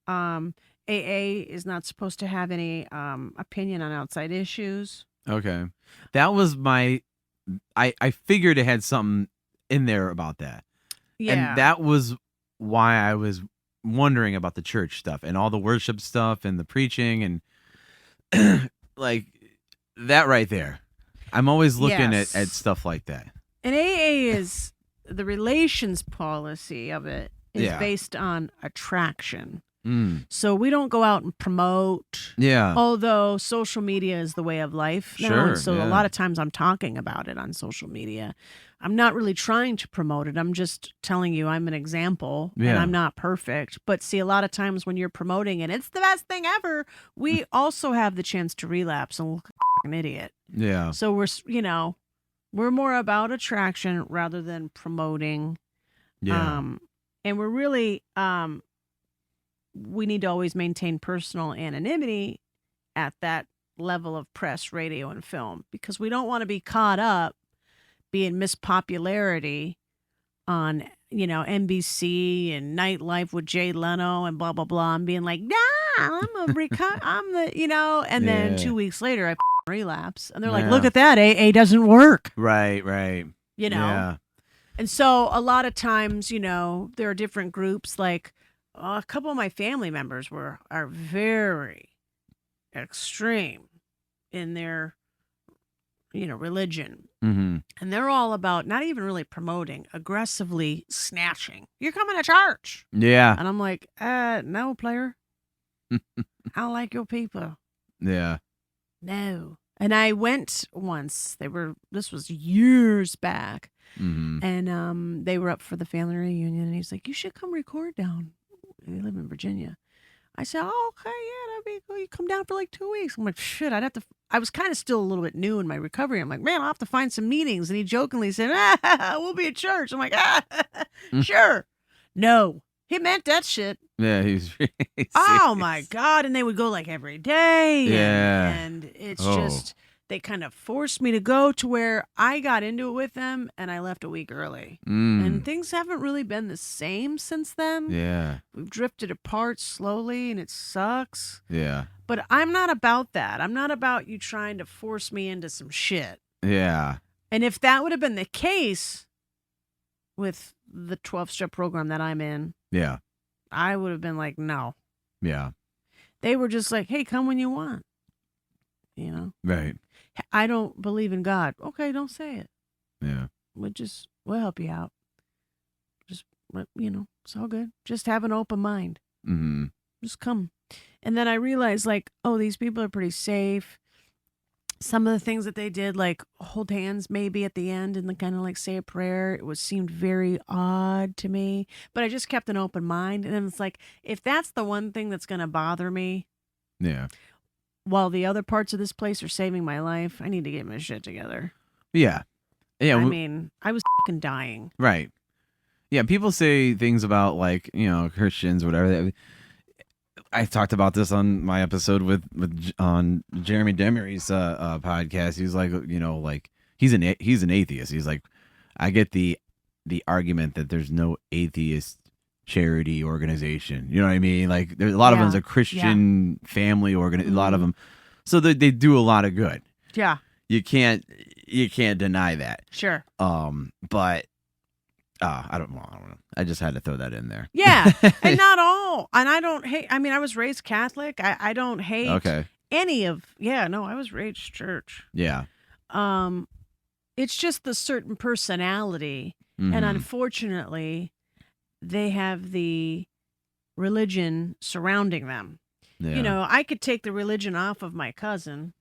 AA is not supposed to have any opinion on outside issues. Okay. That was I figured it had something in there about that. Yeah. And that was why I was wondering about the church stuff and all the worship stuff and the preaching and like that right there. I'm always looking at stuff like that. And AA is the relations policy of it is based on attraction. So we don't go out and promote. Yeah. Although social media is the way of life now. Sure. And so a lot of times I'm talking about it on social media. I'm not really trying to promote it. I'm just telling you I'm an example and I'm not perfect. But see, a lot of times when you're promoting it, it's the best thing ever. We also have the chance to relapse and look like an idiot. Yeah. So we're more about attraction rather than promoting. Yeah. And we're really, we need to always maintain personal anonymity at that level of press, radio, and film, because we don't want to be caught up being Miss Popularity on, NBC and Nightlife with Jay Leno and blah, blah, blah, and being like, I'm the, and then 2 weeks later I relapse. And they're like, look at that, AA doesn't work. Right. Yeah. And so a lot of times, there are different groups, like a couple of my family members are very extreme in their, religion. Mm-hmm. And they're all about not even really promoting, aggressively snatching. You're coming to church. Yeah. And I'm like, no, player. I don't like your people. Yeah. No. And I went once. This was years back. Mm-hmm. And they were up for the family reunion. And he's like, you should come record down. They live in Virginia. I said, oh, okay, yeah, that'd be cool. You come down for like 2 weeks. I'm like, shit, I'd have to I was kind of still a little bit new in my recovery. I'm like, man, I'll have to find some meetings. And he jokingly said, we'll be at church. I'm like, sure. No, he meant that shit. Yeah, he's really Oh serious. my God. And they would go like every day. Yeah. And it's just, they kind of forced me to go to where I got into it with them and I left a week early. And things haven't really been the same since then. Yeah. We've drifted apart slowly and it sucks. Yeah. But I'm not about that. I'm not about you trying to force me into some shit. Yeah. And if that would have been the case with the 12-step program that I'm in, Yeah. I would have been like, no. Yeah. They were just like, hey, come when you want. You know? Right. I don't believe in God. Okay, don't say it. Yeah. We'll help you out. Just, it's all good. Just have an open mind. Mm-hmm. Just come. And then I realized, like, oh, these people are pretty safe. Some of the things that they did, like hold hands maybe at the end and kind of like say a prayer, seemed very odd to me. But I just kept an open mind. And then it's like, if that's the one thing that's going to bother me, Yeah. while the other parts of this place are saving my life, I need to get my shit together. Yeah. Yeah. I mean, I was fucking dying. Right. Yeah. People say things about like, Christians or whatever. I talked about this on my episode with on Jeremy Demery's podcast. He's like, like he's an atheist. He's like, I get the argument that there's no atheist charity organization. You know what I mean? Like there's a lot of them's a Christian family a lot of them. So they do a lot of good. Yeah. You can't deny that. Sure. But I don't know. I just had to throw that in there. Yeah. And not all. And I don't hate, I mean, I was raised Catholic. I don't hate any of, I was raised church. Yeah. It's just the certain personality. Mm-hmm. And unfortunately, they have the religion surrounding them. Yeah. I could take the religion off of my cousin.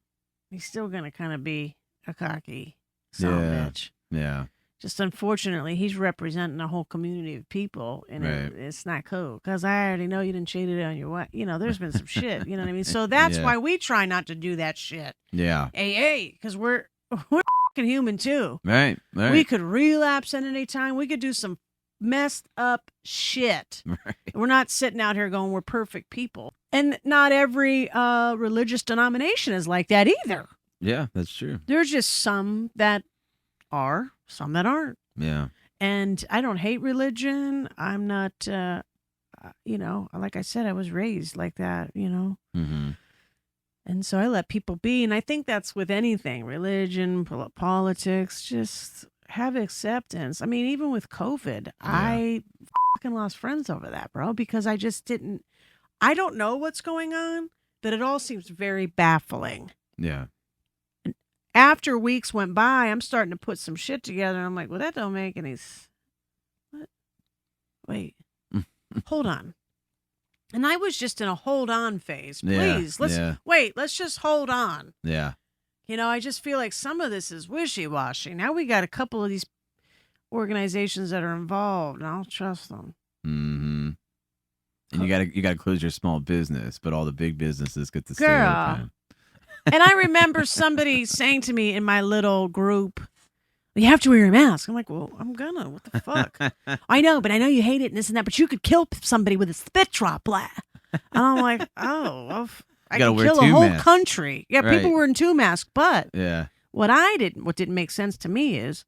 He's still going to kind of be a cocky son of a bitch. Yeah. Just unfortunately, he's representing a whole community of people, and it's not cool. Because I already know you didn't cheat it on your wife. There's been some shit. You know what I mean? So that's why we try not to do that shit. Yeah. AA, because we're fucking human too. Right. We could relapse at any time. We could do some messed up shit. Right. We're not sitting out here going, we're perfect people. And not every religious denomination is like that either. Yeah, that's true. There's just some that are, some that aren't. Yeah. And I don't hate religion. I'm not, like I said, I was raised like that, Mm-hmm. And so I let people be. And I think that's with anything, religion, politics, just have acceptance. I mean, even with COVID, I fucking lost friends over that, bro, because I just I don't know what's going on, but it all seems very baffling. Yeah. After weeks went by, I'm starting to put some shit together. And I'm like, well, that don't make any what? Wait. Hold on. And I was just in a hold on phase. Please, let's just hold on. Yeah. I just feel like some of this is wishy-washy. Now we got a couple of these organizations that are involved, and I don't trust them. Mm-hmm. And you gotta close your small business, but all the big businesses get to stay open. And I remember somebody saying to me in my little group, you have to wear a mask. I'm like, well, I'm gonna. What the fuck? I know, but I know you hate it and this and that, but you could kill somebody with a spit drop. Blah. And I'm like, oh, well, I could kill a whole country. Yeah, people wearing 2 masks. But what didn't make sense to me is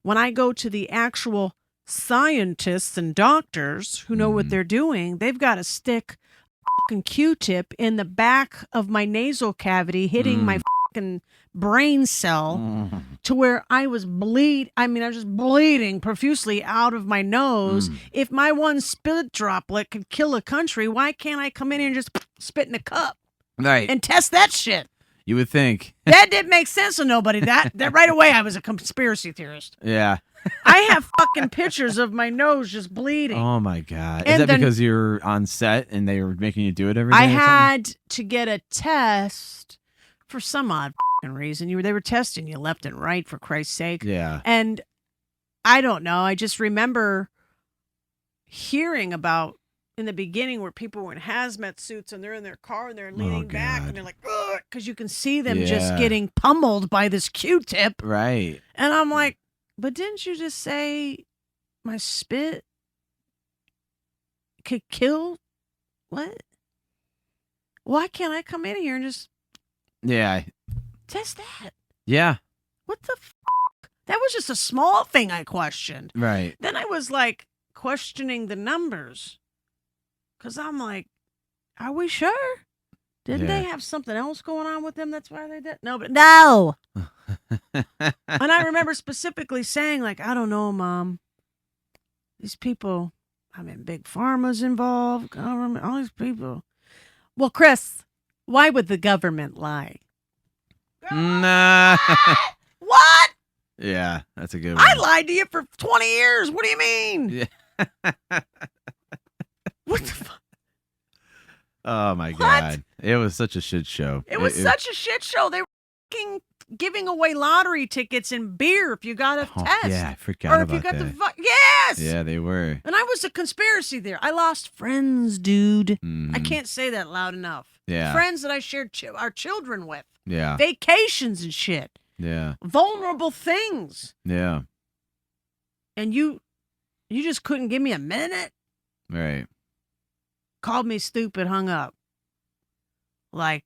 when I go to the actual scientists and doctors who know what they're doing, they've got to stick fucking Q-tip in the back of my nasal cavity, hitting my fucking brain cell to where I was I was just bleeding profusely out of my nose. If my one spit droplet could kill a country, why can't I come in here and just spit in a cup? Right. And test that shit. You would think. That didn't make sense to nobody. That right away I was a conspiracy theorist. Yeah. I have fucking pictures of my nose just bleeding. Oh my God. Is that because you're on set and they were making you do it every day? I had to get a test for some odd fucking reason. They were testing you left and right, for Christ's sake. Yeah. And I don't know. I just remember hearing about in the beginning where people were in hazmat suits and they're in their car and they're leaning back and they're like, because you can see them just getting pummeled by this Q-tip. Right. And I'm like, but didn't you just say my spit could kill? What? Why can't I come in here and just test that? Yeah. What the fuck? That was just a small thing I questioned. Right. Then I was like questioning the numbers. Because I'm like, are we sure? Didn't they have something else going on with them? That's why they did? No, but no. And I remember specifically saying, like, I don't know, Mom. These people, I mean, Big Pharma's involved. Government, all these people. Well, Chris, why would the government lie? Nah. What? Yeah, that's a good one. I lied to you for 20 years. What do you mean? Yeah. What the fuck? Oh, my God. It was such a shit show. It was such a shit show. They were fucking giving away lottery tickets and beer if you got a test. Yeah, I forgot about that. Yes! Yeah, they were. And I was a conspiracy there. I lost friends, dude. Mhm. I can't say that loud enough. Yeah. Friends that I shared our children with. Yeah. Vacations and shit. Yeah. Vulnerable things. Yeah. And you just couldn't give me a minute? Right. Called me stupid, hung up. Like,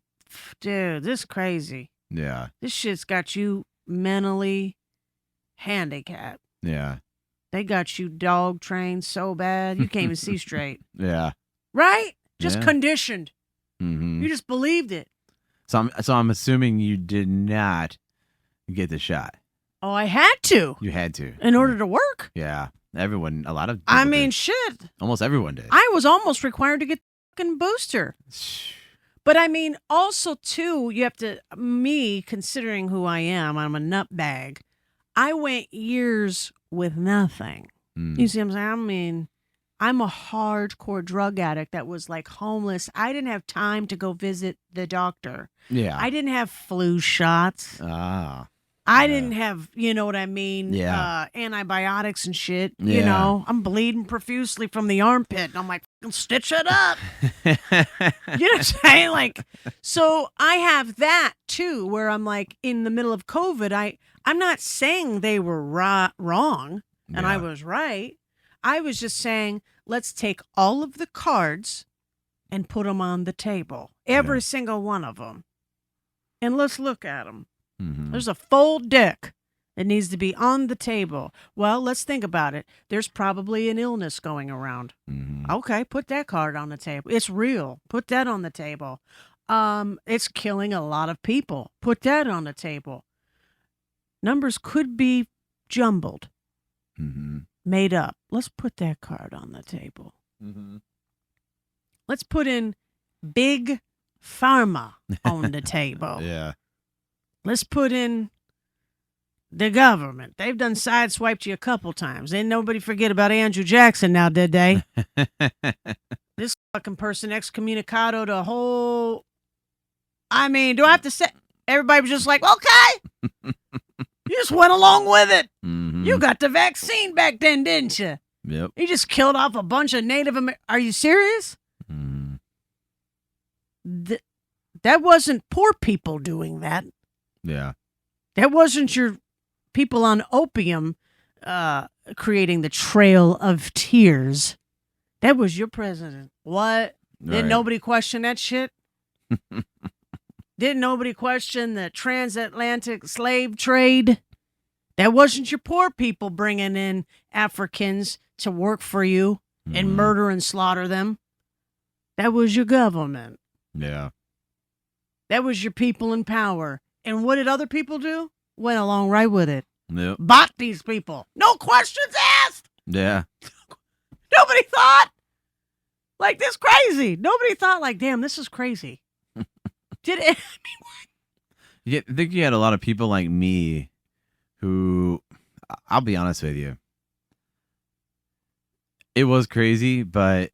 dude, this is crazy. Yeah. This shit's got you mentally handicapped. Yeah. They got you dog trained so bad you can't even see straight. Yeah. Right? Just Yeah. conditioned. Mm-hmm. You just believed it. So I'm assuming you did not get the shot. Oh, I had to. You had to. In order to work. Yeah. Everyone, a lot of I people mean, did. shit. Almost everyone did. I was almost required to get the fucking booster. But I mean, also, too, you have to, me, considering who I am, I'm a nutbag. I went years with nothing. You see what I'm saying? I mean, I'm a hardcore drug addict that was like homeless. I didn't have time to go visit the doctor. Yeah. I didn't have flu shots. I didn't have, you know what I mean? Yeah. Antibiotics and shit. Yeah. You know, I'm bleeding profusely from the armpit. And I'm like, stitch it up. You know what I'm saying? Like, so I have that too, where I'm like in the middle of COVID. I'm not saying they were wrong and I was right. I was just saying, let's take all of the cards and put them on the table. Every single one of them. And let's look at them. Mm-hmm. There's a full deck that needs to be on the table. Well, let's think about it. There's probably an illness going around. Mm-hmm. Okay, put that card on the table. It's real. Put that on the table. It's killing a lot of people. Put that on the table. Numbers could be jumbled, made up. Let's put that card on the table. Let's put in Big Pharma on the table. Yeah. Let's put in the government. They've done sideswiped you a couple times. Ain't nobody forget about Andrew Jackson now, did they? This fucking person excommunicado the whole... I mean, do I have to say... Everybody was just like, okay. You just went along with it. Mm-hmm. You got the vaccine back then, didn't you? Yep. You just killed off a bunch of Native Americans. Are you serious? Mm-hmm. That wasn't poor people doing that. Yeah. That wasn't your people on opium creating the Trail of Tears. That was your president. What? Right. Didn't nobody question that shit? Didn't nobody question the transatlantic slave trade? That wasn't your poor people bringing in Africans to work for you and murder and slaughter them. That was your government. Yeah. That was your people in power. And what did other people do? Went along right with it. Yep. Bought these people. No questions asked. Yeah. Nobody thought like this crazy. Nobody thought like, damn, this is crazy. Did it? I think you had a lot of people like me who, I'll be honest with you, it was crazy, but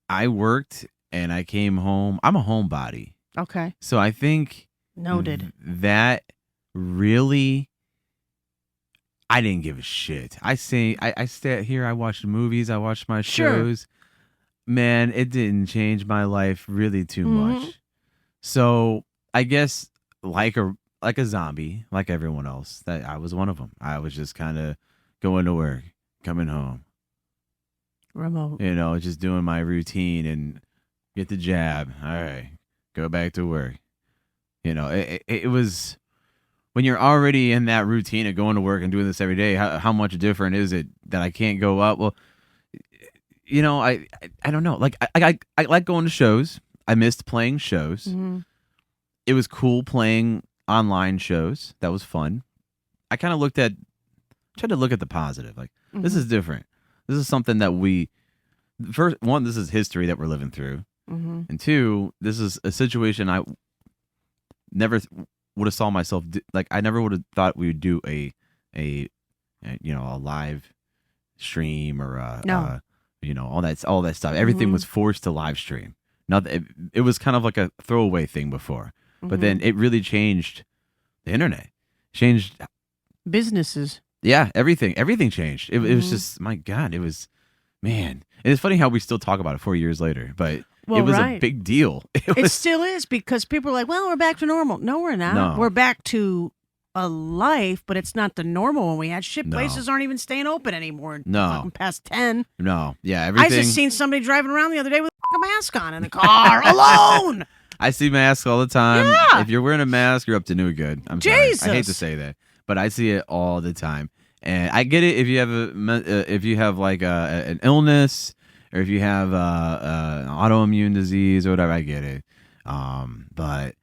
I worked and I came home. I'm a homebody. Okay. So I think Noted. that really, I didn't give a shit. I sat here, I watched movies, I watched my Sure. shows. Man, it didn't change my life really too Mhm. much. So I guess like a zombie, like everyone else, that I was one of them. I was just kind of going to work, coming home, Remote. just doing my routine and get the jab. All right, go back to work. It was when you're already in that routine of going to work and doing this every day. How much different is it that I can't go up? Well, I don't know. Like I like going to shows. I missed playing shows. Mhm. It was cool playing online shows. That was fun. I kind of tried to look at the positive. Like this Mhm. is different. This is something that first one, this is history that we're living through, Mhm. and two, this is a situation I never would have saw myself like. I never would have thought we would do a live stream or No. all that stuff. Everything Mhm. was forced to live stream. It was kind of like a throwaway thing before, but then Mhm. it really changed the internet. Changed, Businesses. yeah, everything. Everything changed. It was Mhm. just, my God, it was, man. And it's funny how we still talk about it 4 years later, but it Well, was a right. big deal. It was still is, because people are like, well, we're back to normal. No, we're not. No. We're back to a life, but it's not the normal one we had. Shit, No. places aren't even staying open anymore. No. Fucking past 10. no, yeah, I everything. just seen somebody driving around the other day with a mask on in the car alone. I see masks all the time. Yeah. If you're wearing a mask, you're up to no good. I'm sorry. I hate to Jesus. say that, but I see it all the time, and I get it if you have like an illness, or if you have an autoimmune disease or whatever. I get it. But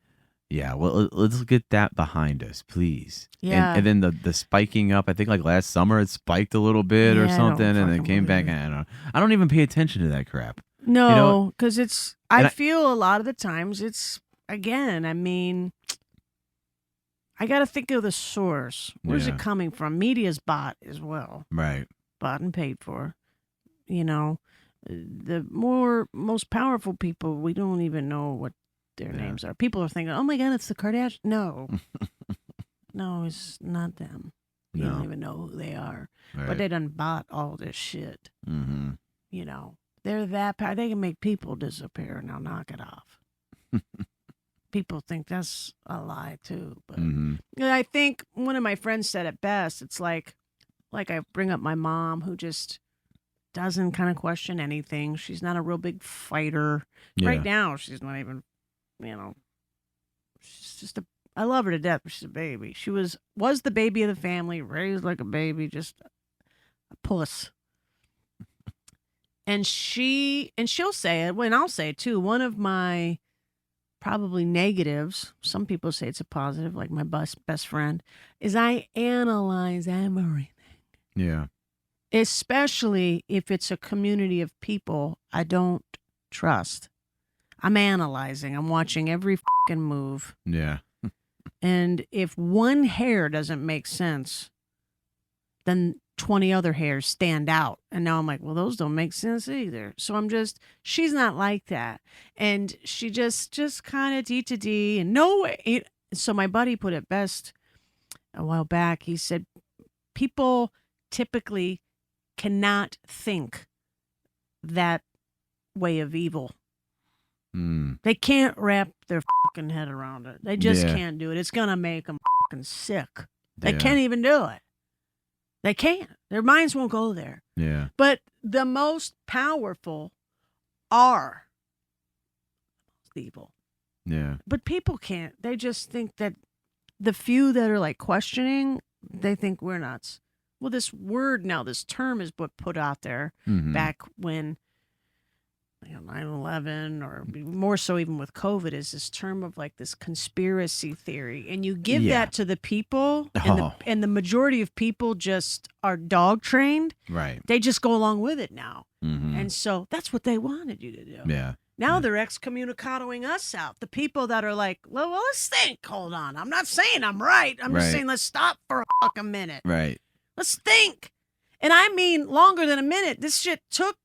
yeah, well, let's get that behind us, please. Yeah. And then the spiking up. I think like last summer it spiked a little bit or Yeah, I don't something, and then fucking came back. believe I don't even pay attention to that crap. No, because I and I- feel a lot of the times again, I mean, I got to think of the source. Where's Yeah. it coming from? Media's bought as well. Right. Bought and paid for. The most powerful people, we don't even know what their Yeah. names are. People are thinking, oh my God, it's the Kardashians. No. No, it's not them. You No. don't even know who they are. Right. But they done bought all this shit. Mm-hmm. They're that powerful. They can make people disappear. Now knock it off. People think that's a lie too. But Mm-hmm. I think one of my friends said it best. It's like I bring up my mom, who just doesn't kind of question anything. She's not a real big fighter. Yeah. Right now, she's not even, she's just I love her to death, but she's a baby. She was the baby of the family, raised like a baby, just a puss. And she'll say it, and I'll say it too. One of my probably negatives, some people say it's a positive, like my best friend, is I analyze everything. Yeah. Especially if it's a community of people I don't trust. I'm analyzing. I'm watching every fucking move. Yeah. And if one hair doesn't make sense, then 20 other hairs stand out. And now I'm like, well, those don't make sense either. So she's not like that. And she just kind of D to D. And so my buddy put it best a while back. He said, people typically cannot think that way of evil. Mm. They can't wrap their fucking head around it. They just Yeah. can't do it. It's going to make them fucking sick. They Yeah. can't even do it. They can't. Their minds won't go there. Yeah. But the most powerful are evil. Yeah. But people can't. They just think that the few that are like questioning, they think we're nuts. Well, this term is put out there Mm-hmm. back when 9/11, or more so even with COVID, is this term of like this conspiracy theory. And you give Yeah. that to the people, and, Oh. the majority of people just are dog trained. Right. They just go along with it now. Mm-hmm. And so that's what they wanted you to do. Yeah. Now Yeah. they're excommunicadoing us out. The people that are like, well, let's think. Hold on. I'm not saying I'm right. I'm just Right. saying let's stop for a fucking minute. Right. Let's think. And I mean longer than a minute. This shit took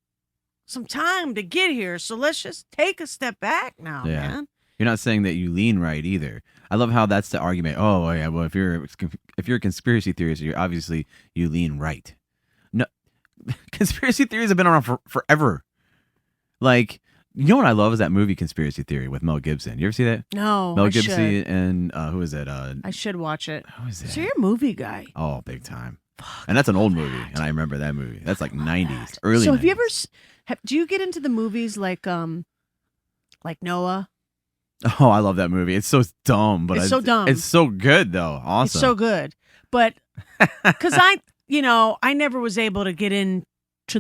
some time to get here. So let's just take a step back now, Yeah. man. you're not saying that you lean right either. I love how that's the argument. Oh yeah, well if you're a conspiracy theorist, you're obviously you lean right. No, conspiracy theories have been around forever. Like, you know what I love is that movie Conspiracy Theory with Mel Gibson. You ever see that? No, Mel I Gibson should. and who is it? I should watch it. Who is that? So you're a movie guy. Oh, big time. And that's an old movie, and I remember that movie. That's like 90s, early. So 90s. have you ever? Do you get into the movies like Noah? Oh, I love that movie. It's so dumb, but It's so dumb. It's so good though. Awesome. It's so good, but because I never was able to get into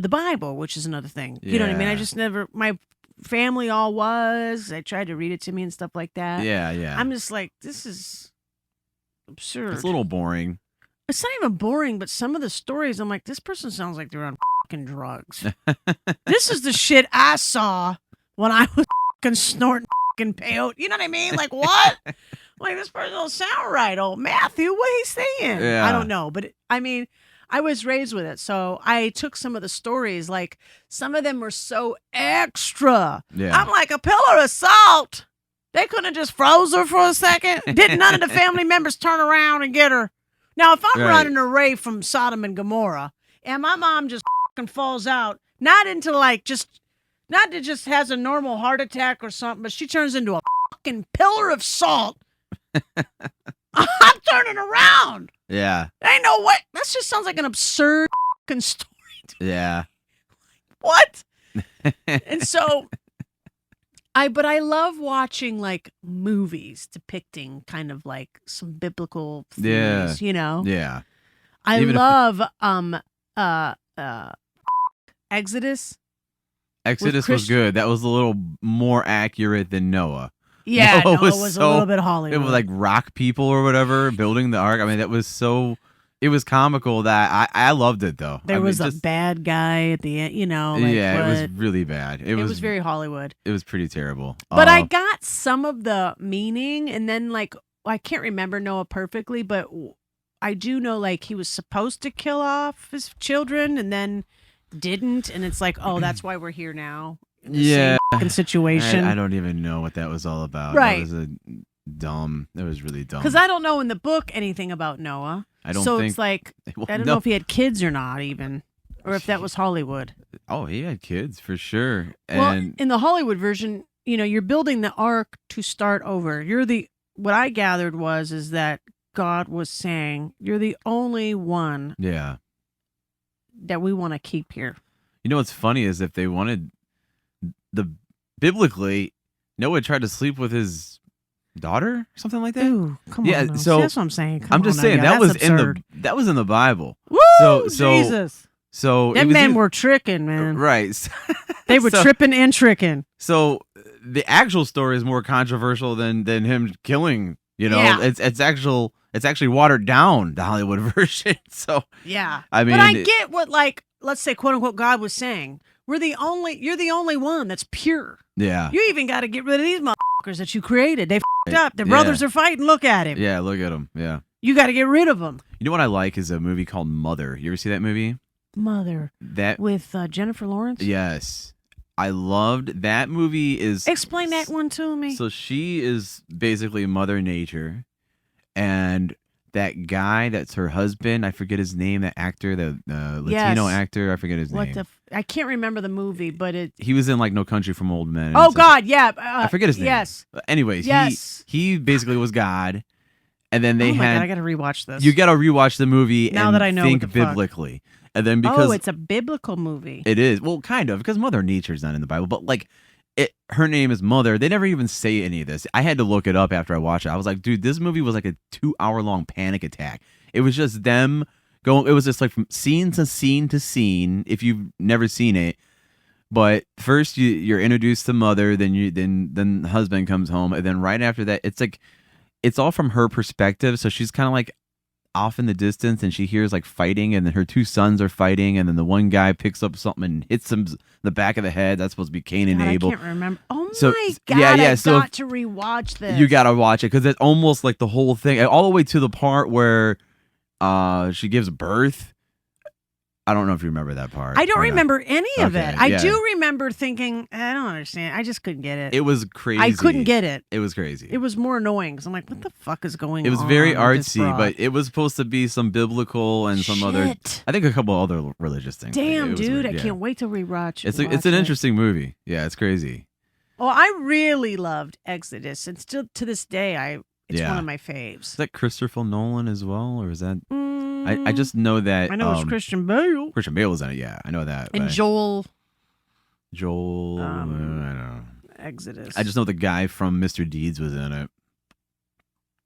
the Bible, which is another thing. You know what I mean? I Yeah. just never. My family all was. They tried to read it to me and stuff like that. Yeah. I'm just like, this is absurd. It's a little boring. It's not even boring, but some of the stories, I'm like, this person sounds like they're on fucking drugs. This is the shit I saw when I was fucking snorting fucking peyote. You know what I mean? Like, what? Like, this person don't sound right. Old Matthew, what he's saying? Yeah. I don't know. But, I was raised with it. So I took some of the stories. Like, some of them were so extra. Yeah. I'm like, a pillar of salt. They couldn't have just froze her for a second. Didn't none of the family members turn around and get her? Now, if I'm Right. running a race from Sodom and Gomorrah and my mom just fucking falls out, not to just has a normal heart attack or something, but she turns into a fucking pillar of salt, I'm turning around. Yeah. Ain't no way. That just sounds like an absurd fucking story. Yeah. What? And so, but I love watching like movies depicting kind of like some biblical themes, you know? Yeah. I Even if- love Exodus. Exodus was Christian- good. That was a little more accurate than Noah. Yeah, Noah Noah was was a so- little bit Hollywood. It was like rock people or whatever building the ark. I mean, that was so. It was comical that I loved it though. there I mean, was a just- bad guy at the end, you know. Like, yeah, it was what- really bad. It was very Hollywood. It was pretty terrible. But I got some of the meaning, and then like I can't remember Noah perfectly, but I do know like he was supposed to kill off his children, and then didn't, and it's like, oh, that's why we're here now. In the Yeah. same fucking situation. I don't even know what that was all about. Right. That was dumb. That was really dumb. Because I don't know in the book anything about Noah. I don't so think. it's like Well, I don't no. know if he had kids or not, even, or if that was Hollywood. Oh, he had kids for sure. Well, And in the Hollywood version, you're building the ark to start over. What I gathered is that God was saying, you're the only one yeah. that we want to keep here. You know what's funny is if they wanted biblically, Noah tried to sleep with his daughter or something like that. Ooh, come Yeah, on. Now. so See, that's what I'm saying. Come I'm just on saying now, that was absurd. that was in the Bible. Woo, so- Jesus. So That it was men either- were tricking, man. right. They were So- tripping and tricking. So the actual story is more controversial than him killing. You know, Yeah. it's actually watered down, the Hollywood version. So Yeah. I mean, but I get what, like, let's say, quote unquote, God was saying. You're the only one that's pure. yeah, You even got to get rid of these motherfuckers that you created. They f***ed up. Their Yeah. brothers are fighting. Look at him. yeah. Look at him. Yeah. You got to get rid of them. You know what I like is a movie called Mother. You ever see that movie? Mother. That With Jennifer Lawrence? yes, I loved that movie. Is Explain that one to me. So she is basically Mother Nature, and that guy that's her husband, I forget his name, that actor, the Latino Yes. actor, I forget his name. I can't remember the movie, but it. He was in like No Country for Old Men. Oh So- God, yeah. I forget his name. Yes. Anyways, Yes. he basically was God, and then they oh my had God, I got to rewatch this. you got to rewatch the movie Now and that I know think what the fuck. biblically, and then because it's a biblical movie. it is well, kind of because Mother Nature's not in the Bible, but like. Her name is Mother. They never even say any of this. I had to look it up after I watched it. I was like, dude, this movie was like a 2-hour long panic attack. It was just them going. It was just like from scene to scene to scene. If you've never seen it, but first you're introduced to Mother, then the husband comes home, and then right after that, it's like it's all from her perspective. So she's kind of like off in the distance, and she hears like fighting, and then her 2 sons are fighting, and then the one guy picks up something and hits him in the back of the head. That's supposed to be Cain and God, Abel. I can't remember. Oh So, my God! yeah, I so got to rewatch this. You gotta watch it because it's almost like the whole thing, all the way to the part where she gives birth. I don't know if you remember that part. I don't or not. remember any of Okay, it. I yeah. do remember thinking, I don't understand. I just couldn't get it. It was crazy. I couldn't get it. It was crazy. It was more annoying because I'm like, what the fuck is going on? It was very with this artsy, broad? but it was supposed to be some biblical and some other. Shit. I think a couple other religious things. Damn, It was dude, weird, I yeah. can't wait to rewatch. It's watch an it. interesting movie. Yeah, it's crazy. Well, I really loved Exodus, and still to this day, it's Yeah. one of my faves. Is that Christopher Nolan as well, or is that? I just know that. I know it's Christian Bale Christian Bale was in it. Yeah, I know that. and but Joel. I don't know. Exodus. I just know the guy from Mr. Deeds was in it.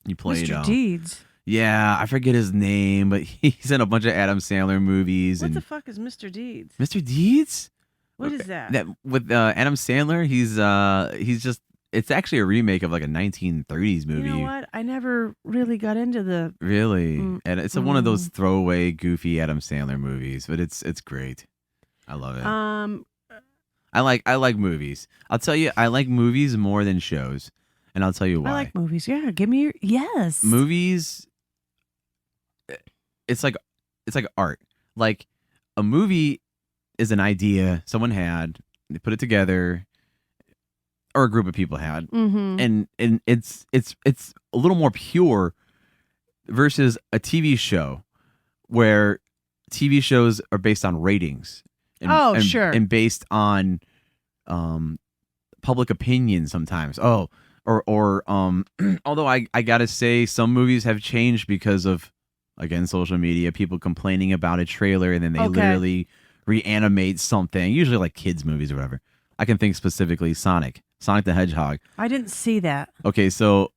He played Mr. Deeds. Yeah, I forget his name, but he's in a bunch of Adam Sandler movies. What and the fuck is Mr. Deeds? Mr. Deeds? What is that? That with Adam Sandler, he's just. It's actually a remake of like a 1930s movie. You know what? I never really got into the. Really, and it's one of those throwaway, goofy Adam Sandler movies, but it's great. I love it. I like movies. I'll tell you, I like movies more than shows, and I'll tell you why. I like movies. Yeah, give me your yes. Movies. It's like art. Like a movie is an idea someone had, they put it together, or a group of people had, and it's a little more pure versus a TV show, where TV shows are based on ratings. And, sure. And based on public opinion sometimes. Or although I gotta say some movies have changed because of, again, social media, people complaining about a trailer and then they literally reanimate something, usually like kids movies or whatever. I can think specifically Sonic the Hedgehog. I didn't see that. Okay, so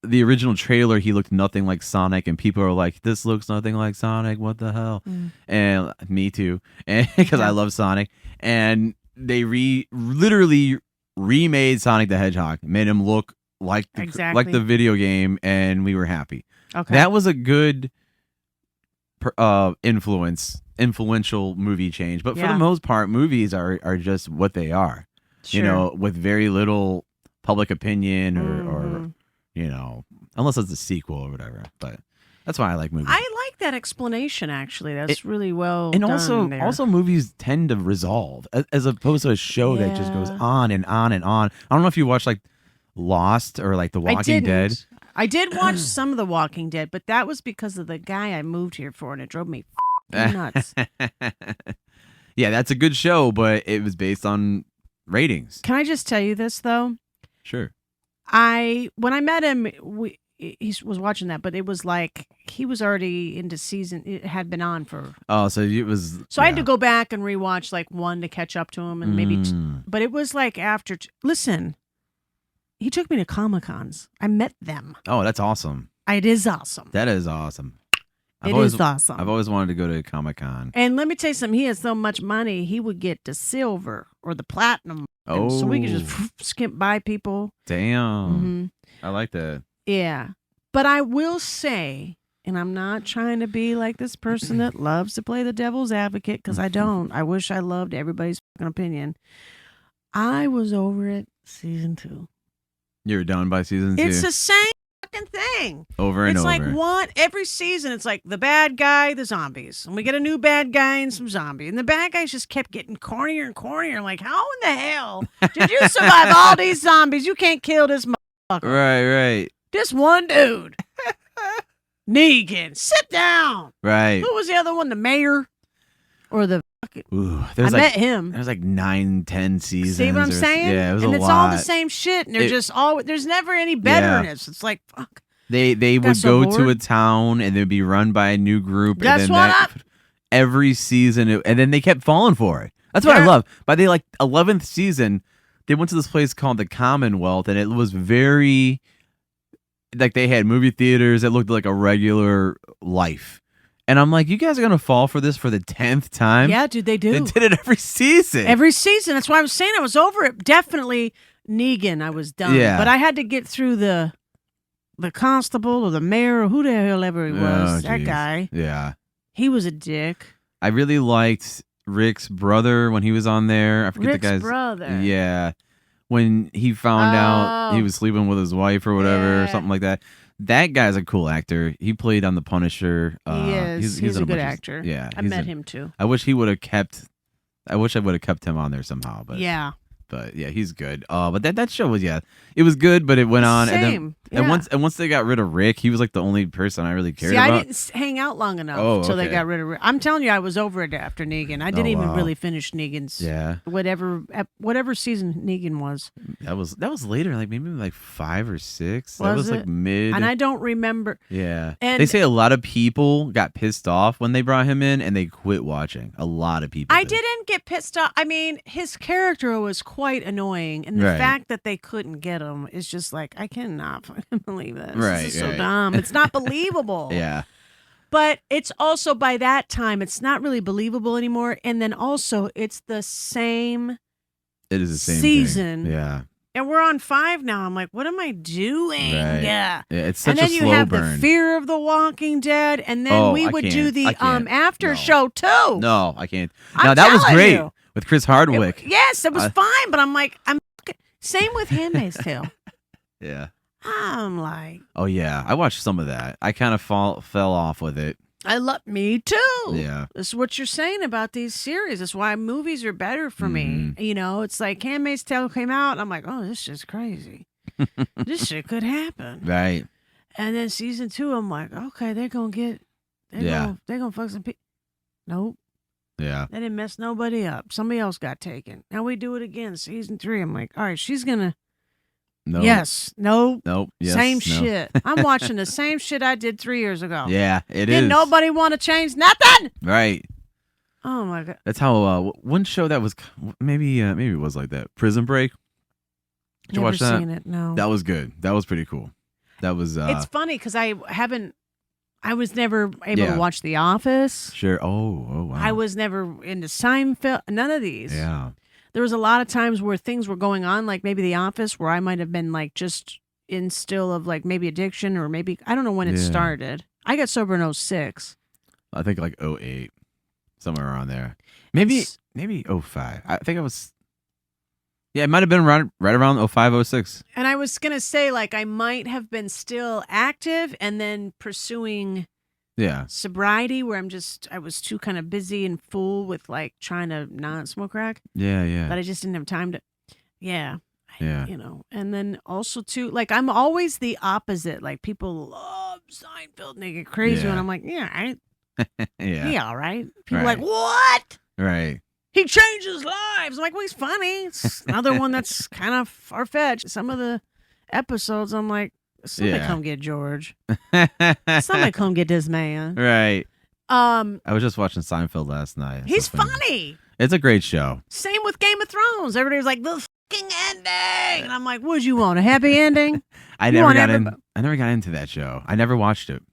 the original trailer, he looked nothing like Sonic, and people are like, "This looks nothing like Sonic. What the hell?" And me too, and because I love Sonic. And they literally remade Sonic the Hedgehog, made him look like the video game, and we were happy. Okay, that was a good influential movie change. But for the most part, movies are just what they are. Sure. You know, with very little public opinion or you know, unless it's a sequel or whatever. But that's why I like movies. I like that explanation, actually. That's really well and done there. also movies tend to resolve as opposed to a show that just goes on and on and on. I don't know if you watch like Lost or like The Walking Dead. I did watch some of The Walking Dead, but that was because of the guy I moved here for, and it drove me nuts. Yeah, that's a good show, but it was based on ratings. Can I just tell you this, though? Sure. When I met him, he was watching that, but it was like he was already into season. It had been on for. Oh, so it was. So I had to go back and rewatch like one to catch up to him, and maybe. But it was like after. Listen, he took me to Comic-Cons. I met them. Oh, that's awesome. It is awesome. That is awesome. It is awesome. I've always wanted to go to Comic-Con. And let me tell you something. He has so much money, he would get the silver or the platinum. Oh. So we could just skip by people. Damn. I like that. Yeah. But I will say, and I'm not trying to be like this person that loves to play the devil's advocate, because I don't. I wish I loved everybody's fucking opinion. I was over it season 2. You were done by season 2? It's the same fucking thing. Over and over. It's like every season, it's like the bad guy, the zombies. And we get a new bad guy and some zombie. And the bad guys just kept getting cornier and cornier. Like, how in the hell did you survive all these zombies? You can't kill this motherfucker. Right. This one dude. Negan, sit down. Right. Who was the other one? The mayor? Or the fucking... Ooh, met him. There's like 9-10 seasons. See what I'm saying? Yeah, it was a lot. And it's all the same shit. And they're just all... There's never any betterness. It's like, fuck. They would go to a town and they'd be run by a new group. That's and then every season, and then they kept falling for it. That's what I love. By the 11th season, they went to this place called the Commonwealth, and it was very... Like, they had movie theaters that looked like a regular life. And I'm like, you guys are going to fall for this for the 10th time? Yeah, dude, they do. They did it every season. Every season. That's why I was saying I was over it. Definitely Negan, I was done. Yeah. But I had to get through the constable or the mayor or who the hell ever he was. That guy. Yeah. He was a dick. I really liked Rick's brother when he was on there. I forget Rick's the guy's brother. Yeah. When he found out he was sleeping with his wife or whatever, or something like that. That guy's a cool actor. He played on The Punisher. He is. He's in a good bunch of- actor. Yeah, I met him too. I wish he would have kept. I wish I would have kept him on there somehow. But Yeah. But yeah, he's good. But that show was it was good, but it went on. Same. And once they got rid of Rick, he was like the only person I really cared See, about. I didn't hang out long enough until they got rid of Rick. I'm telling you, I was over it after Negan. I didn't even really finish Negan's. Yeah. Whatever season Negan was. That was later, like maybe like 5 or 6. That Was was like it? mid. And I don't remember. Yeah. And they say a lot of people got pissed off when they brought him in, and they quit watching. A lot of people. I didn't get pissed off. I mean, his character was quite annoying, and the Right. fact that they couldn't get him is just like, I cannot fucking believe this. Right, This is so right. dumb. It's not believable. Yeah. But it's also by that time, it's not really believable anymore. And then also, it's the same, It is the same season. thing. Yeah. and we're on 5 now. I'm like, what am I doing? Right. Yeah. Yeah, it's such And then a you slow have burn. the Fear of the Walking Dead, and then we I would can't. do the I can't. after No. show too. No, I can't. I'm Now that was telling great you. with Chris Hardwick. Yes, it was I- fine, but I'm like, same with Handmaid's Tale. Yeah. I'm like, Oh yeah, I watched some of that. I kind of fell off with it. I love me too. Yeah. This is what you're saying about these series. That's why movies are better for me. You know, it's like Handmaid's Tale came out, and I'm like, oh, this shit's crazy. This shit could happen. Right. And then season 2, I'm like, okay, they're gonna fuck some people. Nope. Yeah. They didn't mess nobody up. Somebody else got taken. Now we do it again. Season 3. I'm like, all right, she's gonna. No. Yes. No. Nope. Yes. Same no. shit. I'm watching the same shit I did 3 years ago. Yeah, it is. Didn't nobody want to change nothing? Right. Oh my god. That's how one show that was maybe it was like that. Prison Break. Did you Never watch that? seen it. No. That was good. That was pretty cool. That was It's funny because I was never able Yeah. to watch The Office. sure. Oh wow. I was never into Seinfeld. None of these. Yeah. There was a lot of times where things were going on, like maybe The Office, where I might have been like just in still of like maybe addiction or maybe I don't know when it Yeah. started. I got sober in 06. I think like 08, somewhere around there. Maybe It's- 05. I think I was. Yeah, it might have been right around 05, 06. And I was gonna say like I might have been still active and then pursuing Yeah. sobriety where I was too kind of busy and full with like trying to not smoke crack Yeah. Yeah. that I just didn't have time to. Yeah. Yeah. You know, and then also too, like I'm always the opposite. Like people love Seinfeld and they get crazy, Yeah. and I'm like, yeah, Yeah. yeah, all right. People are Right. like, what? Right. He changes lives. I'm like, well, he's funny. It's another one that's kind of far fetched. Some of the episodes, I'm like, somebody Yeah. come get George. Somebody come get this man. Right. Um, I was just watching Seinfeld last night. he's So funny. funny. It's a great show. Same with Game of Thrones. Everybody was like, the fucking ending. And I'm like, what'd you want? A happy ending? I You never want got everybo- I never got into that show. I never watched it.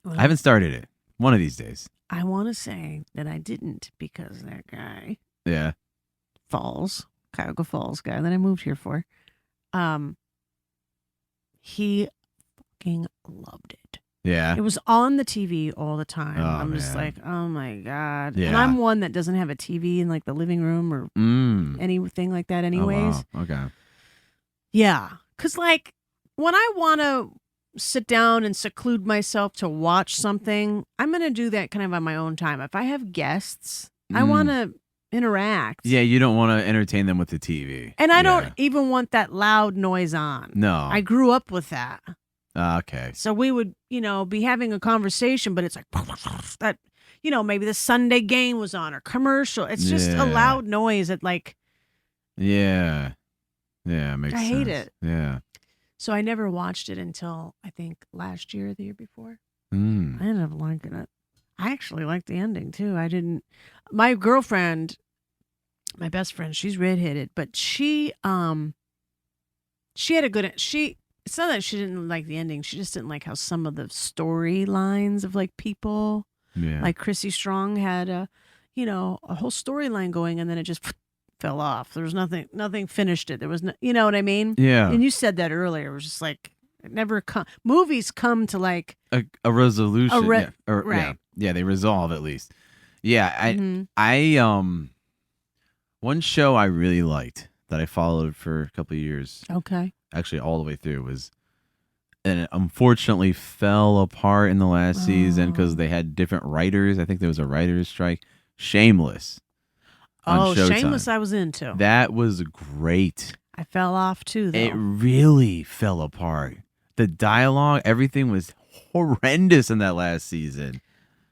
Well, I haven't started it. One of these days. I want to say that I didn't because that guy, Yeah. Cuyahoga Falls guy that I moved here for, he fucking loved it. Yeah. It was on the TV all the time. Oh, I'm just man. like, oh my God. And Yeah. I'm one that doesn't have a TV in like the living room or anything like that anyways. Oh, wow. Okay. Yeah. Because like when I want to sit down and seclude myself to watch something, I'm going to do that kind of on my own time. If I have guests, I want to interact. Yeah, you don't want to entertain them with the TV. And I Yeah. don't even want that loud noise on. No. I grew up with that. Okay. So we would, be having a conversation, but it's like that, maybe the Sunday game was on or commercial. It's just Yeah. a loud noise that like, Yeah. Yeah, it makes I sense. hate it. Yeah. so I never watched it until I think last year or the year before. Mm. I ended up liking it. I actually liked the ending too. My girlfriend, my best friend, she's redheaded, but she had a good, it's not that she didn't like the ending. She just didn't like how some of the storylines of like people, Yeah. like Chrissy Strong had a whole storyline going and then it just fell off. There was nothing finished it. There was no, you know what I mean? Yeah. And you said that earlier. It was just like, it never movies come to like, A resolution. Yeah. Or, right. Yeah. Yeah, they resolve at least. Yeah, mhm. One show I really liked that I followed for a couple of years, Okay. actually all the way through, was and it unfortunately fell apart in the last season because they had different writers. I think there was a writer's strike. Shameless. On Showtime. Shameless I was into. That was great. I fell off too, though. It really fell apart. The dialogue, everything was horrendous in that last season.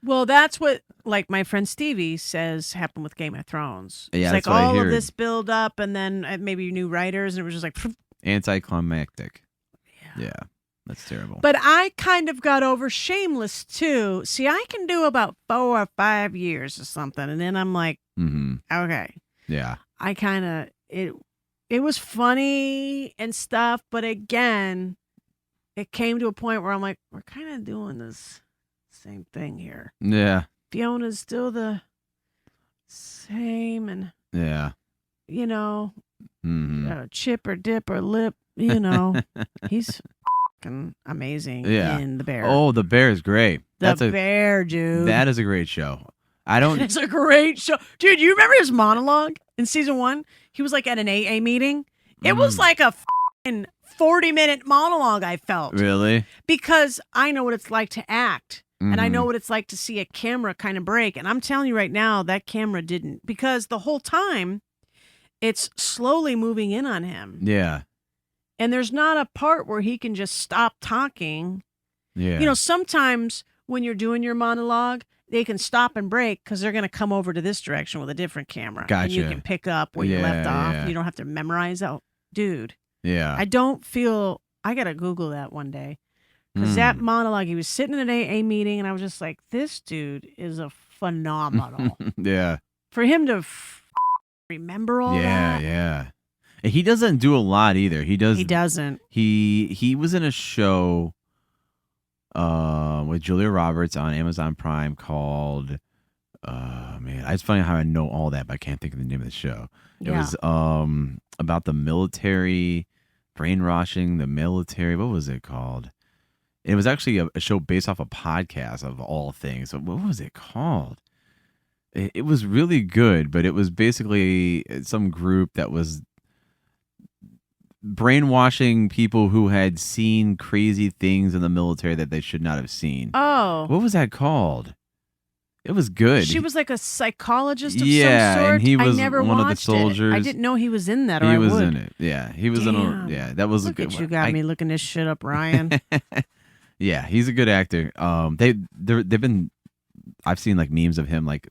Well, that's what, like, my friend Stevie says happened with Game of Thrones. Yeah, it's that's like what I all of heard. this build up, and then maybe new writers, and it was just like... Anticlimactic. Yeah, that's terrible. But I kind of got over Shameless, too. See, I can do about 4 or 5 years or something, and then I'm like, okay. Yeah. I kind of... It was funny and stuff, but again, it came to a point where I'm like, we're kind of doing this same thing here. Yeah. Fiona's still the same, and yeah, you know, chip or dip or lip, you know, he's fucking amazing in The Bear. Oh, The Bear is great. The Bear, dude. That is a great show. It's a great show, dude. You remember his monologue in season 1? He was like at an AA meeting. It was like a 40-minute monologue. I felt really because I know what it's like to act. And I know what it's like to see a camera kind of break. And I'm telling you right now, that camera didn't. Because the whole time, it's slowly moving in on him. Yeah. And there's not a part where he can just stop talking. Yeah. You know, sometimes when you're doing your monologue, they can stop and break because they're going to come over to this direction with a different camera. Gotcha. And you can pick up where you left off. Yeah. You don't have to memorize out. Dude. Yeah. I don't feel... I got to Google that one day. Because that monologue, he was sitting in an AA meeting, and I was just like, this dude is a phenomenal. Yeah. For him to remember all that. Yeah. And he doesn't do a lot either. He doesn't. He was in a show with Julia Roberts on Amazon Prime called... man, it's funny how I know all that, but I can't think of the name of the show. It was about the military, brainwashing the military. What was it called? It was actually a show based off a podcast of all things. So what was it called? It was really good, but it was basically some group that was brainwashing people who had seen crazy things in the military that they should not have seen. Oh. What was that called? It was good. She was like a psychologist of some yeah, sort. and he was I never one of the watched soldiers. it. I didn't know he was in that. Or He I was would. in it. Yeah, he was in a. Yeah, that was Look a good at one. you got me looking this shit up, Ryan. Yeah, he's a good actor. They've been. I've seen like memes of him like,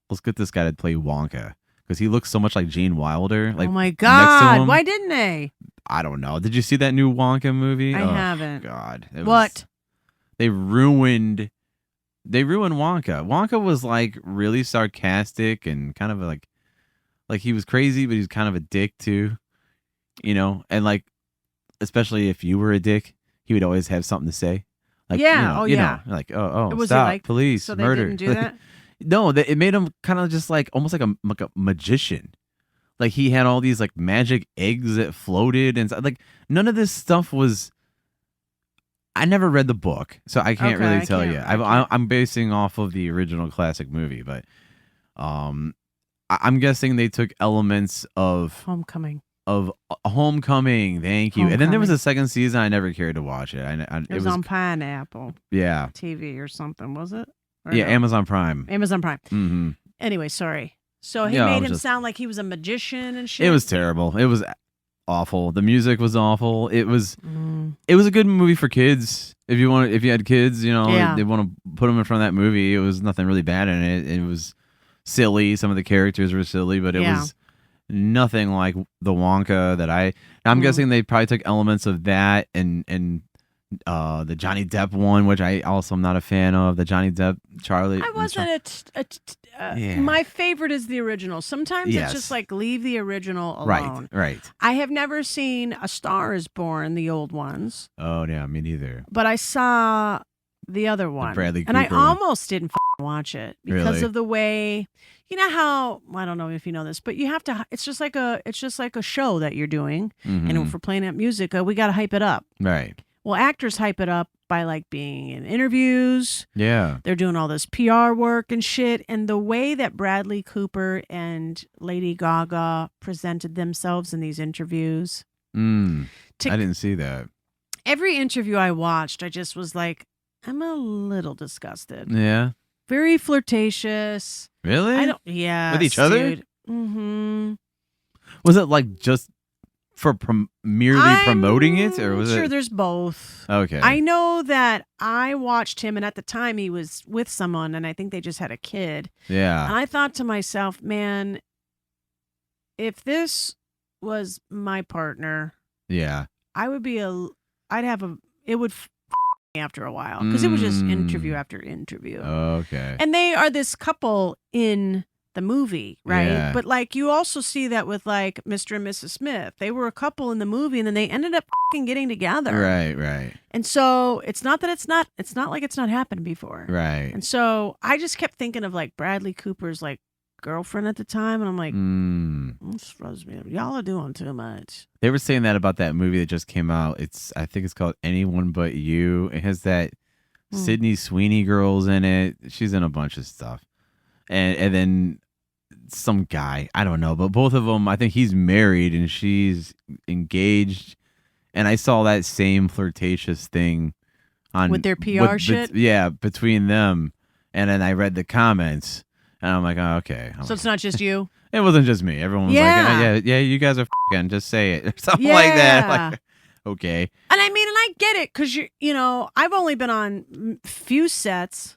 let's get this guy to play Wonka because he looks so much like Gene Wilder. Like, oh my next to God! him. Why didn't they? I don't know. Did you see that new Wonka movie? I haven't. God, What? They ruined Wonka. Wonka was like really sarcastic and kind of like he was crazy, but he was kind of a dick too, you know. And like, especially if you were a dick, he would always have something to say. Like, yeah, you know, like was stop, it like, police, so murder. They didn't do that? No, it made him kind of just like almost like a magician. Like he had all these like magic eggs that floated and like none of this stuff was. I never read the book, so I can't really tell you. I'm basing off of the original classic movie, but I'm guessing they took elements of Homecoming. Homecoming. Thank you. And then there was a second season. I never cared to watch it. It was on Pineapple. Yeah. TV or something, was it? Or yeah, no? Amazon Prime. Amazon Prime. Mm-hmm. Anyway, sorry. So he made him sound like he was a magician and shit. It was terrible. It was awful. The music was awful. It was a good movie for kids. If you had kids, you know, they want to put them in front of that movie. It was nothing really bad in it. It was silly. Some of the characters were silly, but it was nothing like the Wonka that I'm guessing they probably took elements of that and the Johnny Depp one, which I also am not a fan of. The Johnny Depp Charlie. I wasn't my favorite is the original. Sometimes it's just like leave the original alone. Right. I have never seen A Star Is Born, the old ones. Oh yeah, me neither. But I saw the other one, Bradley and I Cooper one. almost didn't watch it because of the way. You know how I don't know if you know this, but you have to. It's just like a show that you're doing, and if we're playing that music, we got to hype it up. Right. Well, actors hype it up by like being in interviews. Yeah. They're doing all this PR work and shit. And the way that Bradley Cooper and Lady Gaga presented themselves in these interviews. I didn't see that. every interview I watched, I just was like, I'm a little disgusted. Yeah. Very flirtatious. Really? I don't. Yeah. With each other? Dude. Mm-hmm. Was it like just for merely promoting it, or was sure it? There's both. Okay. I know that I watched him, and at the time he was with someone, and I think they just had a kid. Yeah. And I thought to myself, man, if this was my partner, Yeah. I would be it would me after a while because it was just interview after interview. Okay. And they are this couple in the movie, right? Yeah. But like you also see that with like Mr. and Mrs. Smith. They were a couple in the movie and then they ended up getting together. Right. And so it's not like it's not happened before. Right. And so I just kept thinking of like Bradley Cooper's like girlfriend at the time, and I'm like, this throws me. Y'all are doing too much. They were saying that about that movie that just came out. I think it's called Anyone But You. It has that Sydney Sweeney girls in it. She's in a bunch of stuff. And then some guy, I don't know, but both of them, I think he's married and she's engaged. And I saw that same flirtatious thing with their PR shit. Between them. And then I read the comments, and I'm like, oh, okay. So it's not just you. It wasn't just me. Everyone was like, yeah, you guys are f***ing, just say it, or something like that. Like, okay. And I mean, and I get it because you know, I've only been on few sets,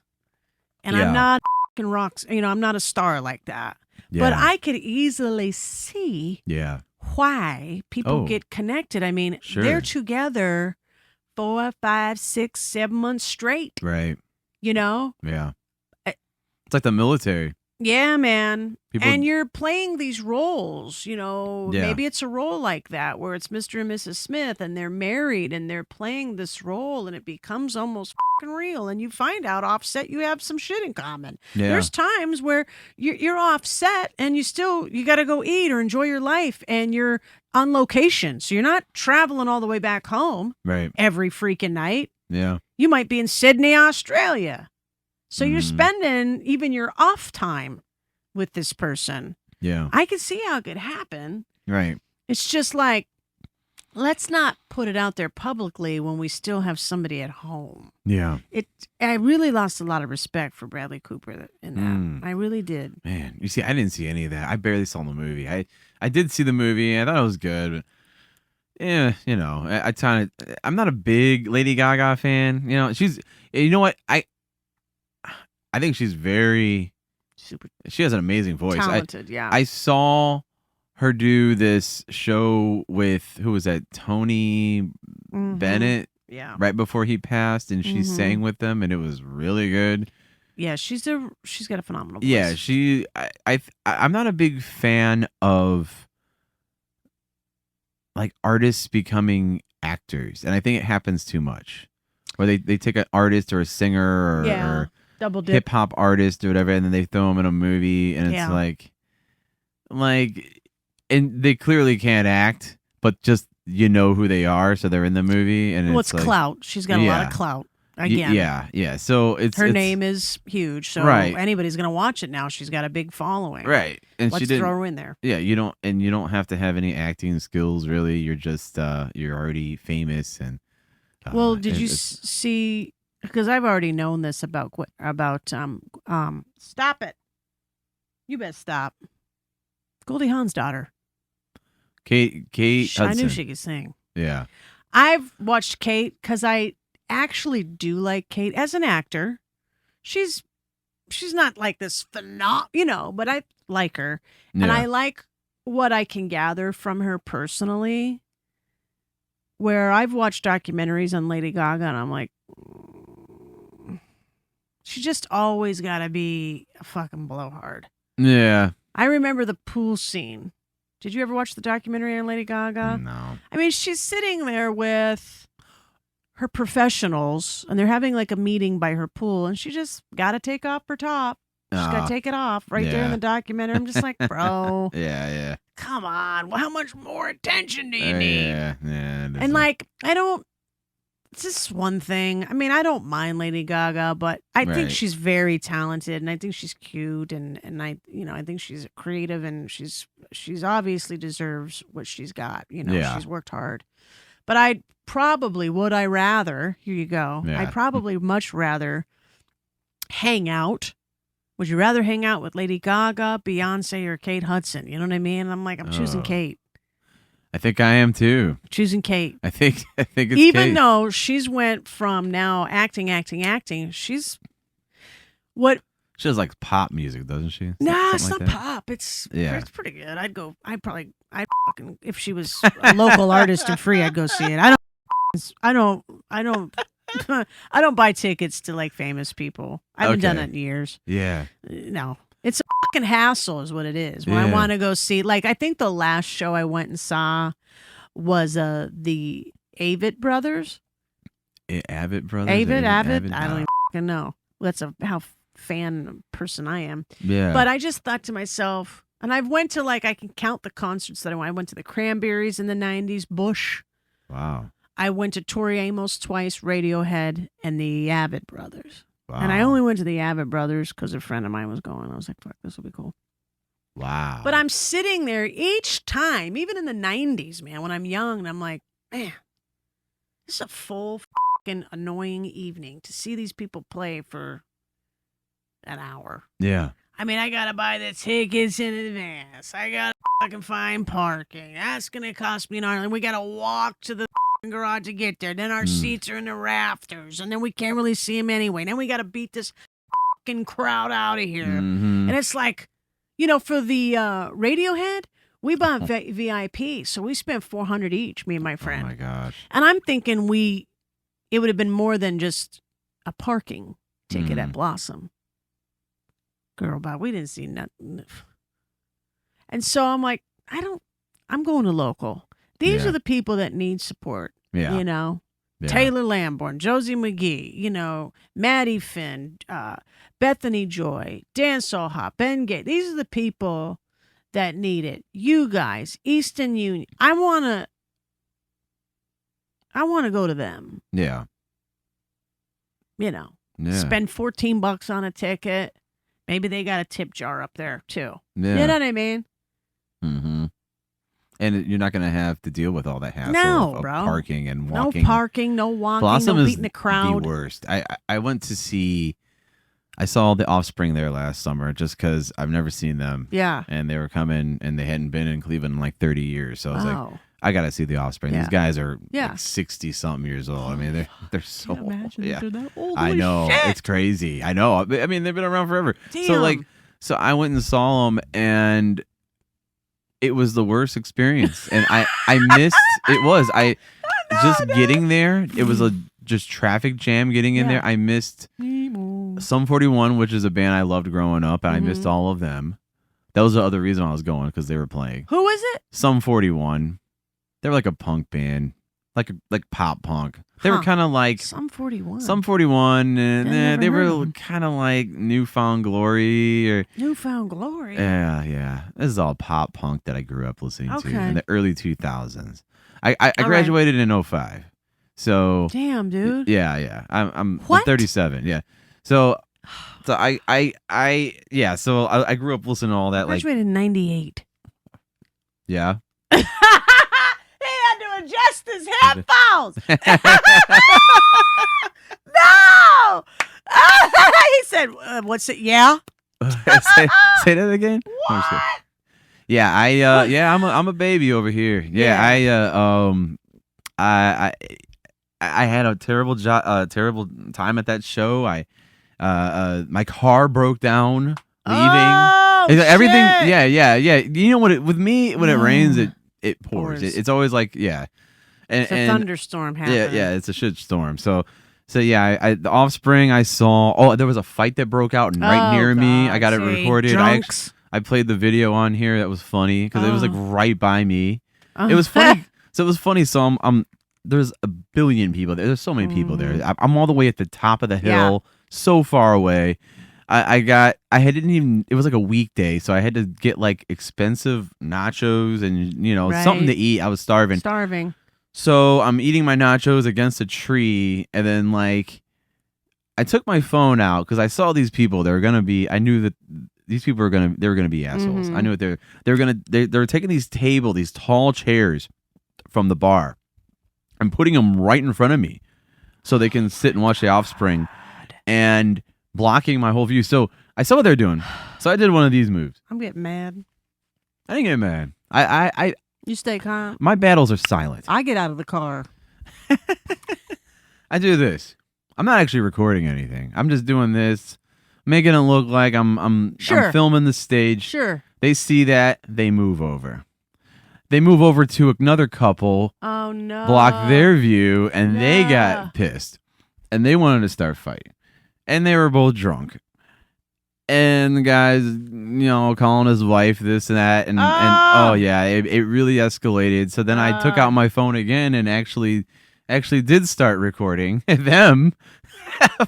and I'm not f***ing rocks. You know, I'm not a star like that. Yeah. But I could easily see why people get connected. I mean, they're together 4, 5, 6, 7 months straight. Right. You know? Yeah. It's like the military. Yeah, man. And you're playing these roles, you know. Yeah. Maybe it's a role like that where it's Mr. and Mrs. Smith and they're married and they're playing this role and it becomes almost fucking real. And you find out offset you have some shit in common. Yeah. There's times where you're offset and you got to go eat or enjoy your life and you're on location. So you're not traveling all the way back home every freaking night. Yeah. You might be in Sydney, Australia. So you're spending even your off time with this person. Yeah. I can see how it could happen. Right. It's just like, let's not put it out there publicly when we still have somebody at home. Yeah. I really lost a lot of respect for Bradley Cooper in that. I really did. Man, you see, I didn't see any of that. I barely saw the movie. I did see the movie. I thought it was good. But yeah, you know, I'm not a big Lady Gaga fan. You know, you know what? I think she's she has an amazing voice. Talented, yeah. I saw her do this show with, who was that? Tony Bennett. Yeah. Right before he passed, and she sang with them, and it was really good. Yeah, she's got a phenomenal voice. Yeah, I'm not a big fan of like artists becoming actors, and I think it happens too much. Where they take an artist or a singer or double dip hip hop artist or whatever, and then they throw them in a movie, and it's like, and they clearly can't act, but just who they are, so they're in the movie, and it's clout. She's got a lot of clout. Again, yeah. So her name is huge, so anybody's gonna watch it now. She's got a big following, right? And let's throw her in there. Yeah, you don't have to have any acting skills really. You're just you're already famous, and well, did you see? Because I've already known this about stop it. You better stop. Goldie Hawn's daughter. Kate Hudson. I knew she could sing. Yeah. I've watched Kate because I actually do like Kate as an actor. She's not like this but I like her. Yeah. And I like what I can gather from her personally. Where I've watched documentaries on Lady Gaga and I'm like, she just always got to be a fucking blowhard. Yeah. I remember the pool scene. Did you ever watch the documentary on Lady Gaga? No. I mean, she's sitting there with her professionals, and they're having like a meeting by her pool, and she just got to take off her top. She's got to take it off right there in the documentary. I'm just like, bro. Yeah. Come on. Well, how much more attention do you need? Yeah. And like, it's just one thing. I mean, I don't mind Lady Gaga, but I think she's very talented, and I think she's cute, and I think she's creative, and she's obviously deserves what she's got. She's worked hard. But I rather, here you go. Yeah. I'd probably much rather hang out. Would you rather hang out with Lady Gaga, Beyonce, or Kate Hudson? You know what I mean? I'm like, I'm choosing Kate. I think I am too. Choosing Kate. I think it's Even Kate. though she's went from now acting, she's what? She does like pop music, doesn't she? Nah, Something it's like not that. pop. It's pretty good. I'd fucking, if she was a local artist and free, I'd go see it. I don't buy tickets to like famous people. I haven't done it in years. Yeah. No. It's a fucking hassle is what it is. When I want to go see, like, I think the last show I went and saw was the Avett Brothers. Avett Brothers? Avett? I don't even fucking know. That's how fan person I am. Yeah. But I just thought to myself, and I've went to, like, I can count the concerts that I went. I went to the Cranberries in the 90s, Bush. Wow. I went to Tori Amos twice, Radiohead, and the Avett Brothers. Wow. And I only went to the Avett Brothers because a friend of mine was going. I was like, fuck, this will be cool. Wow. But I'm sitting there each time, even in the 90s, man, when I'm young, and I'm like, man, this is a full fucking annoying evening to see these people play for an hour. Yeah. I mean, I got to buy the tickets in advance. I got to fucking find parking. That's going to cost me an hour. And we got to walk to the garage to get there. Then our seats are in the rafters. And then we can't really see them anyway. Then we got to beat this fucking crowd out of here. Mm-hmm. And it's like, you know, for the Radiohead, we bought VIP. So we spent $400 each, me and my friend. Oh, my gosh. And I'm thinking it would have been more than just a parking ticket at Blossom. Girl, but we didn't see nothing. And so I'm like, I'm going to local. These are the people that need support. Yeah. You know? Yeah. Taylor Lamborn, Josie McGee, you know, Maddie Finn, Bethany Joy, Dan Solhop, Ben Gay. These are the people that need it. You guys, Easton Union. I wanna go to them. Yeah. You know. Yeah. Spend $14 on a ticket. Maybe they got a tip jar up there too. Yeah. You know what I mean? Mm-hmm. And you're not going to have to deal with all that hassle of bro. parking and walking. No parking, no walking, Blossom no is beating the crowd. the worst. I went to see, I saw the Offspring there last summer just because I've never seen them. Yeah. And they were coming and they hadn't been in Cleveland in like 30 years. So I was like, I got to see the Offspring. Yeah. These guys are Yeah. like 60-something years old. I mean, they're so old. Yeah. They're that old. I Holy know. shit. It's crazy. I know. I mean, they've been around forever. Damn. So I went and saw them and it was the worst experience. And I missed, getting there. It was a just traffic jam getting in there. I missed Sum 41, which is a band I loved growing up. And I missed all of them. That was the other reason I was going because they were playing. Who is it? Sum 41. They were like a punk band, like pop punk. They were kind of like Sum 41. Sum 41, and never they heard of were 'em. kind of like Newfound Glory or Newfound Glory. yeah. This is all pop punk that I grew up listening to Okay. in the early 2000s. I graduated in 05, so Damn, dude. yeah. I'm What? 37. Yeah, so I grew up listening to all that. Like, Graduated in 98. yeah. He had to adjust his headphones. No! He said, what's it? Yeah? say that again. What? Yeah, I'm a baby over here. Yeah, I had a terrible terrible time at that show. My car broke down leaving. Oh, Everything. shit. Yeah. You know what? With me, when it rains, it pours. Pours. It's always like and It's a thunderstorm happening. yeah, it's a shit storm. So yeah, the Offspring I saw. Oh, there was a fight that broke out right near me. I got it recorded. Drunks. I played the video on here. That was funny because it was like right by me. Oh. It was funny. So it was funny. So I'm there's a billion people there. There's so many people there. I'm all the way at the top of the hill, so far away. It was like a weekday, so I had to get like expensive nachos and something to eat. I was starving. So I'm eating my nachos against a tree, and then like I took my phone out because I saw these people. I knew that these people were gonna be assholes. I knew what they were taking these tall chairs from the bar. and putting them right in front of me so they can sit and watch The Offspring and blocking my whole view. So I saw what they're doing. So I did one of these moves. I'm getting mad. I didn't get mad. I You stay calm. my battles are silent. I get out of the car. I do this. I'm not actually recording anything. I'm just doing this, making it look like I'm filming the stage. Sure. They see that, they move over. They move over to another couple, Oh no. block their view, and they got pissed. And they wanted to start fighting. And they were both drunk. And the guy's, calling his wife this and that. And oh yeah, it really escalated. So then I took out my phone again and actually did start recording them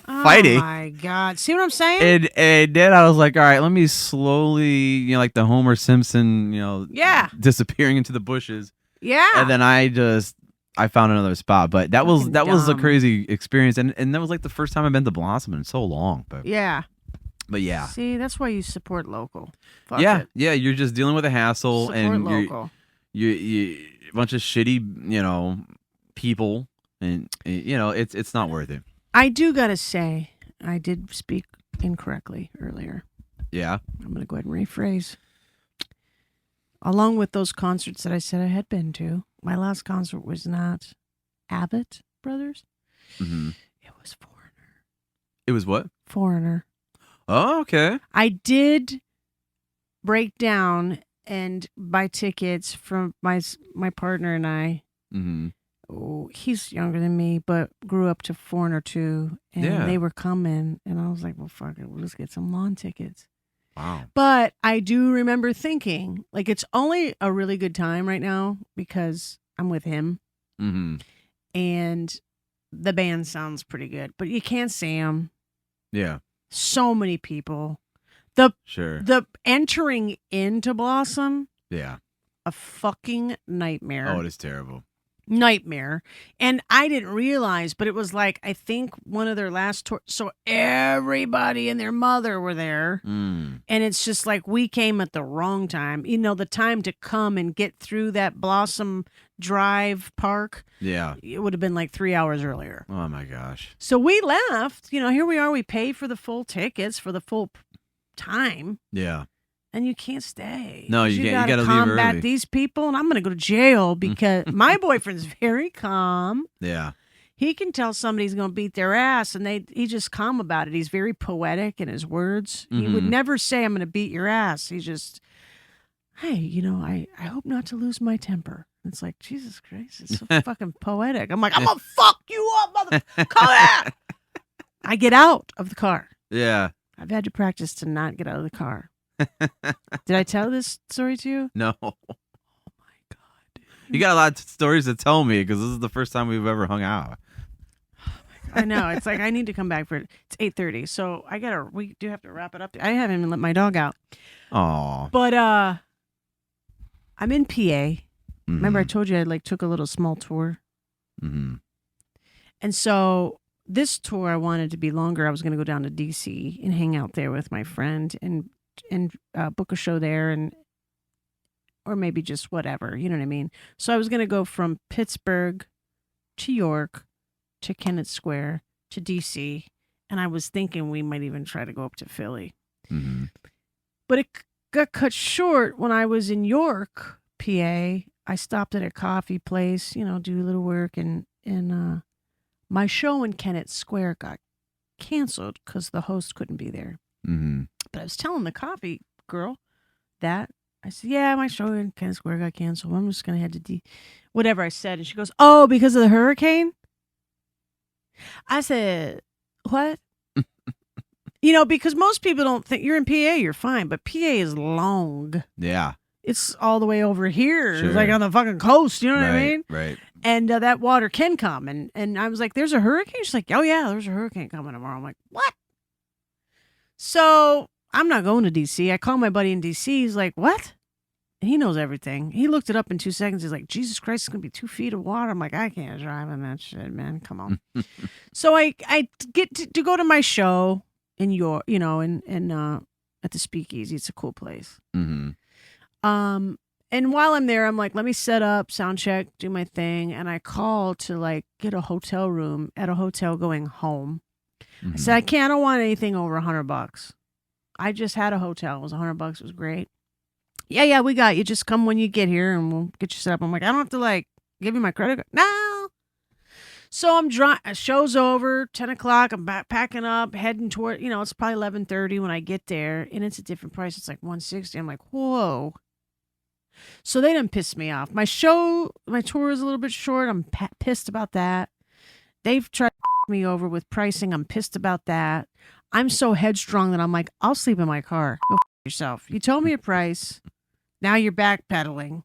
fighting. Oh my God. See what I'm saying? And then I was like, all right, let me slowly, like the Homer Simpson, disappearing into the bushes. Yeah. And then I found another spot. But that was a crazy experience. And that was like the first time I've been to Blossom in so long. But yeah. But yeah. See, that's why you support local. Fuck yeah. it. Yeah. You're just dealing with a hassle. Support and local. you a bunch of shitty, people. And, it's not worth it. I do got to say, I did speak incorrectly earlier. Yeah. I'm going to go ahead and rephrase. Along with those concerts that I said I had been to, my last concert was not Abbott Brothers. Mm-hmm. It was Foreigner. It was what? Foreigner. Oh, okay. I did break down and buy tickets from my partner and I. Mm-hmm. Oh, he's younger than me, but grew up to Foreigner too, and they were coming, and I was like, well, fuck it, we'll just get some lawn tickets. Wow. But I do remember thinking, like, it's only a really good time right now because I'm with him, and the band sounds pretty good, but you can't see them. Yeah. So many people. Sure. The entering into Blossom. Yeah. A fucking nightmare. Oh, it is terrible. Nightmare. And I didn't realize, but it was like, I think one of their last tours. So everybody and their mother were there. Mm. And it's just like we came at the wrong time. The time to come and get through that Blossom Drive park. Yeah. It would have been like 3 hours earlier. Oh my gosh. So we left. Here we are. We paid for the full tickets for the full time. Yeah. And you can't stay. No, you can't. You got to leave combat early. these people, and I'm going to go to jail because my boyfriend's very calm. Yeah. He can tell somebody's going to beat their ass, and he's just calm about it. He's very poetic in his words. He would never say, I'm going to beat your ass. He's just, hey, I hope not to lose my temper. It's like, Jesus Christ, it's so fucking poetic. I'm like, I'm going to fuck you up, motherfucker. Come here. I get out of the car. Yeah. I've had to practice to not get out of the car. Did I tell this story to you? No. Oh my God. Dude. You got a lot of stories to tell me because this is the first time we've ever hung out. I know. It's like I need to come back for it. It's 8:30, so we do have to wrap it up. I haven't even let my dog out. Aw. But I'm in PA. Remember I told you I took a little small tour? Mm-hmm. And so this tour I wanted to be longer. I was going to go down to DC and hang out there with my friend and book a show there or maybe just whatever, you know what I mean? So I was going to go from Pittsburgh to York to Kennett Square to DC, and I was thinking we might even try to go up to Philly. Mm-hmm. But it got cut short when I was in York, PA. I stopped at a coffee place, do a little work, and my show in Kennett Square got canceled because the host couldn't be there. Mm-hmm. But I was telling the coffee girl that. I said, yeah, my show in Kennett Square got canceled. I'm just going to head to whatever I said. And she goes, oh, because of the hurricane? I said, what? Because most people don't think you're in PA, you're fine. But PA is long. Yeah. It's all the way over here. Sure. It's like on the fucking coast. You know what I mean? Right. And that water can come. And I was like, there's a hurricane? She's like, oh, yeah, there's a hurricane coming tomorrow. I'm like, what? So I'm not going to D.C. I call my buddy in D.C. He's like, what? And he knows everything. He looked it up in 2 seconds. He's like, Jesus Christ, it's going to be 2 feet of water. I'm like, I can't drive on that shit, man. Come on. So I get to go to my show in York, at the Speakeasy. It's a cool place. Mm-hmm. And while I'm there, I'm like, let me set up, sound check, do my thing. And I call to like get a hotel room at a hotel going home. I said, I don't want anything over $100. I just had a hotel. It was $100. It was great. Yeah, we got you. Just come when you get here and we'll get you set up. I'm like, I don't have to like give you my credit card. No. So I'm show's over, 10 o'clock. I'm packing up, heading toward, it's probably 11:30 when I get there. And it's a different price. It's like $160. I'm like, whoa. So they didn't piss me off. My tour is a little bit short. I'm pissed about that. They've tried to me over with pricing. I'm pissed about that. I'm so headstrong that I'm like, I'll sleep in my car. Go yourself. You told me a price. Now you're backpedaling.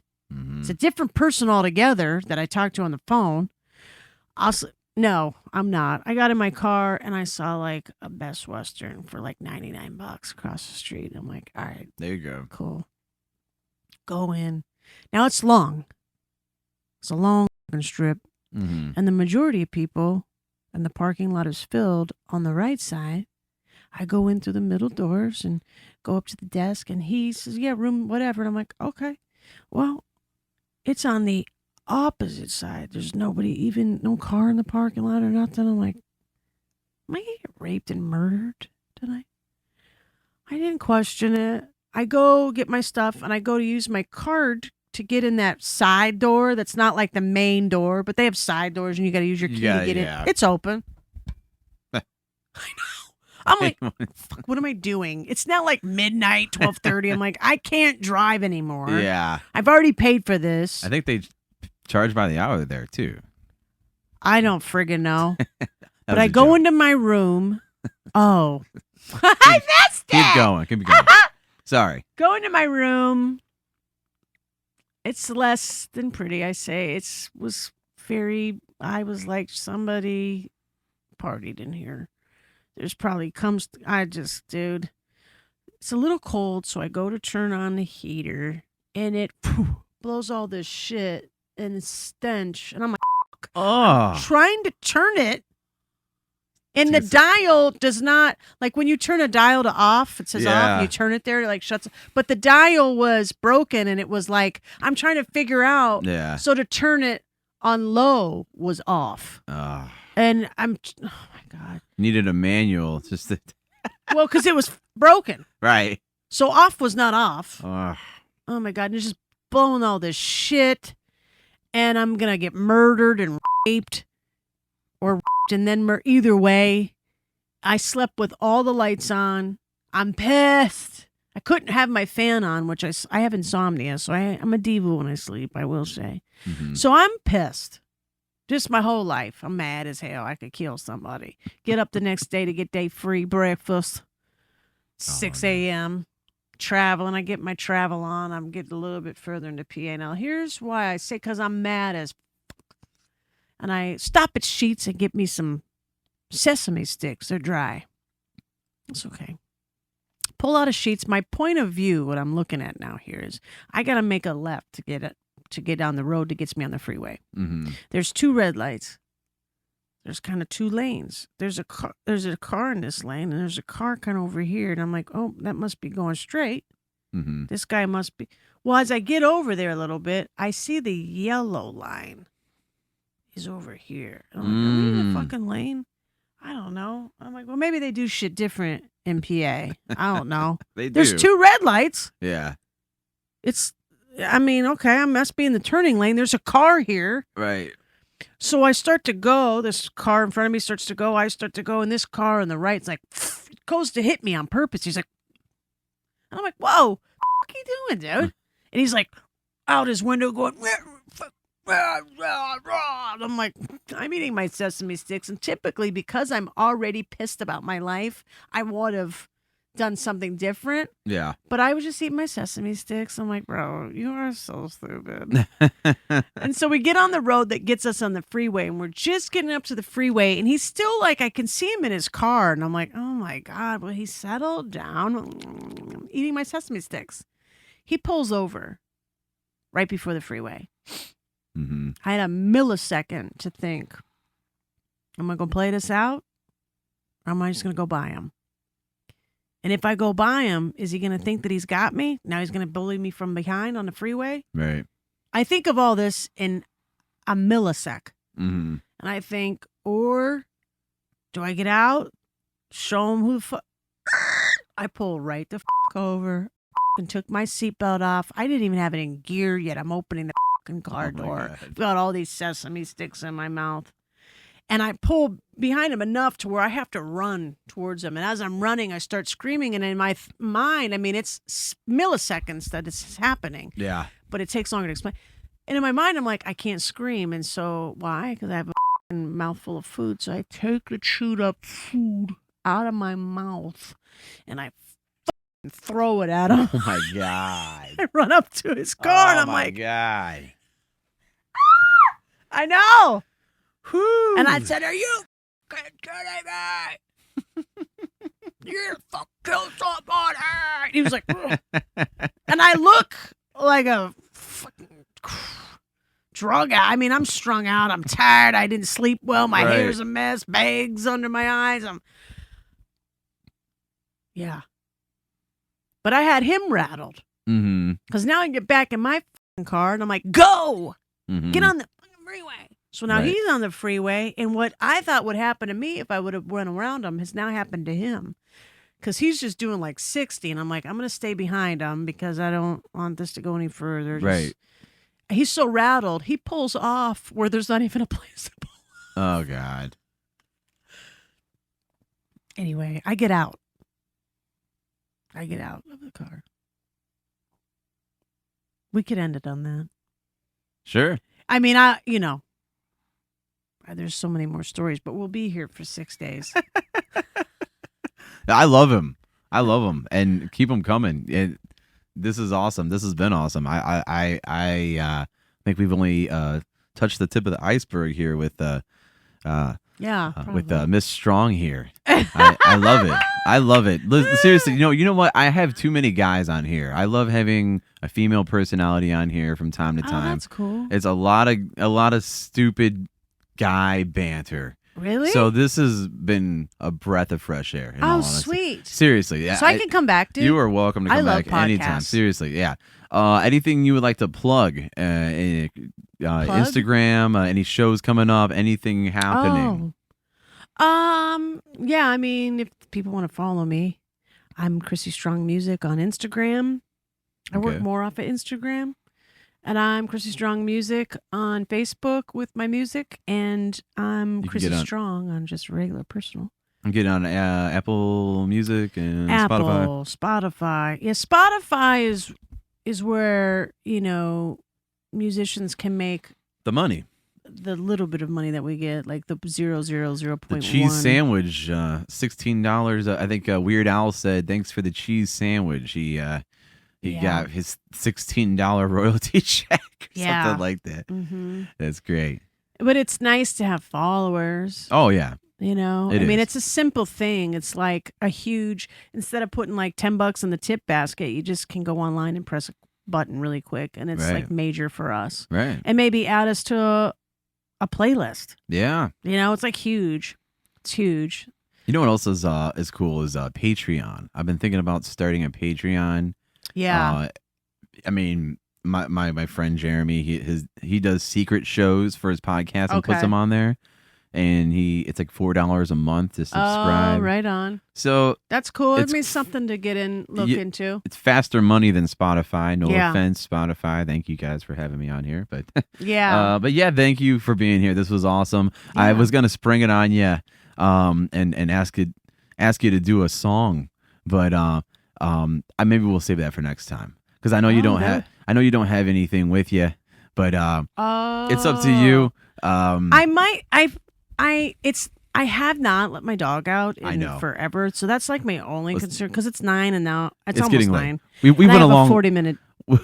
It's a different person altogether that I talked to on the phone. No, I'm not. I got in my car and I saw like a Best Western for like $99 across the street. I'm like, all right. There you go. Cool. Go in. Now it's long. It's a long strip. And the majority of people, and the parking lot is filled on the right side. I go in through the middle doors and go up to the desk, and he says, yeah, room, whatever. And I'm like, okay. Well, it's on the opposite side. There's nobody, even no car in the parking lot or nothing. I'm like, am I going to get raped and murdered tonight? I didn't question it. I go get my stuff, and I go to use my card to get in that side door that's not like the main door, but they have side doors, and you got to use your key to get in. It's open. I know. I'm like, fuck, what am I doing? It's not like midnight, 12:30. I'm like, I can't drive anymore. Yeah. I've already paid for this. I think they charge by the hour there, too. I don't friggin' know. But I go into my room. Oh. I missed it. Keep going. Sorry. Go into my room. It's less than pretty, I say. I was like, somebody partied in here. There's probably dude, it's a little cold, so I go to turn on the heater, and it blows all this shit and stench, and I'm like, I'm trying to turn it, and the dial does not, like when you turn a dial to off, it says off, you turn it there, it like shuts, but the dial was broken, and it was like, I'm trying to figure out, so to turn it on low was off. And oh my God. Needed a manual just to... Well, because it was broken. Right. So off was not off. Oh my God. And it's just blowing all this shit. And I'm going to get murdered and raped. Or raped and then either way. I slept with all the lights on. I'm pissed. I couldn't have my fan on, which I have insomnia. So I'm a diva when I sleep, I will say. So I'm pissed. Just my whole life. I'm mad as hell. I could kill somebody. Get up the next day to get day-free breakfast. 6 a.m. Traveling. I get my travel on. I'm getting a little bit further into PA. Now, here's why I say, because I'm mad as and I stop at Sheets and get me some sesame sticks. They're dry. It's okay. Pull out of Sheets. My point of view, what I'm looking at now here is I got to make a left to get down the road that gets me on the freeway. There's 2 red lights. There's kind of 2 lanes. There's a car in this lane, and there's a car kind of over here. And I'm like, oh, that must be going straight. This guy must be. Well, as I get over there a little bit, I see the yellow line is over here. And I'm like, are we in the fucking lane? I don't know. I'm like, well, maybe they do shit different in PA. I don't know. There's 2 red lights. Yeah. Okay, I must be in the turning lane. There's a car here. Right. So I start to go. This car in front of me starts to go. I start to go. And this car on the right's like, goes to hit me on purpose. He's like, and I'm like, whoa, what are you doing, dude? And he's like, out his window going, I'm like, I'm eating my sesame sticks. And typically, because I'm already pissed about my life, I would have done something different. Yeah. But I was just eating my sesame sticks. I'm like, bro, you are so stupid. And so we get on the road that gets us on the freeway, and we're just getting up to the freeway, and he's still like, I can see him in his car, and I'm like, oh my God, will he settle down? Eating my sesame sticks. He pulls over right before the freeway. I had a millisecond to think, am I going to play this out? Or am I just going to go by him? And if I go by him, is he going to think that he's got me? Now he's going to bully me from behind on the freeway? Right. I think of all this in a millisecond. Mm-hmm. And I think, or do I get out, show him who the fuck? I pull right the fuck over and took my seatbelt off. I didn't even have it in gear yet. I'm opening the fucking car door. I've got all these sesame sticks in my mouth. And I pull behind him enough to where I have to run towards him. And as I'm running, I start screaming. And in my mind, I mean, it's milliseconds that it's happening. Yeah. But it takes longer to explain. And in my mind, I'm like, I can't scream. And so why? Because I have a mouthful of food. So I take the chewed up food out of my mouth and I throw it at him. Oh my God. I run up to his car and I'm like, God. I know. Whew. And I said, are you kidding me? You fucking killed somebody. He was like, ugh. And I look like a fucking drug out. I mean, I'm strung out. I'm tired. I didn't sleep well. My hair's a mess. Bags under my eyes. Yeah. But I had him rattled. Because now I get back in my fucking car and I'm like, go! Get on the fucking freeway. So now he's on the freeway, and what I thought would happen to me if I would have run around him has now happened to him. Because he's just doing like 60, and I'm like, I'm going to stay behind him because I don't want this to go any further. He's so rattled, he pulls off where there's not even a place to pull off. Oh, God. Anyway, I get out. I get out of the car. We could end it on that. Sure. I mean, there's so many more stories, but we'll be here for 6 days. I love him. And keep him coming. This is awesome. This has been awesome. I think we've only touched the tip of the iceberg here with Miss Strong here. I love it. I love it. Listen, seriously, you know what? I have too many guys on here. I love having a female personality on here from time to time. That's cool. It's a lot of stupid guy banter. Really? So this has been a breath of fresh air. Oh, sweet. Seriously. Yeah, so I can come back, dude. You are welcome to come back anytime. Podcasts. Seriously, yeah. Anything you would like to plug? Instagram, any shows coming up, anything happening? Yeah, I mean, if people want to follow me, I'm Chrissy Strong Music on Instagram. I work more off of Instagram. And I'm Chrissy Strong Music on Facebook with my music. And I'm Chrissy Strong on just regular personal. I'm getting on Apple Music and Spotify. Yeah, Spotify is where, musicians can make the money. The little bit of money that we get, like the 0.0. The cheese sandwich, $16. I think Weird Al said, thanks for the cheese sandwich. He got his $16 royalty check or something like that. Mm-hmm. That's great. But it's nice to have followers. Oh, yeah. It's a simple thing. It's like a huge, instead of putting like $10 in the tip basket, you just can go online and press a button really quick. And it's like major for us. Right. And maybe add us to a playlist. Yeah. It's like huge. It's huge. You know what else is cool is Patreon. I've been thinking about starting a Patreon. Yeah. I mean, my friend Jeremy, he does secret shows for his podcast and puts them on there. And it's like $4 a month to subscribe. Oh, right on. So that's cool. It means something to look into. It's faster money than Spotify. No offense, Spotify. Thank you guys for having me on here. But but yeah, thank you for being here. This was awesome. Yeah. I was gonna spring it on you, and ask you to do a song, but maybe we'll save that for next time because I know you don't have anything with you, but it's up to you. I have not let my dog out in forever, so that's like my only concern because it's 9 and now it's almost getting 9. We went along 40-minute.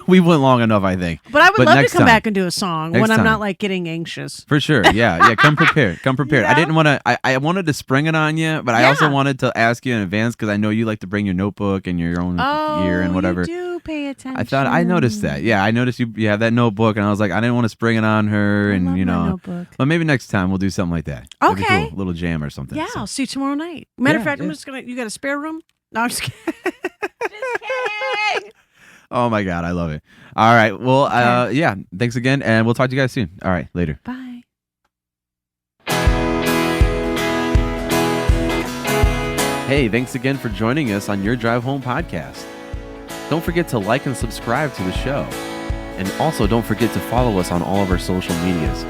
We went long enough, I think. But I would love to come back and do a song when I'm not like getting anxious. For sure, yeah. Come prepared. I didn't want to. I wanted to spring it on you, but I also wanted to ask you in advance because I know you like to bring your notebook and your own gear and whatever. You do pay attention. I noticed that. Yeah, I noticed you have that notebook, and I was like, I didn't want to spring it on her, and my notebook. But maybe next time we'll do something like that. Okay, cool. A little jam or something. Yeah, I'll see you tomorrow night. Matter of fact, I'm just gonna. You got a spare room? No, I'm just kidding. Just kidding. Oh my God, I love it. All right. Well, yeah. Thanks again, and we'll talk to you guys soon. All right, later. Bye. Hey, thanks again for joining us on Your Drive Home podcast. Don't forget to like and subscribe to the show. And also don't forget to follow us on all of our social medias.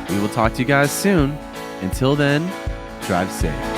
We will talk to you guys soon. Until then, drive safe.